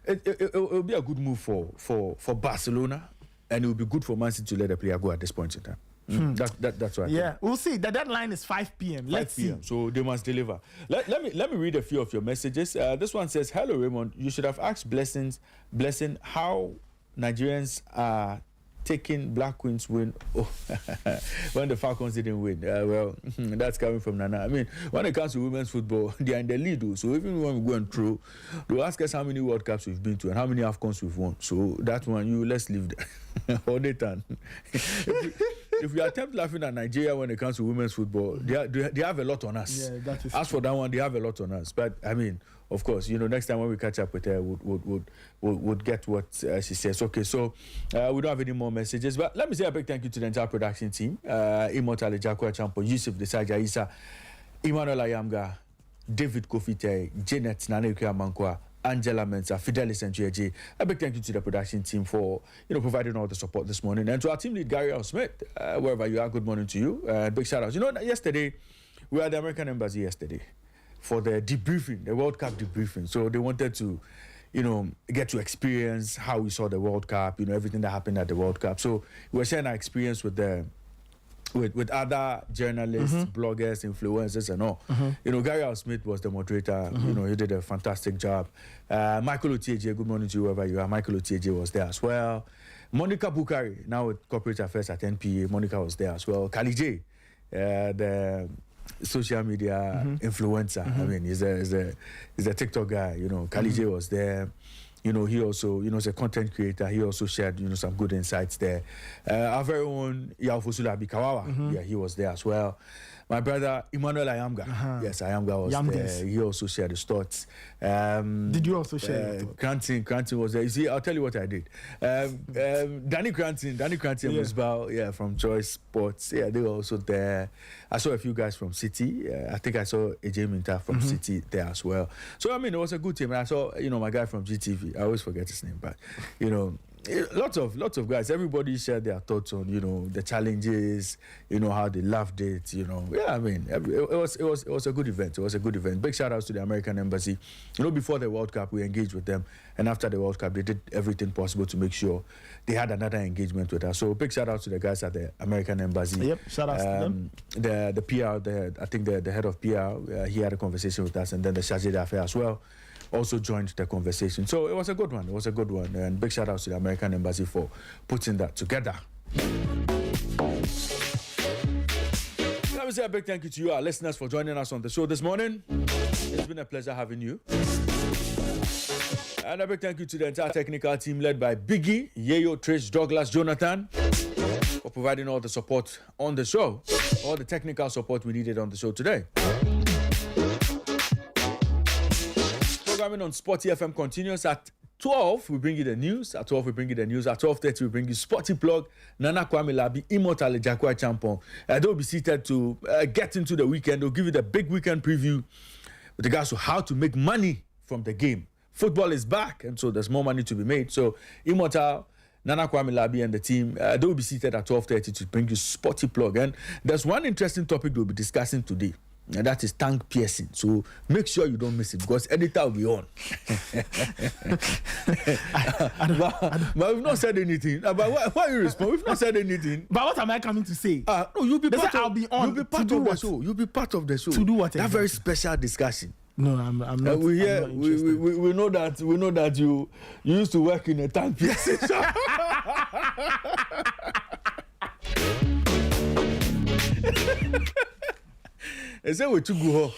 it'll be a good move for Barcelona. And it would be good for Man City to let the player go at this point in time. That's right. Yeah, we'll see. The deadline is 5 p.m. Let's see. So they must deliver. Let me read a few of your messages. This one says, "Hello Raymond, you should have asked Blessing how Nigerians are taking Black Queens win when the Falcons didn't win." Well, that's coming from Nana. I mean, when it comes to women's football, they are in the lead. So even when we go and through, they'll ask us how many World Cups we've been to and how many AFCONs we've won. So that one, let's leave that. Hold it on. If we attempt laughing at Nigeria when it comes to women's football, they have a lot on us. Yeah, that is As for that one, they have a lot on us. But I mean, of course, next time when we catch up with her, would get what she says. Okay, so we don't have any more messages. But let me say a big thank you to the entire production team. Immortal Jakwa Champo, Yusuf Desaja Isa, Emmanuel Ayamga, David Kofite, Janet Nanekya Mankwa, Angela Mensah, Fidelis and JJ. A big thank you to the production team for providing all the support this morning. And to our team lead, Gary L. Smith, wherever you are, good morning to you. Big shout out. Yesterday, we were at the American Embassy yesterday for the debriefing, the World Cup debriefing. So they wanted to, get to experience how we saw the World Cup, everything that happened at the World Cup. So we were sharing our experience with other journalists, bloggers, influencers, and all. Gary L. Smith was the moderator. He did a fantastic job. Michael Otieje, good morning to you wherever you are. Michael Otieje was there as well. Monica Bukari, now with Corporate Affairs at NPA. Monica was there as well. Kali J, the social media influencer. I mean, he's a TikTok guy. Kali J was there. He also, is a content creator. He also shared, some good insights there. Our very own Yaofusula Bikawawa, he was there as well. My brother Emmanuel Ayamga, yes, Ayamga was there. He also shared his thoughts. Did you also share? Cranton was there. You see, I'll tell you what I did. Danny Cranton was about, from Choice Sports. Yeah, they were also there. I saw a few guys from City. I think I saw AJ Minta from City there as well. So I mean, it was a good team. And I saw, my guy from GTV. I always forget his name, but lots of guys. Everybody shared their thoughts on the challenges, how they loved it. I mean, it was a good event. It was a good event. Big shout outs to the American Embassy. Before the World Cup, we engaged with them, and after the World Cup, they did everything possible to make sure they had another engagement with us. So big shout outs to the guys at the American Embassy. Yep, shout outs to them. The PR, I think the head of PR, he had a conversation with us, and then the charge d'affaires as well also joined the conversation. So it was a good one. And big shout out to the American Embassy for putting that together. Let me say a big thank you to you, our listeners, for joining us on the show this morning. It's been a pleasure having you. And a big thank you to the entire technical team led by Biggie, Yayo, Trish, Douglas, Jonathan, for providing all the support on the show, all the technical support we needed on the show today. Programming on Sporty FM continues at 12. We bring you the news. At 12, we bring you the news. At 12:30, we bring you Sporty Plug, Nana Kwame Labi, Immortal Jakwa Champon. They'll be seated to get into the weekend. They'll give you the big weekend preview with regards to how to make money from the game. Football is back, and so there's more money to be made. So Immortal, Nana Kwame Labi and the team, they will be seated at 12:30 to bring you Sporty Plug. And there's one interesting topic we'll be discussing today, and that is tank piercing. So make sure you don't miss it, because editor will be on. But we've not said anything. But why you respond? We've not said anything. But what am I coming to say? No, you'll be part of, I'll be on. You'll be part of the show. You'll be part of the show. To do what? That very special discussion. No, I'm not. We know that you used to work in a tank piercing shop. They say we too go.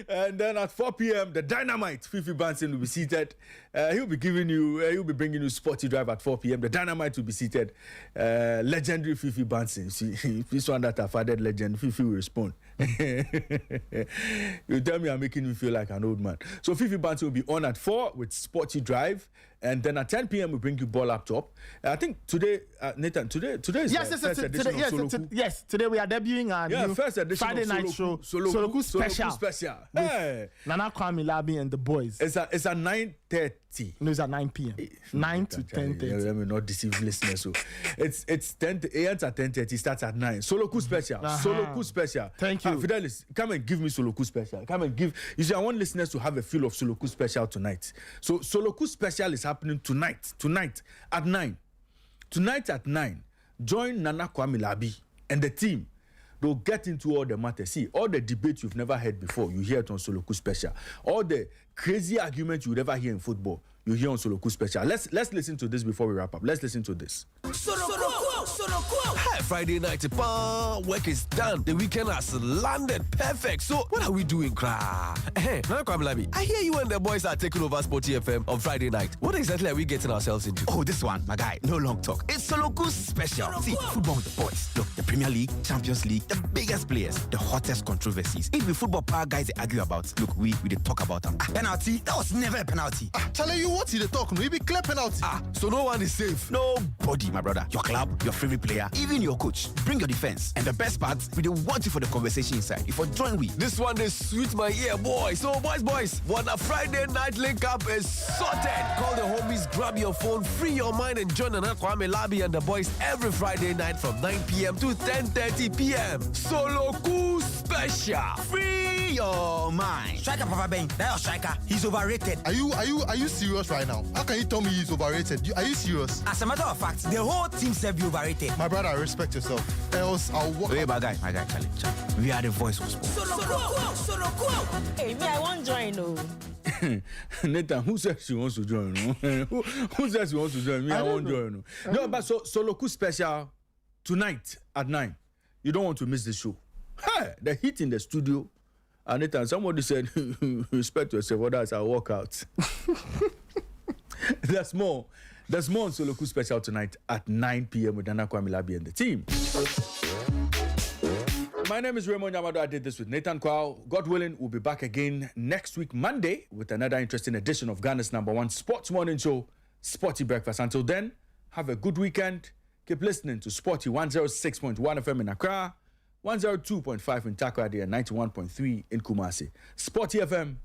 And then at 4 p.m., the Dynamite, Fifi Banson will be seated. He'll be bringing you Sporty Drive at 4 p.m. The Dynamite will be seated. Legendary Fifi Banson. See, this one that I've added legend, Fifi will respond. You tell me I'm making me feel like an old man. So Fifi Banson will be on at 4 with Sporty Drive. And then at 10 p.m. we bring you Ball Up Top. I think today, Nathan, today is the first edition of Soloku. Yes, today we are debuting our new first edition Friday of night show, Soloku Special. Hey. Nana Kwame Labi and the boys. It's at 9:30. No, it's at 9 p.m. 9 to 10:30. Let me not deceive listeners. So it's 10 a.m. at 10:30. Starts at 9. Soloku Special. Soloku Special. Thank you. Fidelis, come and give me Soloku Special. Come and give. You see, I want listeners to have a feel of Soloku Special tonight. So Soloku Special is happening tonight at 9. Tonight at 9, join Nana Kwame Labi and the team. They'll get into all the matters. See, all the debates you've never heard before, you hear it on Soloku Special. All the crazy arguments you never hear in football, you hear on Soloku Special. Let's listen to this before we wrap up. Let's listen to this. Hey, Friday night, work is done. The weekend has landed. Perfect. So, what are we doing, cra? Hey, Nana Kwame Labi, I hear you and the boys are taking over Sporty FM on Friday night. What exactly are we getting ourselves into? Oh, this one, my guy, no long talk. It's Soloku Special. See, football with the boys. Look, the Premier League, Champions League, the biggest players, the hottest controversies. If the football power guys they argue about, look, we did talk about them. Penalty? That was never a penalty. Tell you what, you talk, no, it be clear penalty. So no one is safe. Nobody, my brother. Your club, your favorite player, even your coach. Bring your defense. And the best part, we don't want you for the conversation inside. If you join we. This one is sweet my ear, boy. So boys, when a Friday night link up is sorted. Call the homies, grab your phone, free your mind, and join Nana Kwame Labi and the boys every Friday night from 9 p.m. to 10:30 p.m. Soloku Special. Free your mind. Striker Papa Ben, that striker, he's overrated. Are you serious right now? How can you tell me he's overrated? Are you serious? As a matter of fact, the whole team said be overrated. My brother, respect yourself. Else I'll walk. Wait, my guy, Charlie. We are the voice of sport. Soloku. Hey, me, I won't join, no. Nathan, who says she wants to join? Who says she wants to join? Me, I won't join. No, but Soloku Special tonight at 9. You don't want to miss the show. Hey, the heat in the studio. And Nathan, somebody said, respect yourself, others I'll walk out. There's more on Soloku Special tonight at 9 p.m. with Nana Kwame Labi and the team. My name is Raymond Yamado. I did this with Nathan Kwao. God willing, we'll be back again next week, Monday, with another interesting edition of Ghana's #1 sports morning show, Sporty Breakfast. Until then, have a good weekend. Keep listening to Sporty 106.1 FM in Accra, 102.5 in Takoradi, and 91.3 in Kumasi. Sporty FM,